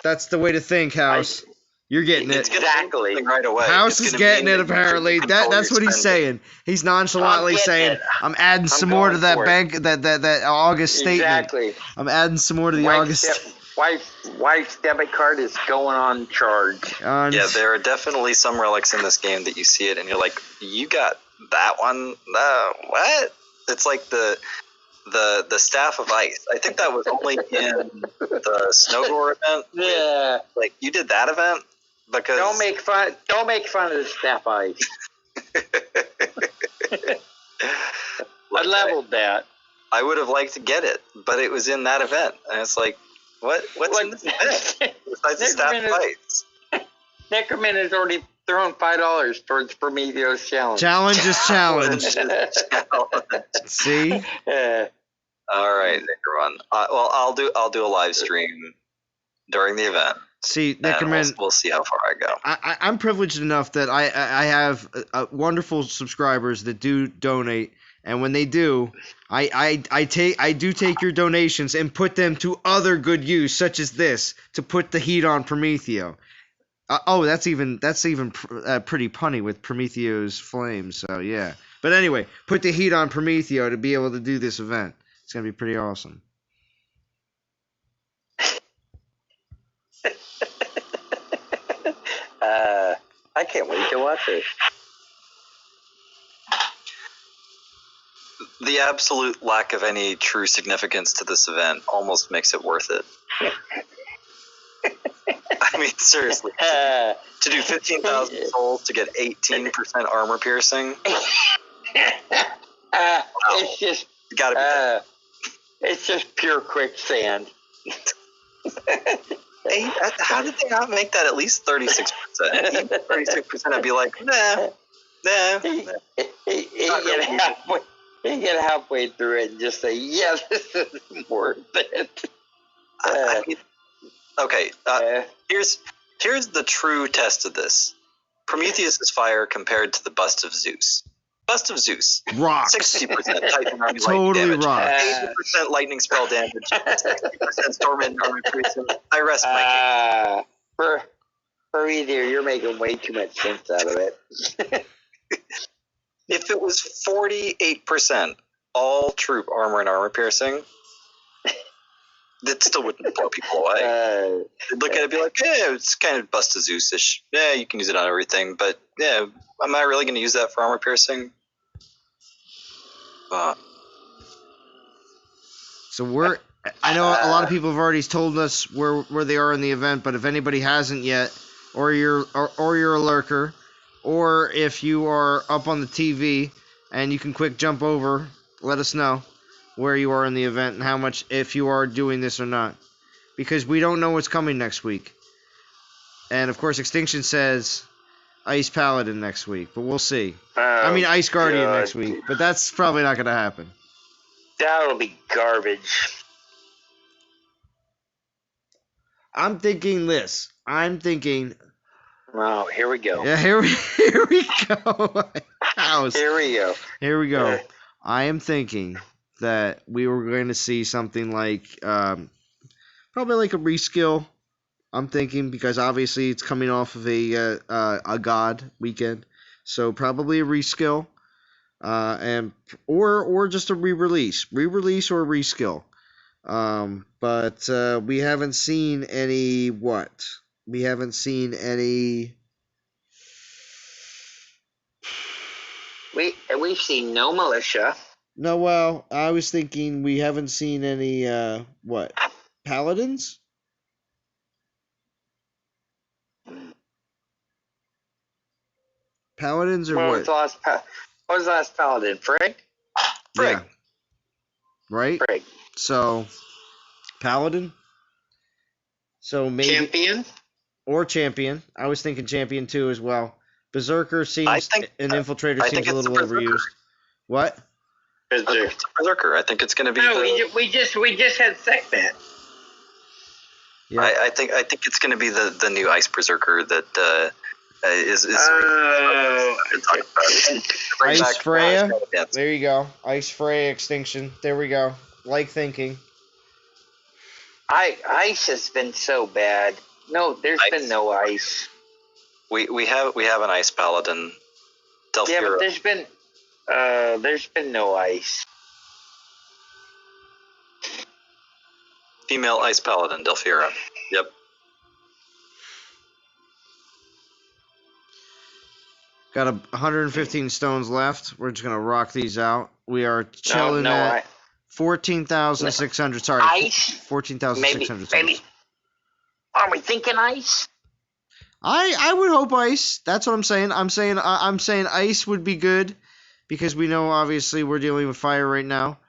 That's the way to think, House. You're getting it. Exactly. Right away. House is getting it, apparently. That's what he's saying. He's nonchalantly saying, "I'm adding some more to that bank, that August statement. Exactly. I'm adding some more to the August." Wife's debit card is going on charge. Yeah, there are definitely some relics in this game that you see it and you're like, you got that one? What? It's like the Staff of Ice. I think that was only in the Snowgore event. Yeah. Like, you did that event? Because Don't make fun of the Staff Ice. I leveled that. I would have liked to get it, but it was in that event. And it's like, what's in this event besides the Staff of Ice? Neckerman has already thrown $5 towards Prometheus challenge. Challenge is challenge. See? All right, everyone. Well, I'll do a live stream during the event. See, And Nickerman, we'll see how far I go. I'm privileged enough that I have wonderful subscribers that do donate, and when they do, I do take your donations and put them to other good use, such as this, to put the heat on Prometheo. That's even pretty punny with Prometheo's flames. So yeah, but anyway, put the heat on Prometheo to be able to do this event. It's gonna be pretty awesome. I can't wait to watch it. The absolute lack of any true significance to this event almost makes it worth it. I mean, seriously, to do 15,000 souls to get 18% armor piercing. It's just Gotta be done. it's just pure quicksand. How did they not make that at least 36%? 36%, I'd be like, nah. You get halfway through it and just say, yeah, this is worth it. Okay, here's the true test of this. Prometheus' fire compared to the bust of Zeus. Bust of Zeus. Rocks. 60% Titan army Totally lightning damage. rocks. 80% lightning spell damage. 60% storm and armor piercing. I rest my case. For either, you're making way too much sense out of it. If it was 48% all troop armor and armor piercing, that still wouldn't blow people away. They'd look at it and be like, yeah, it's kind of bust of Zeus-ish. Yeah, you can use it on everything, but yeah, am I really going to use that for armor piercing? So I know a lot of people have already told us where they are in the event, but if anybody hasn't yet, or you're a lurker, or if you are up on the TV and you can quick jump over, let us know where you are in the event and how much, if you are doing this or not, because we don't know what's coming next week. And of course, Extinction says Ice Paladin next week, but we'll see. Ice Guardian next week, but that's probably not going to happen. That'll be garbage. I'm thinking this. Oh, here we go. Yeah, here we go. Here we go. I am thinking that we were going to see something like probably like a reskill. I'm thinking, because obviously it's coming off of a god weekend, so probably a reskill, and or just a re-release or reskill. But we haven't seen any what? We haven't seen any. We've seen no militia. No, well, I was thinking we haven't seen any what? Paladins? Paladins or what? What was the last paladin? Frigg? Yeah. Right? Frigg. So, Paladin? So maybe Champion? Or Champion. I was thinking Champion too as well. Berserker seems, and Infiltrator seems a little overused. What? Berserker. I think it's going to be. No, we just had Sekbat. Yeah. I think it's going to be the new Ice Berserker that is. Ice Freya. There you go. Ice Freya Extinction. There we go. Like thinking. Ice has been so bad. No, there's been no ice. We have an Ice Paladin. Delphira. Yeah, but there's been no ice. Female Ice Paladin, Delphira. Yep. Got 115 stones left. We're just gonna rock these out. We are chilling at 14,600. Sorry, ice. 14,600. Maybe. Are we thinking ice? I would hope ice. That's what I'm saying. I'm saying ice would be good, because we know obviously we're dealing with fire right now.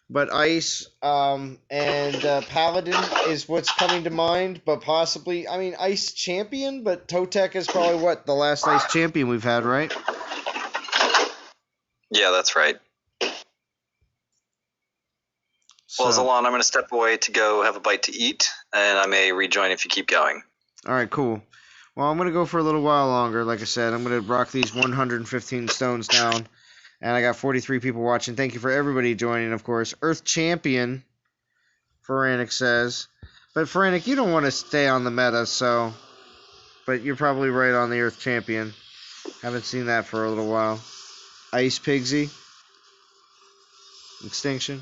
But ice and Paladin is what's coming to mind. But possibly, Ice Champion. But Totec is probably the last Ice Champion we've had, right? Yeah, that's right. Well, Zalon, I'm going to step away to go have a bite to eat, and I may rejoin if you keep going. All right, cool. Well, I'm going to go for a little while longer. Like I said, I'm going to rock these 115 stones down. And I got 43 people watching. Thank you for everybody joining, of course. Earth Champion, Feranic says. But, Feranic, you don't want to stay on the meta, so... But you're probably right on the Earth Champion. Haven't seen that for a little while. Ice Pigsy. Extinction.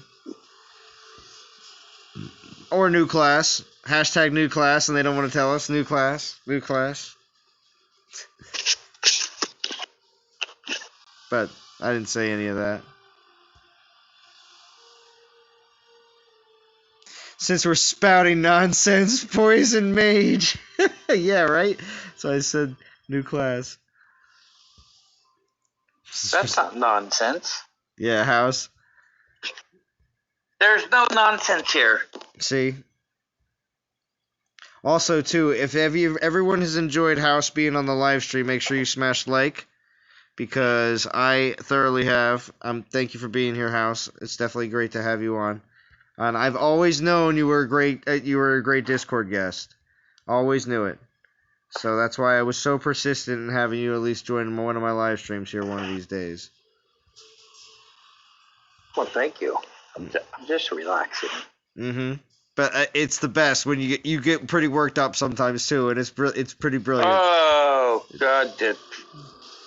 Or new class. Hashtag new class, and they don't want to tell us. New class. New class. But I didn't say any of that. Since we're spouting nonsense, Poison Mage. Yeah, right? So I said new class. That's not nonsense. Yeah, house. There's no nonsense here. See? Also, too, if everyone has enjoyed House being on the live stream, make sure you smash like, because I thoroughly have. Thank you for being here, House. It's definitely great to have you on. And I've always known you were a great Discord guest. Always knew it. So that's why I was so persistent in having you at least join one of my live streams here one of these days. Well, thank you. I'm just relaxing. Mm-hmm. But it's the best when you get pretty worked up sometimes too, and it's pretty brilliant. Oh God,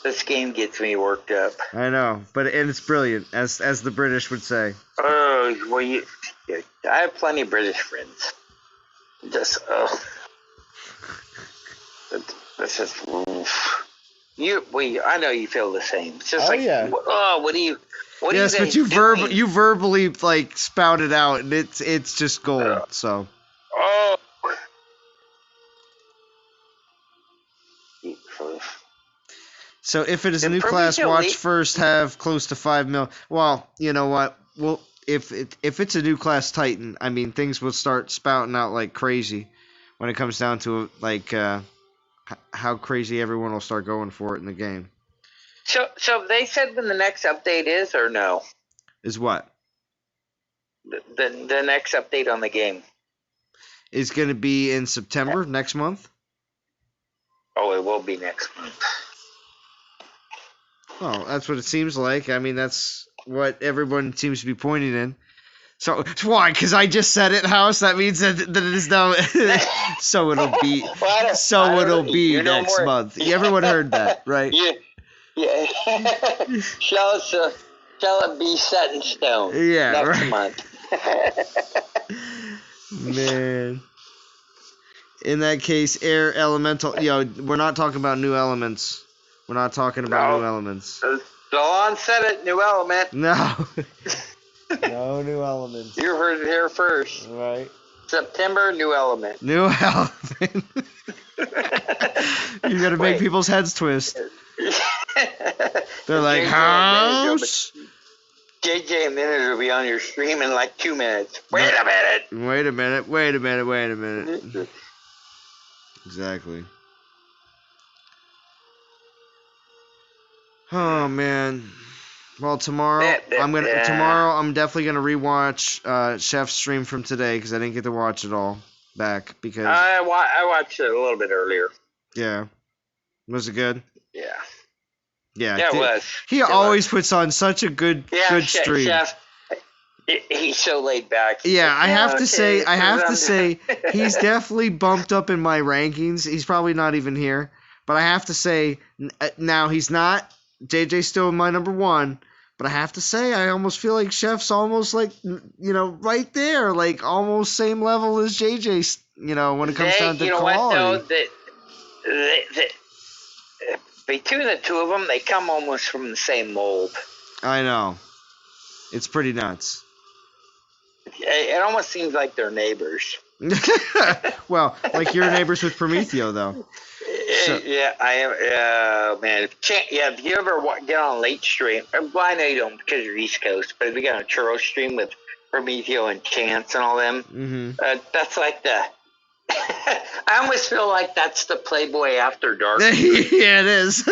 this game gets me worked up. I know, and it's brilliant, as the British would say. Oh well, I have plenty of British friends. Just this is I know you feel the same. It's just yeah. What do you? What yes, are you but you verbally like spout it out, and it's just gold. So. Oh. So if it is a new class, watch first have close to 5 mil. Well, you know what? Well, if it's a new class Titan, I mean things will start spouting out like crazy when it comes down to like how crazy everyone will start going for it in the game. So they said when the next update is, or no? Is what? The next update on the game is going to be in September next month. Oh, it will be next month. Oh, that's what it seems like. I mean, that's what everyone seems to be pointing in. So why? Because I just said it, House. That means that it is now. So it'll be. It'll be next month. Everyone heard that, right? Yeah. Shall it be set in stone? Yeah, next month. Man. In that case, air elemental. We're not talking about new elements. We're not talking about new elements. Dawn said it. New element. No. No new elements. You heard it here first. Right. September, new element. New element. You gotta make people's heads twist. They're like, House? JJ and Minute will be on your stream in like 2 minutes. Wait a minute. Exactly. Oh man. Well, tomorrow I'm definitely gonna rewatch Chef's stream from today because I didn't get to watch it all back because I watched it a little bit earlier. Yeah. Was it good? Yeah. Yeah, it was. He always puts on such a good stream. Chef, he's so laid back. I have to say, he's definitely bumped up in my rankings. He's probably not even here, but I have to say, now he's not. JJ's still my number one, but I have to say, I almost feel like Chef's almost like, right there, like almost same level as JJ's, when it comes down to quality. Between the two of them, they come almost from the same mold. I know. It's pretty nuts. It almost seems like they're neighbors. Well, like your neighbors with Prometheo, though. Yeah, I am. Man, if you ever get on a late stream, well, I know you don't because you're East Coast, but if you get on a churro stream with Prometheo and Chance and all them, that's like the... I almost feel like that's the Playboy After Dark. Yeah, it is.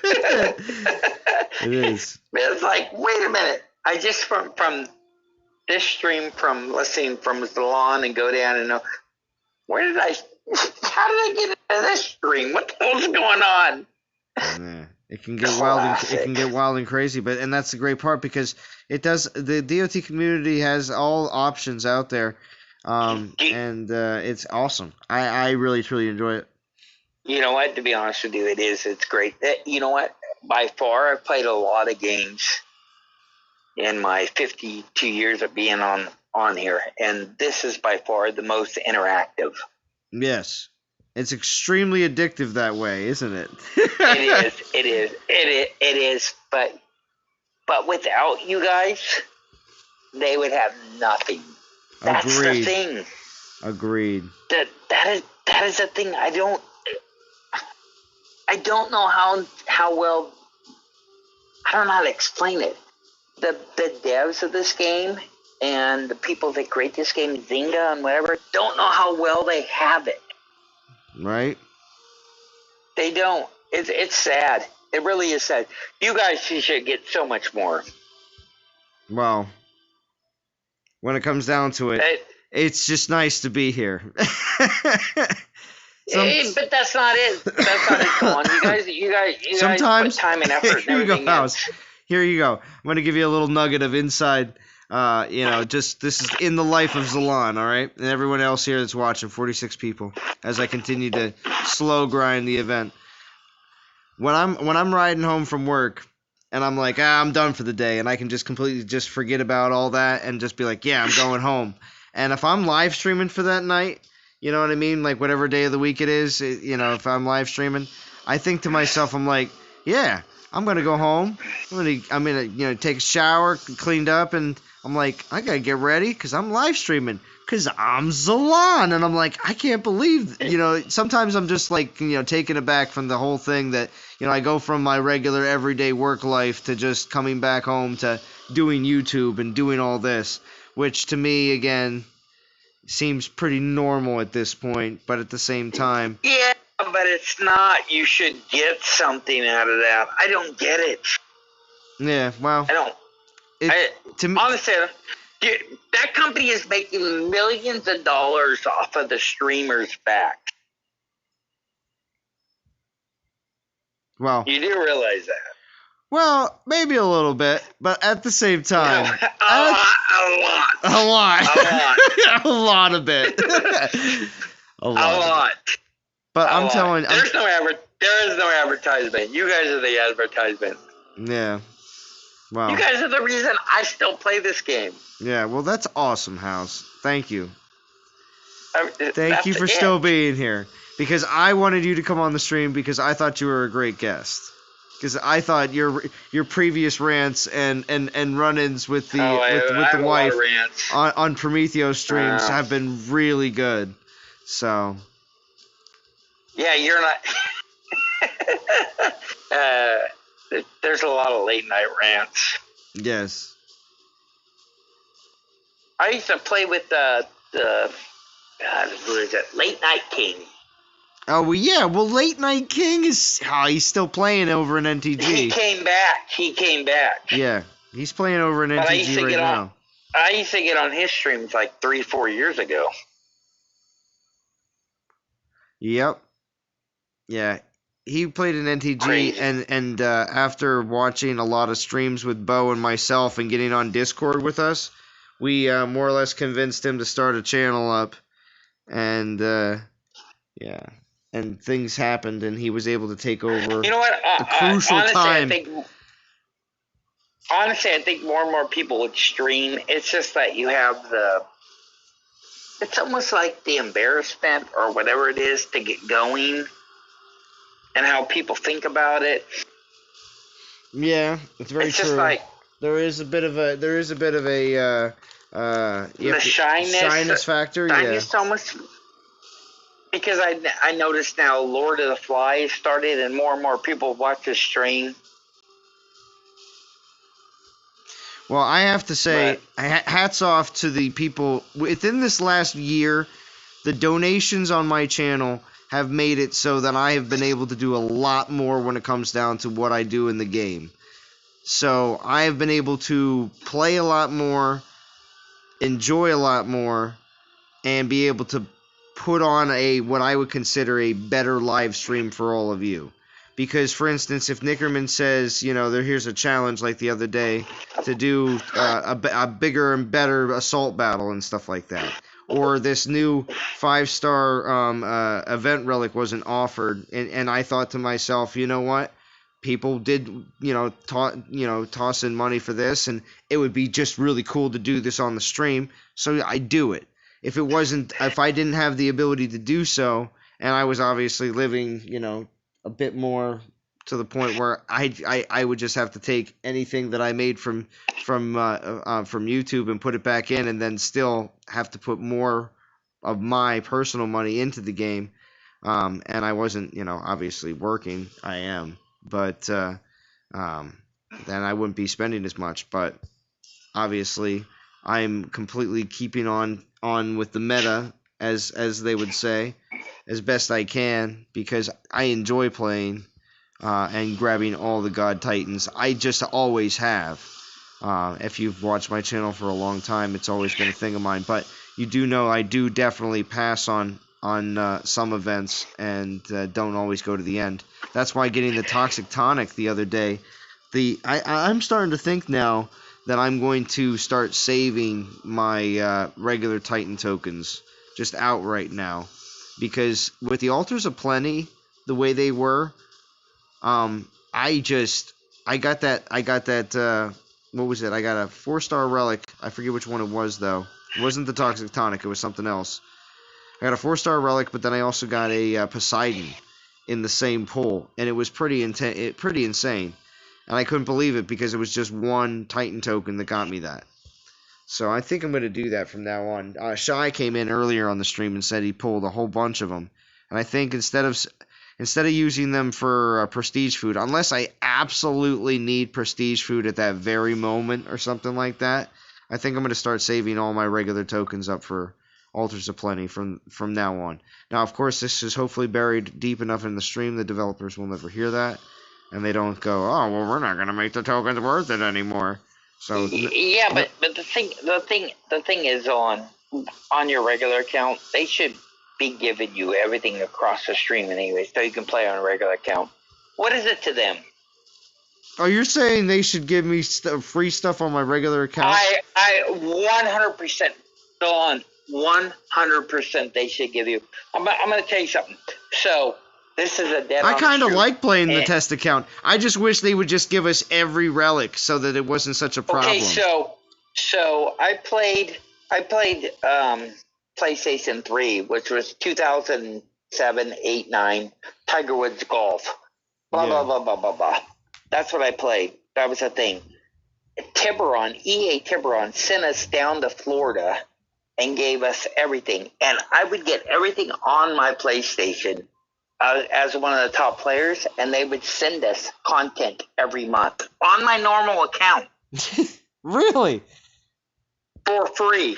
It is. It's like, wait a minute. I just from this stream from, let's see, from Salon and go down and know, how did I get into this stream? What the hell's going on? Yeah. It can get wild. It can get wild and crazy, and that's the great part because it does. The DOT community has all options out there, and it's awesome. I really truly enjoy it. You know what? To be honest with you, it's great. You know what? By far, I've played a lot of games in my 52 years of being on here, and this is by far the most interactive. Yes. It's extremely addictive that way, isn't it? It is. But without you guys, they would have nothing. That's the thing. Agreed. That is the thing. I don't know how well. I don't know how to explain it. The devs of this game and the people that create this game, Zynga and whatever, don't know how well they have it. Right? They don't. It's sad. It really is sad. You guys should get so much more. Well, when it comes down to it, it's just nice to be here. But that's not it. That's not it. Come on, you guys sometimes, put time and effort and everything else. Here you go. I'm going to give you a little nugget of inside. Just this is in the life of Zalan, all right? And everyone else here that's watching, 46 people, as I continue to slow grind the event. When I'm riding home from work and I'm like, I'm done for the day, and I can just completely just forget about all that and just be like, yeah, I'm going home. And if I'm live streaming for that night, you know what I mean? Like whatever day of the week it is, if I'm live streaming, I think to myself, I'm like, yeah, I'm gonna go home. I'm gonna take a shower, cleaned up, and I'm like, I gotta get ready because I'm live streaming because I'm Zalan, and I'm like, I can't believe, sometimes I'm just like, taken aback from the whole thing that, I go from my regular everyday work life to just coming back home to doing YouTube and doing all this, which to me, again, seems pretty normal at this point, but at the same time. Yeah, but it's not. You should get something out of that. I don't get it. Yeah, well. I don't. To me, honestly, that company is making millions of dollars off of the streamers' back. Well, you do realize that. Well, maybe a little bit, but at the same time, a lot of it, a lot. But I'm telling, there is no advertisement. You guys are the advertisement. Yeah. Wow. You guys are the reason I still play this game. Yeah. Well, that's awesome, House. Thank you. Thank you for still being here. Because I wanted you to come on the stream because I thought you were a great guest. Because I thought your previous rants and run-ins with the wife on Prometheus streams have been really good. So. Yeah, you're not. There's a lot of late night rants. Yes. I used to play with who is it? Late Night King. Oh, well, yeah. Well, Late Night King he's still playing over in NTG. He came back. Yeah, he's playing over in NTG right now. I used to get on his streams like 3-4 years ago. Yep. Yeah, he played in NTG, Crazy. and after watching a lot of streams with Bo and myself and getting on Discord with us, we more or less convinced him to start a channel up, and yeah. And things happened, and he was able to take over. You know what? The crucial time. Honestly, I think more and more people would stream. It's just that you have it's almost like the embarrassment or whatever it is to get going, and how people think about it. Yeah, it's very true. Just like there is a bit of a the shyness factor. Shyness almost. Because I noticed now Lord of the Flies started and more people watch the stream. Well, I have to say, hats off to the people. Within this last year, the donations on my channel have made it so that I have been able to do a lot more when it comes down to what I do in the game. So I have been able to play a lot more, enjoy a lot more, and be able to put on what I would consider a better live stream for all of you. Because, for instance, if Nickerman says, here's a challenge like the other day to do a bigger and better assault battle and stuff like that, or this new 5-star event relic wasn't offered, and I thought to myself, you know what? People did, toss in money for this, and it would be just really cool to do this on the stream, so I do it. If I didn't have the ability to do so, and I was obviously living, a bit more to the point where I would just have to take anything that I made from YouTube and put it back in, and then still have to put more of my personal money into the game. And I wasn't, obviously working. I am, but then I wouldn't be spending as much. But obviously, I'm completely keeping on with the meta, as they would say, as best I can, because I enjoy playing and grabbing all the God Titans. I just always have. If you've watched my channel for a long time, it's always been a thing of mine. But you do know I do definitely pass on some events and don't always go to the end. That's why getting the Toxic Tonic the other day, I'm starting to think now that I'm going to start saving my regular Titan tokens just outright now, because with the Altars of Plenty the way they were, I got that what was it? I got a 4-star relic. I forget which one it was though. It wasn't the Toxic Tonic. It was something else. I got a 4-star relic, but then I also got a Poseidon in the same pull, and it was pretty insane. And I couldn't believe it because it was just one Titan token that got me that. So I think I'm going to do that from now on. Shy came in earlier on the stream and said he pulled a whole bunch of them. And I think instead of using them for prestige food, unless I absolutely need prestige food at that very moment or something like that, I think I'm going to start saving all my regular tokens up for Altars of Plenty from now on. Now, of course, this is hopefully buried deep enough in the stream the developers will never hear that, and they don't go, oh, well, we're not going to make the tokens worth it anymore. So yeah, but the thing is on your regular account, they should be giving you everything across the stream anyway, so you can play on a regular account. What is it to them? Oh, you're saying they should give me free stuff on my regular account? I 100% on 100% they should give you. I'm going to tell you something. So this is a dead. I kind of like playing the test account. I just wish they would just give us every relic so that it wasn't such a problem. Okay, so I played PlayStation 3, which was 2007, 8, 9, Tiger Woods Golf. Blah, blah, blah, blah, blah, blah. That's what I played. That was the thing. EA Tiburon sent us down to Florida and gave us everything. And I would get everything on my PlayStation as one of the top players, and they would send us content every month on my normal account. Really? For free.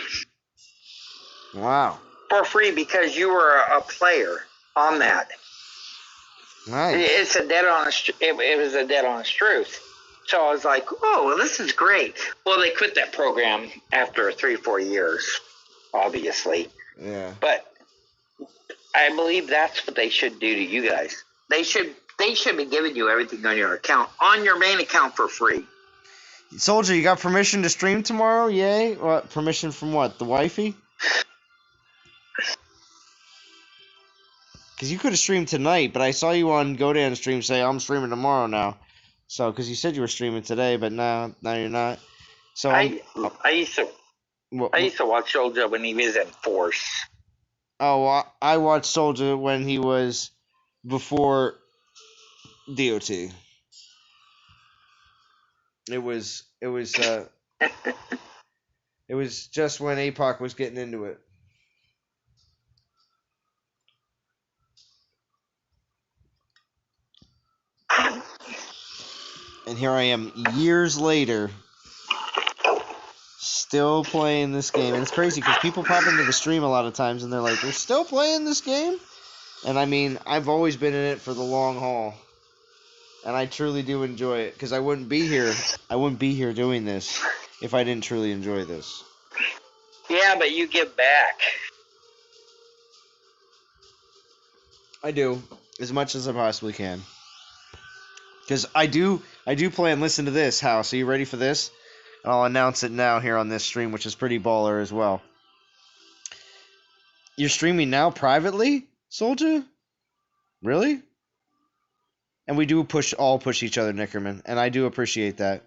Wow. For free, because you were a player on that. Nice. It's a dead honest. It was a dead honest truth. So I was like, oh, well, this is great. Well, they quit that program after 3 or 4 years, obviously. Yeah. But I believe that's what they should do to you guys. They should be giving you everything on your account, on your main account for free. Soldier, you got permission to stream tomorrow? Yay? What? Permission from what? The wifey? Because you could have streamed tonight, but I saw you on GoDan stream say, I'm streaming tomorrow now. So, because you said you were streaming today, but now you're not. So I used to watch Soldier when he was in Force. Oh, I watched Soldier when he was before DOT. It was just when APOC was getting into it. And here I am years later, still playing this game. And it's crazy because people pop into the stream a lot of times and they're like, we're still playing this game? And I mean, I've always been in it for the long haul. And I truly do enjoy it, because I wouldn't be here doing this if I didn't truly enjoy this. Yeah, but you give back. I do, as much as I possibly can. Because I do plan, listen to this, House. Are you ready for this? And I'll announce it now here on this stream, which is pretty baller as well. You're streaming now privately, Soldier? Really? And we do push each other, Nickerman, and I do appreciate that.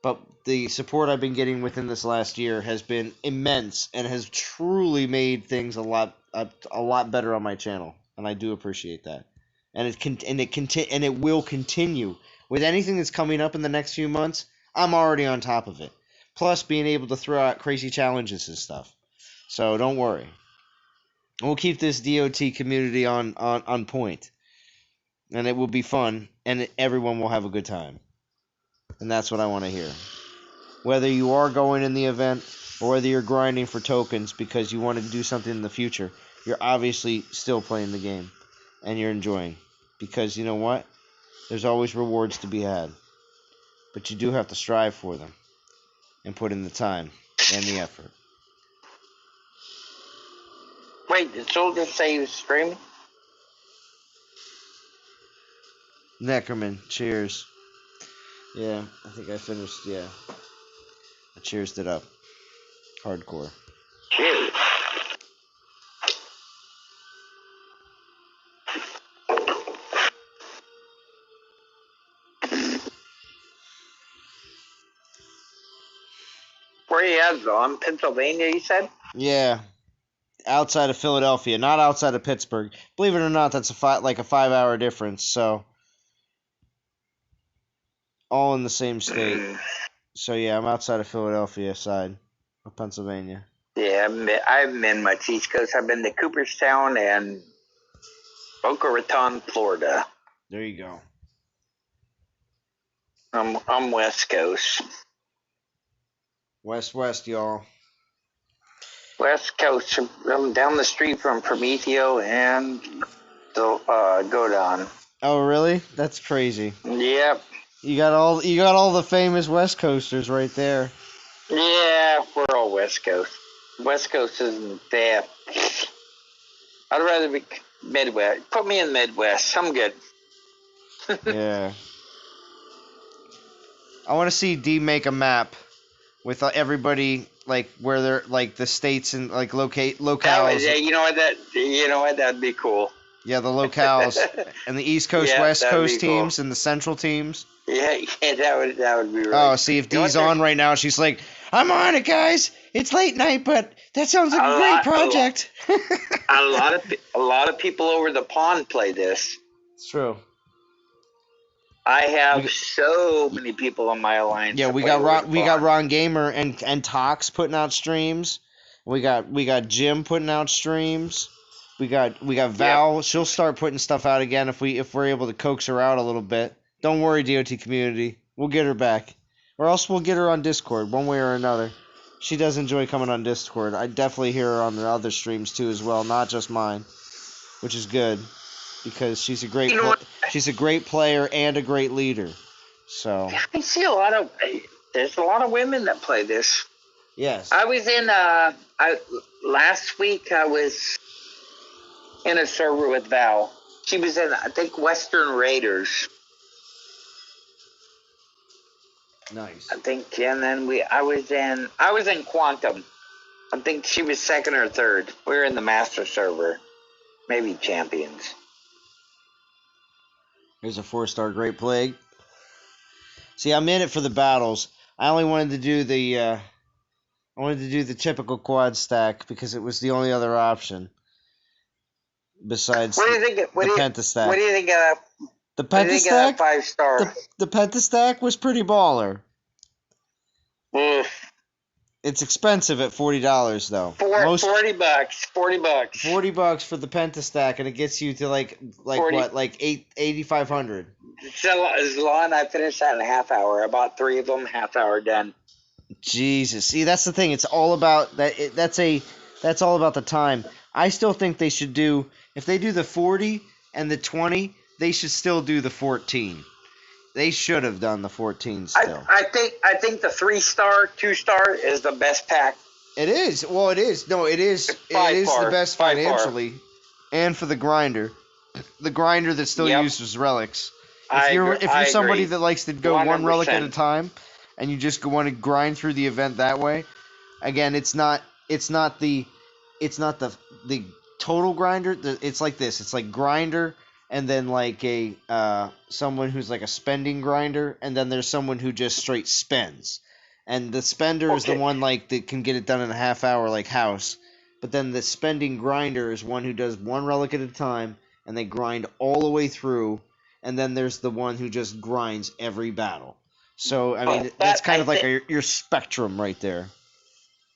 But the support I've been getting within this last year has been immense and has truly made things a lot better on my channel, and I do appreciate that. And it will continue with anything that's coming up in the next few months. I'm already on top of it. Plus, being able to throw out crazy challenges and stuff. So don't worry. We'll keep this DOT community on point, and it will be fun, and everyone will have a good time. And that's what I want to hear. Whether you are going in the event or whether you're grinding for tokens because you want to do something in the future, you're obviously still playing the game and you're enjoying. Because you know what? There's always rewards to be had. But you do have to strive for them and put in the time and the effort. Wait, did Soldier say he was streaming? Neckerman, cheers. Yeah, I think I finished, yeah. I cheersed it up. Hardcore. Cheers. Where you at, though? In Pennsylvania, you said? Yeah. Outside of Philadelphia, not outside of Pittsburgh. Believe it or not, that's a 5-hour difference, so all in the same state. So yeah, I'm outside of Philadelphia side of Pennsylvania. Yeah, I haven't been much East Coast. I've been to Cooperstown and Boca Raton, Florida. There you go. I'm West Coast. West, y'all. West Coast. I'm down the street from Prometeo and Godon. Oh really? That's crazy. Yep. You got all the famous West Coasters right there. Yeah, we're all West Coast. West Coast isn't there. I'd rather be Midwest. Put me in Midwest. I'm good. Yeah. I want to see D make a map with everybody, like where they're like the states and like locales. Yeah, you know what? That'd be cool. Yeah, the locales and the East Coast, West Coast teams, cool. and the Central teams. Yeah, that would be really. Oh, see if Dee's on right now. She's like, "I'm on it, guys. It's late night, but that sounds like a great project." A lot of people over the pond play this. It's true. I have so many people on my alliance. Yeah, we got Ron Gamer and Tox putting out streams. We got Jim putting out streams. We got Val. Yep. She'll start putting stuff out again if we're able to coax her out a little bit. Don't worry, DOT community. We'll get her back. Or else we'll get her on Discord, one way or another. She does enjoy coming on Discord. I definitely hear her on the other streams too as well, not just mine. Which is good. Because she's a great player and a great leader. So I see there's a lot of women that play this. Yes. I was in last week I was in a server with Val. She was in, I think, Western Raiders. Nice. I think, and then I was in Quantum. I think she was second or third. We were in the Master server, maybe Champions. Here's a 4-star Great Plague. See, I'm in it for the battles. I only wanted to do the typical quad stack because it was the only other option. Besides the pentastack. What do you think of the pentastack? 5-star. The pentastack was pretty baller. Oof. It's expensive at $40 though. $40. $40 for the pentastack, and it gets you to like 8,500. Zalon, I finished that in a half hour. I bought 3 of them, half hour done. Jesus, see that's the thing. It's all about that. That's all about the time. I still think they should do, if they do the 40 and the 20, they should still do the 14. They should have done the 14 still. I think the 3-star, 2-star is the best pack It is. Well, it is. No, it is. It is the best financially, and for the grinder. The grinder that still uses relics. If you're somebody that likes to go 100%. One relic at a time, and you just want to grind through the event that way, again, it's not the total grinder. It's like this. It's like grinder, and then like a someone who's like a spending grinder, and then there's someone who just straight spends. And the spender is the one like that can get it done in a half hour, like House. But then the spending grinder is one who does one relic at a time, and they grind all the way through. And then there's the one who just grinds every battle. So I mean, that's kind of like your spectrum right there.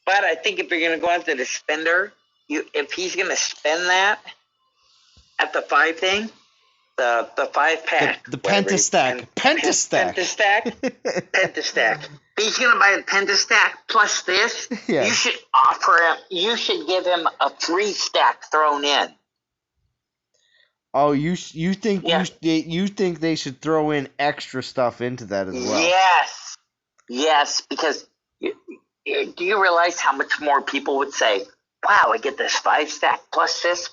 But I think if you're going to go after the spender, if he's going to spend that at the 5 thing, the 5 pack, the pentastack, pentastack. He's going to buy a pentastack plus this. Yeah. You should offer him. You should give him a free stack thrown in. Oh, you think you think they should throw in extra stuff into that as well? Yes, because do you realize how much more people would say, "Wow, I get this 5 stack plus this.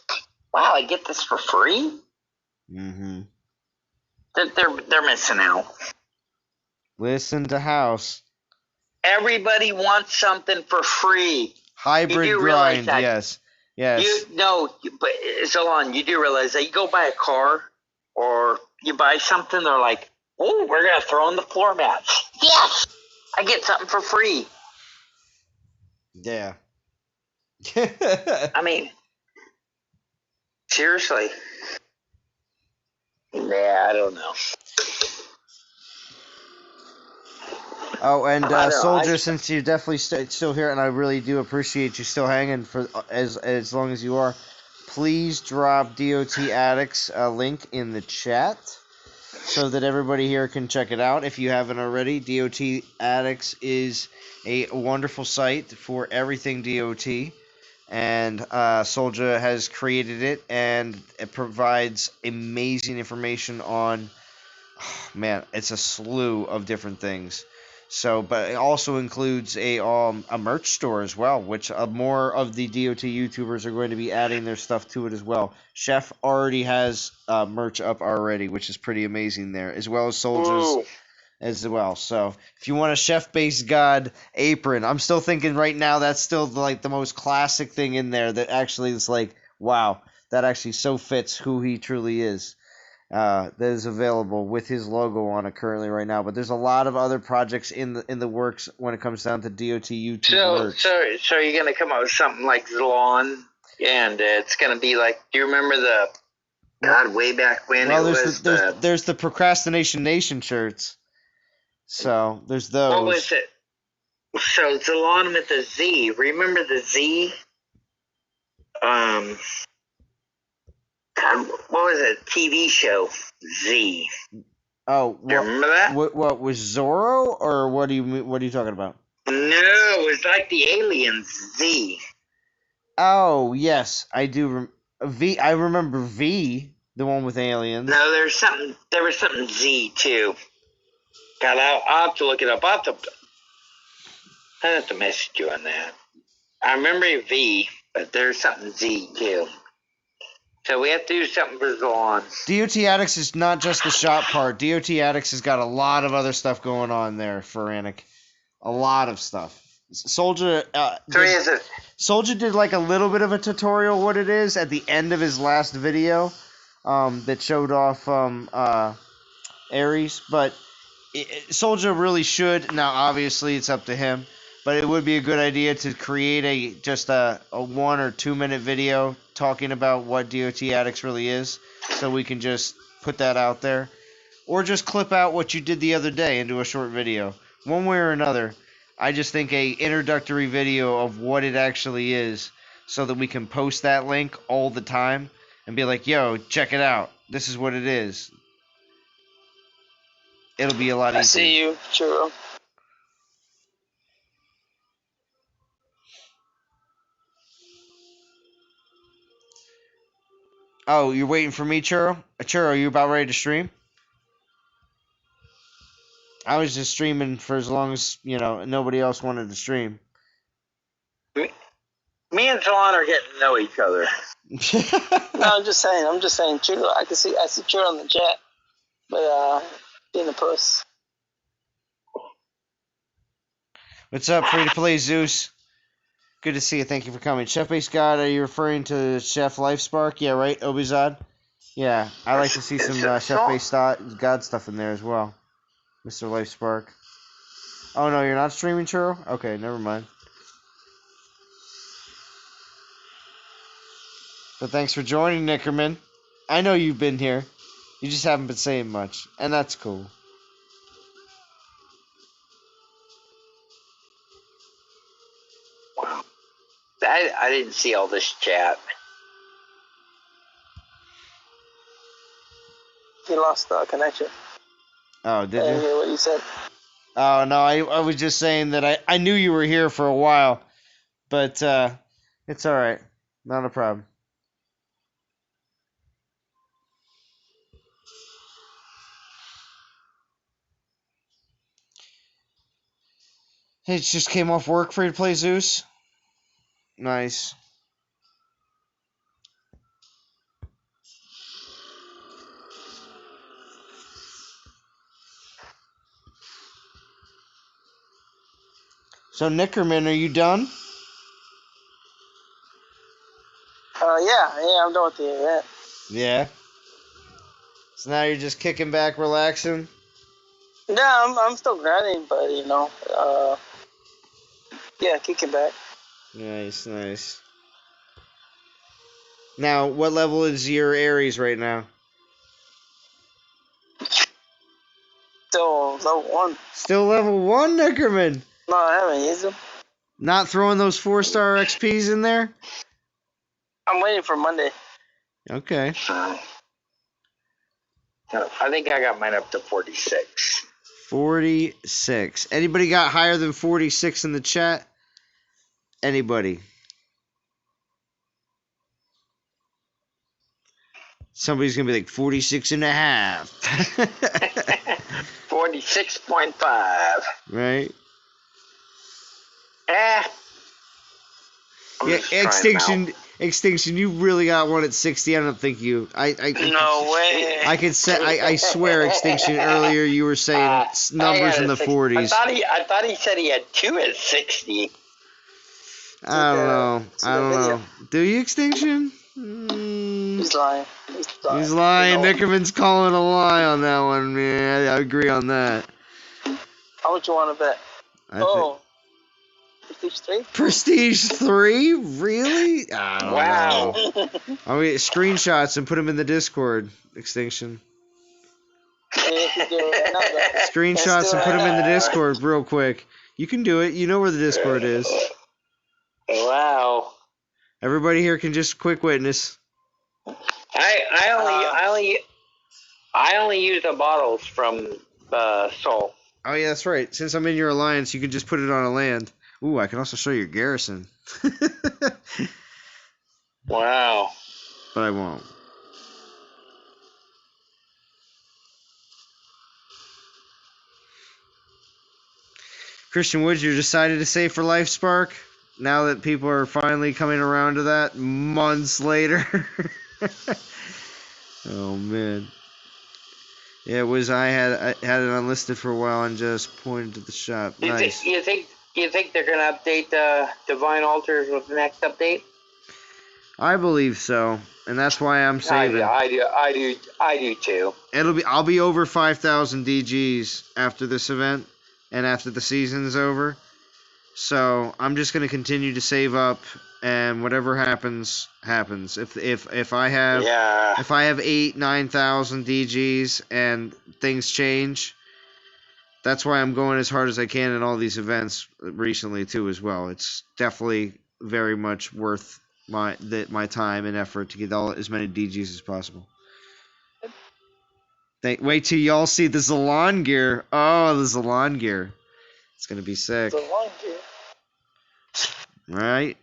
Wow, I get this for free." Mm-hmm. They're missing out. Listen to House. Everybody wants something for free. Hybrid grind, yes. But Zalon, you do realize that you go buy a car or you buy something, they're like, "Oh, we're gonna throw in the floor mats." Yes, I get something for free. Yeah. I mean, seriously. Yeah, I don't know. Oh, and Soldier, since you're definitely still here, and I really do appreciate you still hanging for as long as you are, please drop DOT Addicts a link in the chat so that everybody here can check it out if you haven't already. DOT Addicts is a wonderful site for everything DOT, and Soldier has created it, and it provides amazing information on, it's a slew of different things. So, but it also includes a merch store as well, which more of the DOT YouTubers are going to be adding their stuff to it as well. Chef already has merch up already, which is pretty amazing there, as well as Soldiers as well. So, if you want a Chef-based God apron, I'm still thinking right now that's still like the most classic thing in there that actually is like, wow, that actually so fits who he truly is. That is available with his logo on it currently right now, but there's a lot of other projects in the works when it comes down to DOT YouTube merch. So you're gonna come up with something like Zalon, and it's gonna be like, do you remember way back when? Well, there's the Procrastination Nation shirts. So there's those. What was it? So Zalon with a Z. Remember the Z? God, what was it? TV show Z. Oh, do you remember that? What was Zorro, or what are you talking about? No, it was like the aliens Z. Oh yes, I do. I remember V, the one with aliens. No, there was something Z too. God, I'll have to look it up. I have to message you on that. I remember V, but there's something Z too. So we have to do something for Zalon. DOT Addicts is not just the shop part. DOT Addicts has got a lot of other stuff going on there for Anik. A lot of stuff. Soldier did like a little bit of a tutorial what it is at the end of his last video that showed off Ares, but Soldier really should. Now obviously it's up to him, but it would be a good idea to create just a 1 or 2 minute video talking about what DOT Addicts really is, so we can just put that out there, or just clip out what you did the other day into a short video. One way or another, I just think a introductory video of what it actually is, so that we can post that link all the time and be like, yo, check it out. This is what it is. It'll be a lot easier. I see you, Churro. Oh, you're waiting for me, Churro? Churro, are you about ready to stream? I was just streaming for as long as, nobody else wanted to stream. Me and John are getting to know each other. No, I'm just saying. True. I see True on the chat, but in the post. What's up, free to play Zeus? Good to see you. Thank you for coming. Chef Base God, are you referring to Chef LifeSpark? Yeah, right, Obizad? Yeah, I like to see some Chef Base God stuff in there as well. Mr. LifeSpark. Oh, no, you're not streaming, Churro? Okay, never mind. But thanks for joining, Nickerman. I know you've been here. You just haven't been saying much, and that's cool. I didn't see all this chat. He lost connection. Oh, did I didn't you? hear what you said. Oh, no, I was just saying that I knew you were here for a while, but it's all right. Not a problem. Hey, it just came off work for you to play Zeus? Nice. So, Nickerman, are you done? Yeah, I'm done with the event. Yeah. So now you're just kicking back, relaxing? Yeah, I'm still grinding, but yeah, kicking back. Nice, nice. Now, what level is your Ares right now? Still level 1. Still level 1, Nickerman? No, I haven't used them. Not throwing those 4-star XPs in there? I'm waiting for Monday. Okay. I think I got mine up to 46. 46. Anybody got higher than 46 in the chat? Anybody? Somebody's going to be like 46 and a half. 46.5. Right? I'm Yeah, just trying them out. Extinction, you really got one at 60. I don't think you. No way. I swear, Extinction, earlier you were saying numbers in the 40s. I thought he said he had 2 at 60. I don't know. Do you, Extinction? He's lying. He's lying. Nickerman's calling a lie on that one, man. I agree on that. How much you want to bet? Prestige 3? Prestige 3? Really? I don't know. I'll get screenshots and put them in the Discord, Extinction. Screenshots and put them in the Discord real quick. You can do it. You know where the Discord is. Wow. Everybody here can just quick witness. I only use the bottles from Soul. Oh yeah, that's right. Since I'm in your alliance, you can just put it on a land. Ooh, I can also show your garrison. Wow. But I won't. Christian Woods, you're decided to save for LifeSpark? Now that people are finally coming around to that months later. Oh man. Yeah, it was. I had it unlisted for a while and just pointed to the shop. Nice. You think they're gonna update Divine Altars with the next update? I believe so, and that's why I'm saving. I do too. I'll be over 5,000 DGs after this event and after the season's over. So I'm just gonna continue to save up, and whatever happens, happens. If I have 8,000-9,000 DGs and things change, that's why I'm going as hard as I can in all these events recently too as well. It's definitely very much worth my time and effort to get as many DGs as possible. Wait till y'all see the Zalon gear. Oh, the Zalon gear. It's gonna be sick. Right?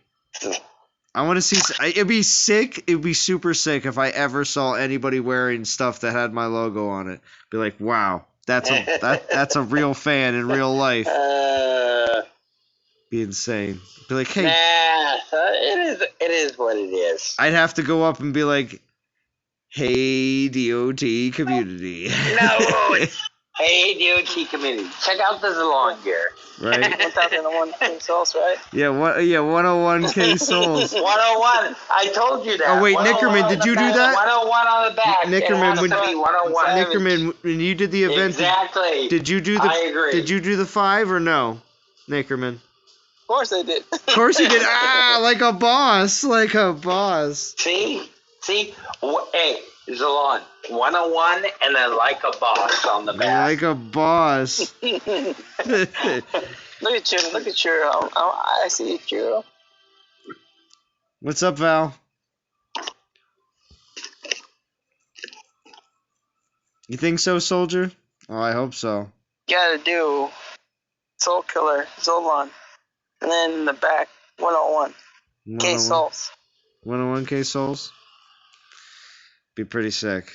I want to see. It'd be sick. It'd be super sick if I ever saw anybody wearing stuff that had my logo on it. Be like, wow, that's a real fan in real life. Be insane. Be like, hey. It is what it is. I'd have to go up and be like, hey, DOT community. No, hey, DOT community, check out the Zalon gear. Right? 1001 souls, right? Yeah, 101k souls. 101. I told you that. Oh wait, Nickerman, did you do that? 101 on the back. Nickerman, it has to be 101. Nickerman, when you did the event, Exactly. did you do the? I agree. Did you do the 5 or no, Nickerman? Of course I did. Of course you did. Like a boss, like a boss. See, hey, Zalon, 101, and then like a boss on the back. Like a boss. Look at you. Look at you. I see you. What's up, Val? You think so, soldier? Oh, I hope so. You gotta do Soul Killer, Zolon, and then in the back, 101. K souls. 101k souls? Be pretty sick.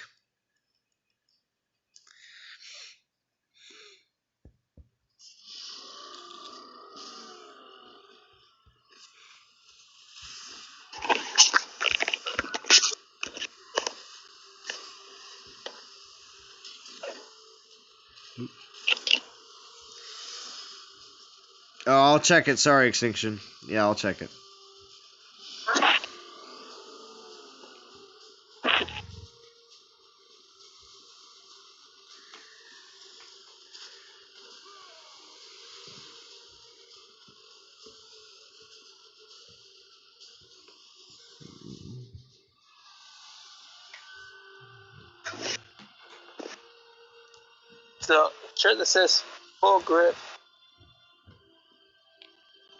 Oh, I'll check it. Sorry, Extinction. Yeah, I'll check it. So, shirt that says full grip.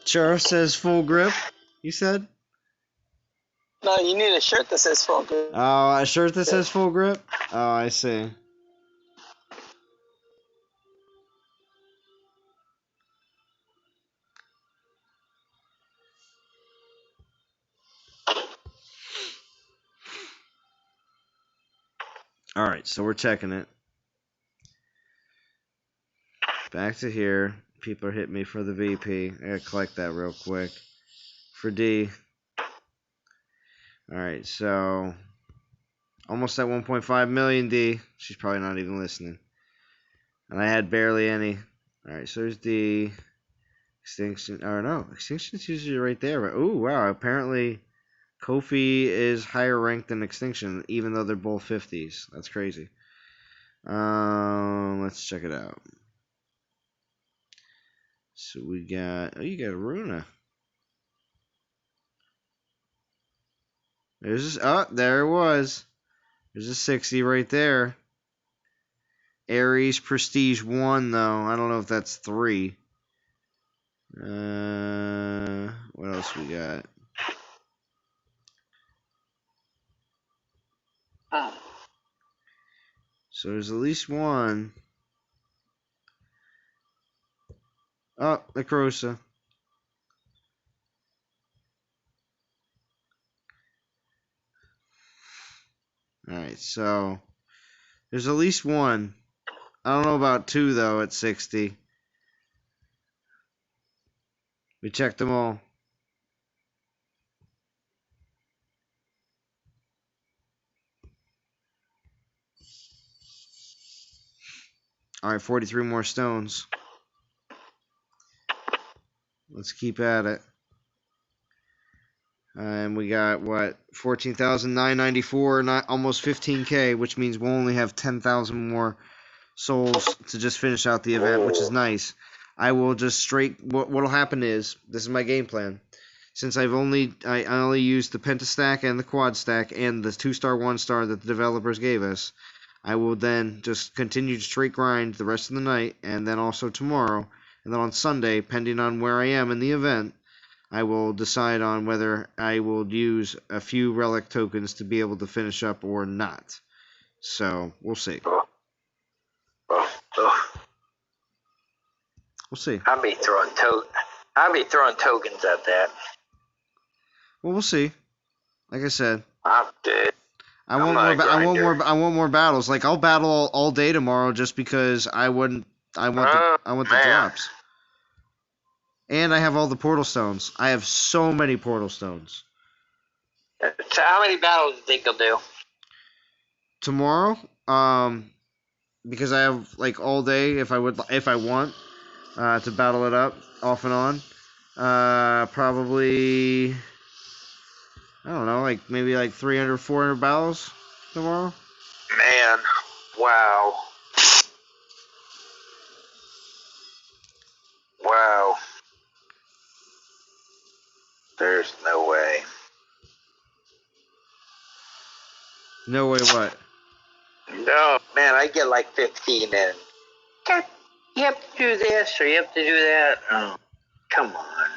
Churro says full grip, you said? No, you need a shirt that says full grip. Oh, a shirt that says full grip? Oh, I see. Alright, so we're checking it. Back to here. People are hitting me for the VP. I gotta collect that real quick. For D. Alright, so almost at 1.5 million D. She's probably not even listening. And I had barely any. Alright, so there's D. Extinction. Or no, Extinction's usually right there. Ooh, wow. Apparently Kofi is higher ranked than Extinction, even though they're both 50s. That's crazy. Let's check it out. So we got, oh, you got Runa. There's this, oh, there it was. There's a 60 right there. Ares Prestige 1, though. I don't know if that's 3. What else we got? So there's at least one. Oh, Necrosa. Alright, so there's at least one. I don't know about 2, though, at 60. We checked them all. Alright, 43 more stones. Let's keep at it. And we got, what, 14,994, not almost 15k, which means we'll only have 10,000 more souls to just finish out the event, which is nice. I will just straight, what'll happen is, this is my game plan. Since I only used the pentastack and the quad stack and the 2-star, 1-star that the developers gave us, I will then just continue to straight grind the rest of the night, and then also tomorrow, and then on Sunday, pending on where I am in the event, I will decide on whether I will use a few relic tokens to be able to finish up or not. So, we'll see. We'll see. I'll be throwing tokens at that. Well, we'll see. Like I said, I'm dead. I want more battles. Like, I'll battle all day tomorrow just because I want the drops. And I have all the portal stones. I have so many portal stones. So how many battles do you think you'll do? Tomorrow, because I have like all day if I want to battle it up off and on. Probably, I don't know, like maybe like 300, 400 battles tomorrow. Man, wow. Wow. There's no way. No way what? No, man, I get like 15 in. You have to do this or you have to do that. Oh, come on.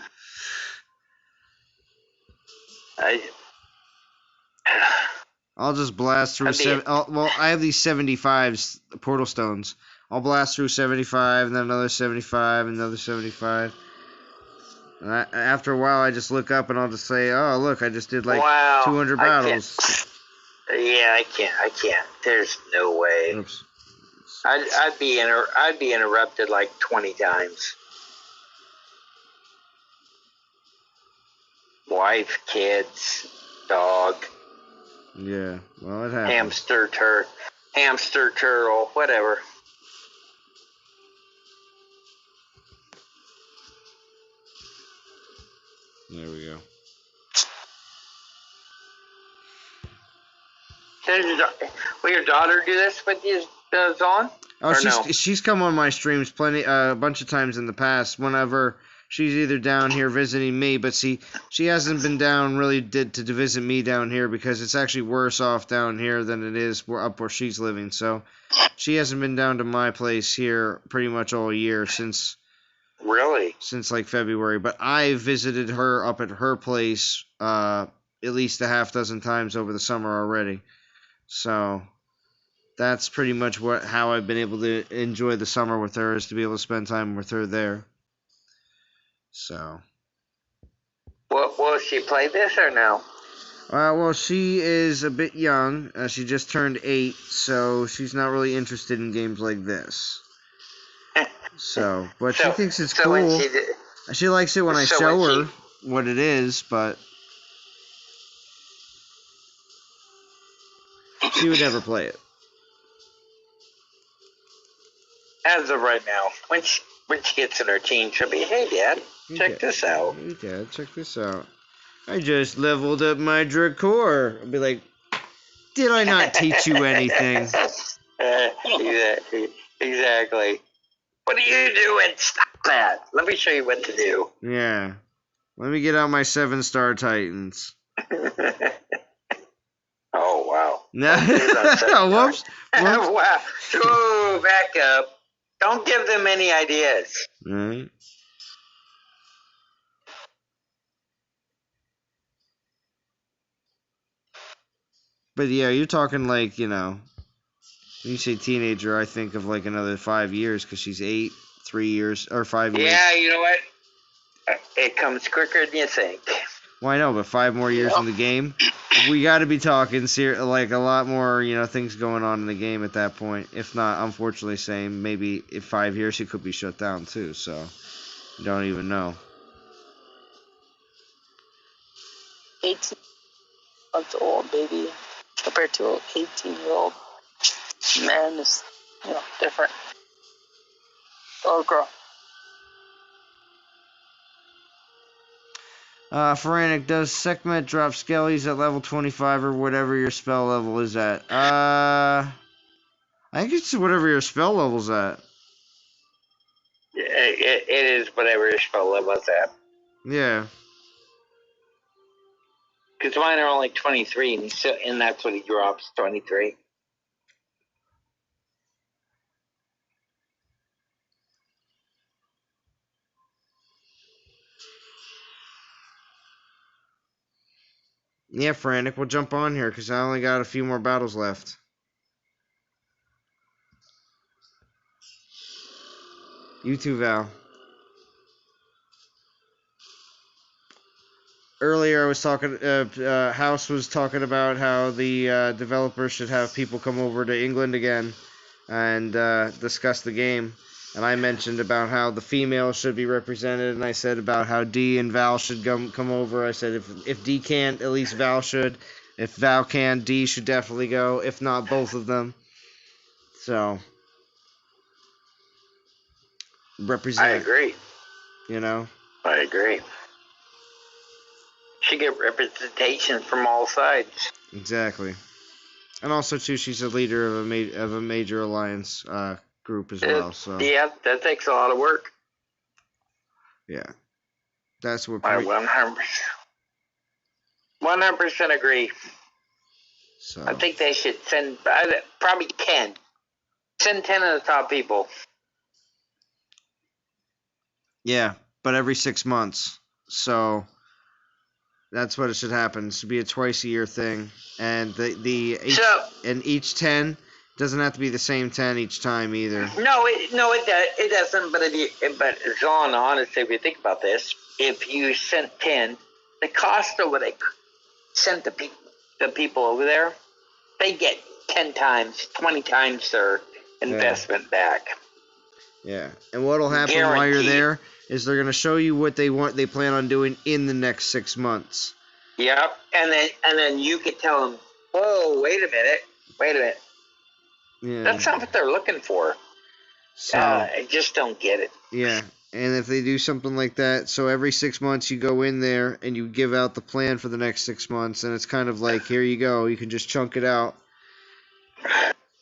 I'll just blast through well, I have these 75 portal stones. I'll blast through 75, and then another 75, another 75. And after a while, I just look up and I'll just say, "Oh, look, I just did like 200 battles." Yeah, I can't. There's no way. Oops. I'd be interrupted like 20 times. Wife, kids, dog. Yeah, well, it happens. Hamster, turtle, whatever. There we go. Will your daughter do this with you, Zon? Oh, she's come on my streams a bunch of times in the past. Whenever she's either down here visiting me, but she hasn't been down really to visit me down here because it's actually worse off down here than it is up where she's living. So she hasn't been down to my place here pretty much all year since like February. But I visited her up at her place at least a half dozen times over the summer already. So that's pretty much how I've been able to enjoy the summer with her, is to be able to spend time with her there. So. Will she play this or no? Well, she is a bit young. She just turned 8, so she's not really interested in games like this. So, but she thinks it's cool. She likes it when I show her what it is, but she would never play it. As of right now, when she gets in her teens, she'll be, "Hey, Dad, check this out." Hey, Dad, check this out. I just leveled up my Drakor. I'll be like, did I not teach you anything? Exactly. What are you doing? Stop that. Let me show you what to do. Yeah. Let me get out my 7-star Titans. Oh, wow. No. Whoops. Wow. Ooh, back up. Don't give them any ideas. All right. But yeah, you're talking like, when you say teenager, I think of like another 5 years because she's 8, 3 years, or 5 years. Yeah, you know what? It comes quicker than you think. Well, I know, but 5 more years in the game, we got to be talking like a lot more, things going on in the game at that point. If not, unfortunately, saying maybe in 5 years she could be shut down too. So, you don't even know. 18 months old, baby, compared to an 18-year-old man is, different. Or girl. Feranic, does Sekhmet drop skellies at level 25 or whatever your spell level is at? I think it's whatever your spell level's at. It is whatever your spell level's at. Yeah. Because mine are only 23, and that's what he drops, 23. Yeah, Frantic, we'll jump on here because I only got a few more battles left. You too, Val. Earlier I was talking, House was talking about how the developers should have people come over to England again and discuss the game. And I mentioned about how the females should be represented, and I said about how D and Val should come over. I said if D can't, at least Val should. If Val can, D should definitely go. If not, both of them. So, represent. I agree. You know? I agree. She get representation from all sides. Exactly. And also, too, she's a leader of a major alliance group as well. So yeah, that takes a lot of work. Yeah, that's what. I 100% agree. So I think they should send probably 10. Send 10 of the top people. Yeah, but every 6 months. So that's what it should happen. It should be a twice a year thing, and each 10 doesn't have to be the same 10 each time either. No, it doesn't. But John, honestly, if you think about this, if you sent 10, the cost of what they sent the people over there, they get 10 times, 20 times their investment back. Yeah, and what'll happen while you're there is they're gonna show you what they plan on doing in the next 6 months. Yep, and then you could tell them, oh, wait a minute. Yeah. That's not what they're looking for. So I just don't get it. Yeah, and if they do something like that, so every 6 months you go in there and you give out the plan for the next 6 months, and it's kind of like, here you go, you can just chunk it out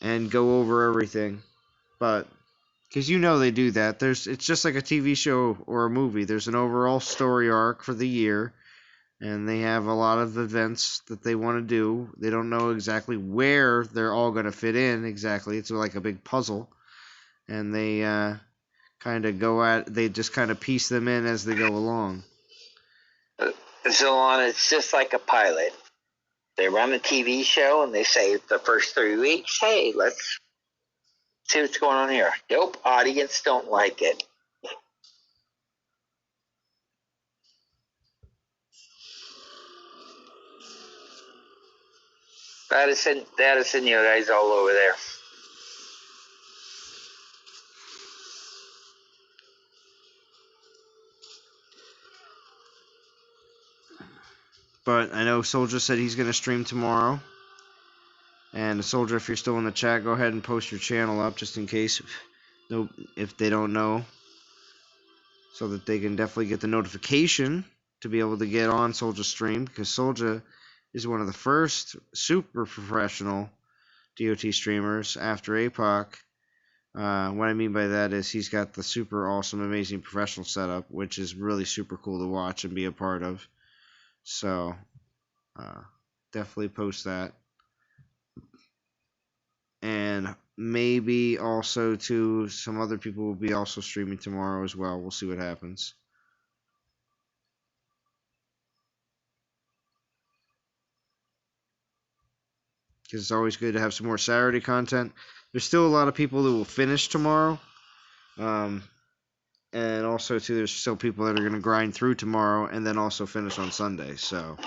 and go over everything. But because they do that, it's just like a TV show or a movie. There's an overall story arc for the year, and they have a lot of events that they want to do. They don't know exactly where they're all going to fit in exactly. It's like a big puzzle, and they they just kind of piece them in as they go along. Zilon, it's just like a pilot. They run a TV show and they say the first 3 weeks, hey, let's see what's going on here. Nope, audience don't like it. That is in you guys all over there. But I know Soldier said he's going to stream tomorrow. And Soldier, if you're still in the chat, go ahead and post your channel up just in case if they don't know. So that they can definitely get the notification to be able to get on Soldier's stream. Because Soldier is one of the first super professional DOT streamers after APOC. What I mean by that is he's got the super awesome, amazing professional setup, which is really super cool to watch and be a part of. So, definitely post that. And maybe also to some other people will be also streaming tomorrow as well. We'll see what happens. Because it's always good to have some more Saturday content. There's still a lot of people that will finish tomorrow. And also, too, there's still people that are going to grind through tomorrow and then also finish on Sunday. So,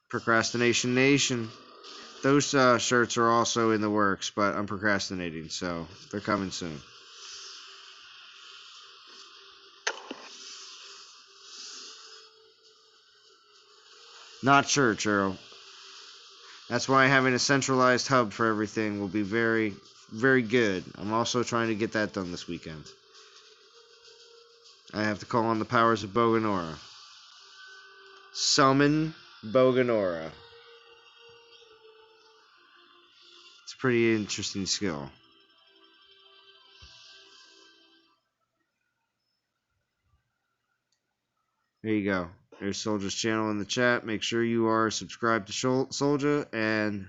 Procrastination Nation. Those shirts are also in the works, but I'm procrastinating, so they're coming soon. Not sure, Churro. That's why having a centralized hub for everything will be very, very good. I'm also trying to get that done this weekend. I have to call on the powers of Boganora. Summon Boganora. It's a pretty interesting skill. There you go. There's Soldier's channel in the chat. Make sure you are subscribed to Soldier and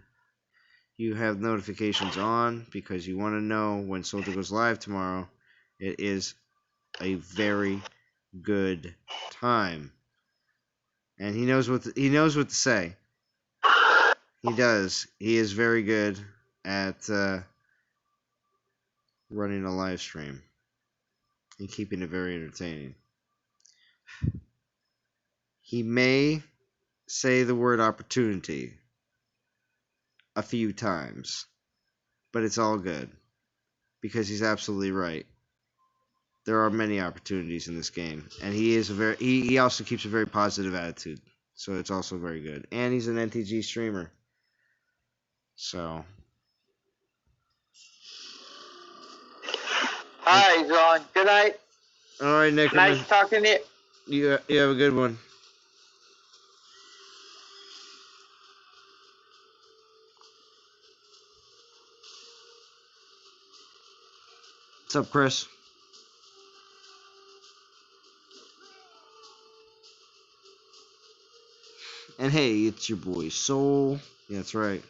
you have notifications on because you want to know when Soldier goes live tomorrow. It is a very good time. And he knows what to say. He does. He is very good at running a live stream and keeping it very entertaining. He may say the word opportunity a few times, but it's all good. because he's absolutely right. There are many opportunities in this game, and he also keeps a very positive attitude, so it's also very good. And he's an NTG streamer, so. All right, John. Good night. All right, Nick. Nice talking to you. You have a good one. What's up, Chris? And hey, it's your boy Soul. Yeah, that's right.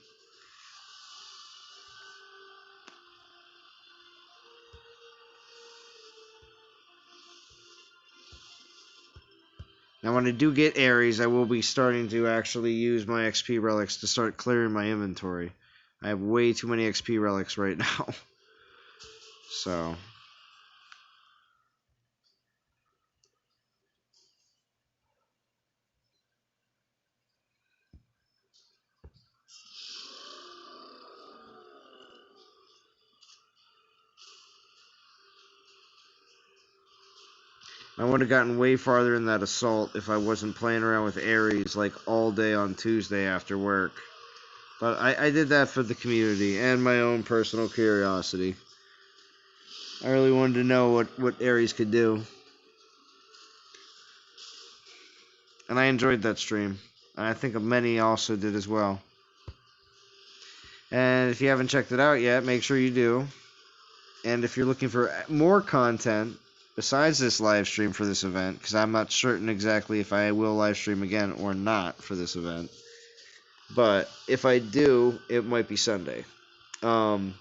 Now, when I do get Ares, I will be starting to actually use my XP relics to start clearing my inventory. I have way too many XP relics right now. So. I would have gotten way farther in that assault if I wasn't playing around with Ares like all day on Tuesday after work. But I did that for the community and my own personal curiosity. I really wanted to know what Ares could do. And I enjoyed that stream. And I think many also did as well. And if you haven't checked it out yet, make sure you do. And if you're looking for more content besides this live stream for this event, because I'm not certain exactly if I will live stream again or not for this event, but if I do, it might be Sunday. But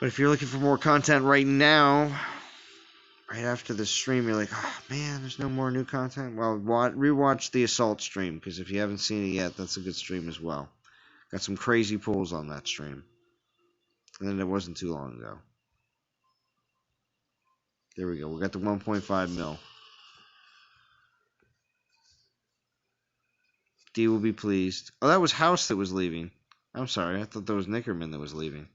if you're looking for more content right now, right after the stream, you're like, oh man, there's no more new content. Well, rewatch the Assault stream, because if you haven't seen it yet, that's a good stream as well. Got some crazy pulls on that stream. And then it wasn't too long ago. There we go. We got the 1.5 mil. D will be pleased. Oh, that was House that was leaving. I'm sorry. I thought that was Nickerman that was leaving.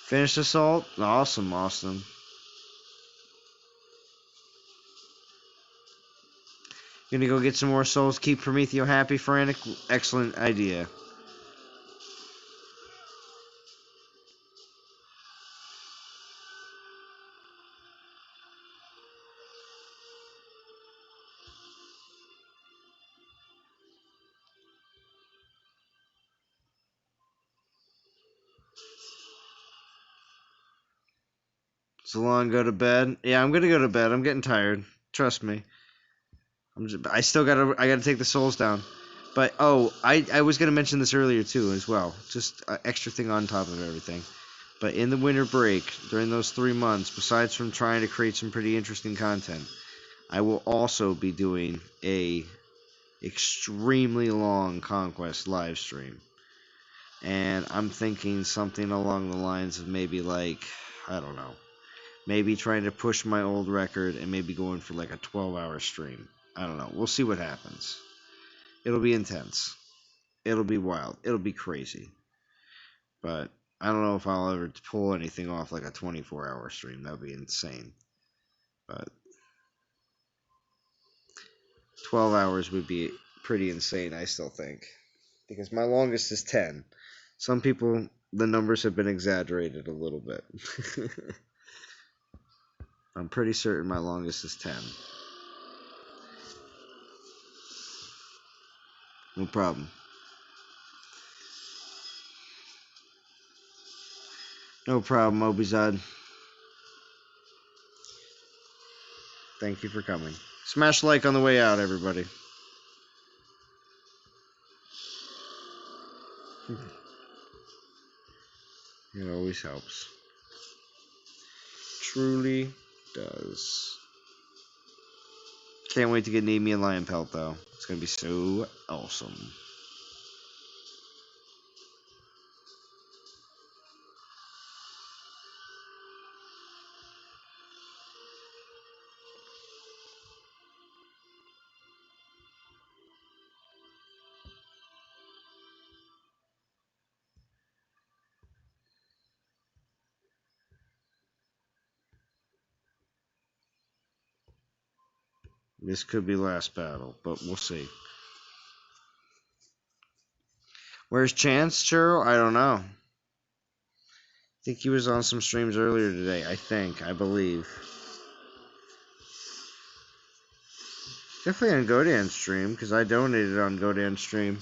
Finished assault? Awesome, Austin. Gonna go get some more souls. Keep Prometheo happy, Frantic. Excellent idea. Salon, go to bed. Yeah, I'm gonna go to bed. I'm getting tired. Trust me. I gotta take the souls down. But I was gonna mention this earlier too as well. Just an extra thing on top of everything. But in the winter break, during those 3 months, besides from trying to create some pretty interesting content, I will also be doing a extremely long Conquest live stream. And I'm thinking something along the lines of maybe like, I don't know, maybe trying to push my old record and maybe going for like a 12-hour stream. I don't know. We'll see what happens. It'll be intense. It'll be wild. It'll be crazy. But I don't know if I'll ever pull anything off like a 24-hour stream. That would be insane. But 12 hours would be pretty insane, I still think. Because my longest is 10. Some people, the numbers have been exaggerated a little bit. I'm pretty certain my longest is 10. No problem. No problem, Obizad. Thank you for coming. Smash like on the way out, everybody. It always helps. Truly does. Can't wait to get Nemean Lion Pelt, though. It's going to be so awesome. This could be last battle, but we'll see. Where's Chance, Churro? I don't know. I think he was on some streams earlier today. I believe. Definitely on Godan's stream, because I donated on Godan's stream.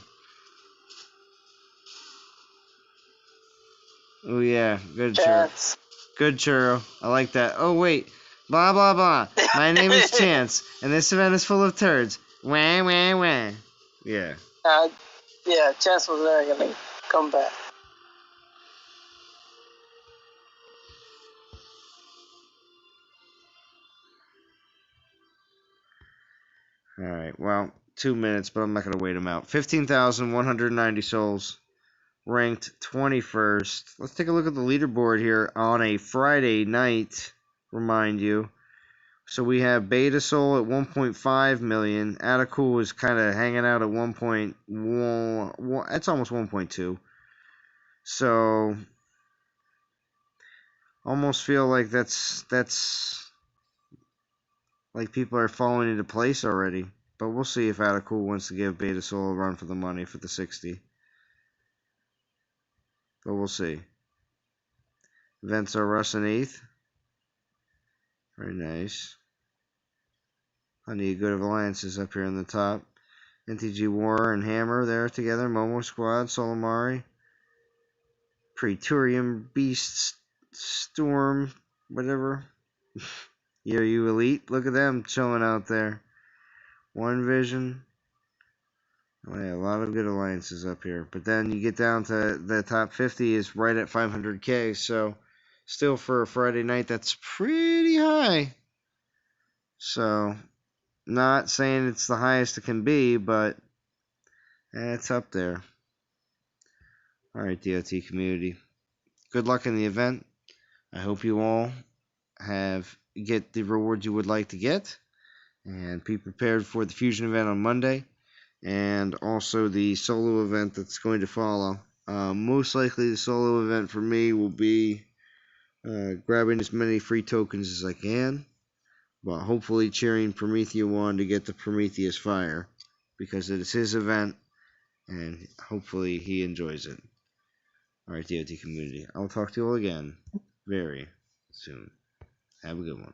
Oh yeah, good Chance. Churro. Good Churro. I like that. Oh wait. Blah blah blah. My name is Chance, and this event is full of turds. Wah wah wah. Yeah. Yeah, Chance was never gonna come back. Alright, well, 2 minutes, but I'm not going to wait them out. 15,190 souls. Ranked 21st. Let's take a look at the leaderboard here on a Friday night. Remind you. So we have Beta Soul at 1.5 million. Atacool is kind of hanging out at 1.1. That's almost 1.2. So almost feel like that's like people are falling into place already. But we'll see if Atacool wants to give Beta Soul a run for the money for the 60. But we'll see. Events are Russ in 8th. Very nice. Plenty of good alliances up here in the top. NTG War and Hammer there together. Momo Squad, Solimari. Praetorium Beast Storm, whatever. You Elite. Look at them chilling out there. One Vision. Oh, yeah, a lot of good alliances up here. But then you get down to the top 50 is right at 500k. So still for a Friday night, that's pretty high. So not saying it's the highest it can be, but it's up there. Alright, DOT community. Good luck in the event. I hope you all get the rewards you would like to get. And be prepared for the Fusion event on Monday. And also the solo event that's going to follow. Most likely the solo event for me will be grabbing as many free tokens as I can. But hopefully cheering Promethea on to get the Prometheus Fire. Because it is his event. And hopefully he enjoys it. Alright, DOT community. I'll talk to you all again very soon. Have a good one.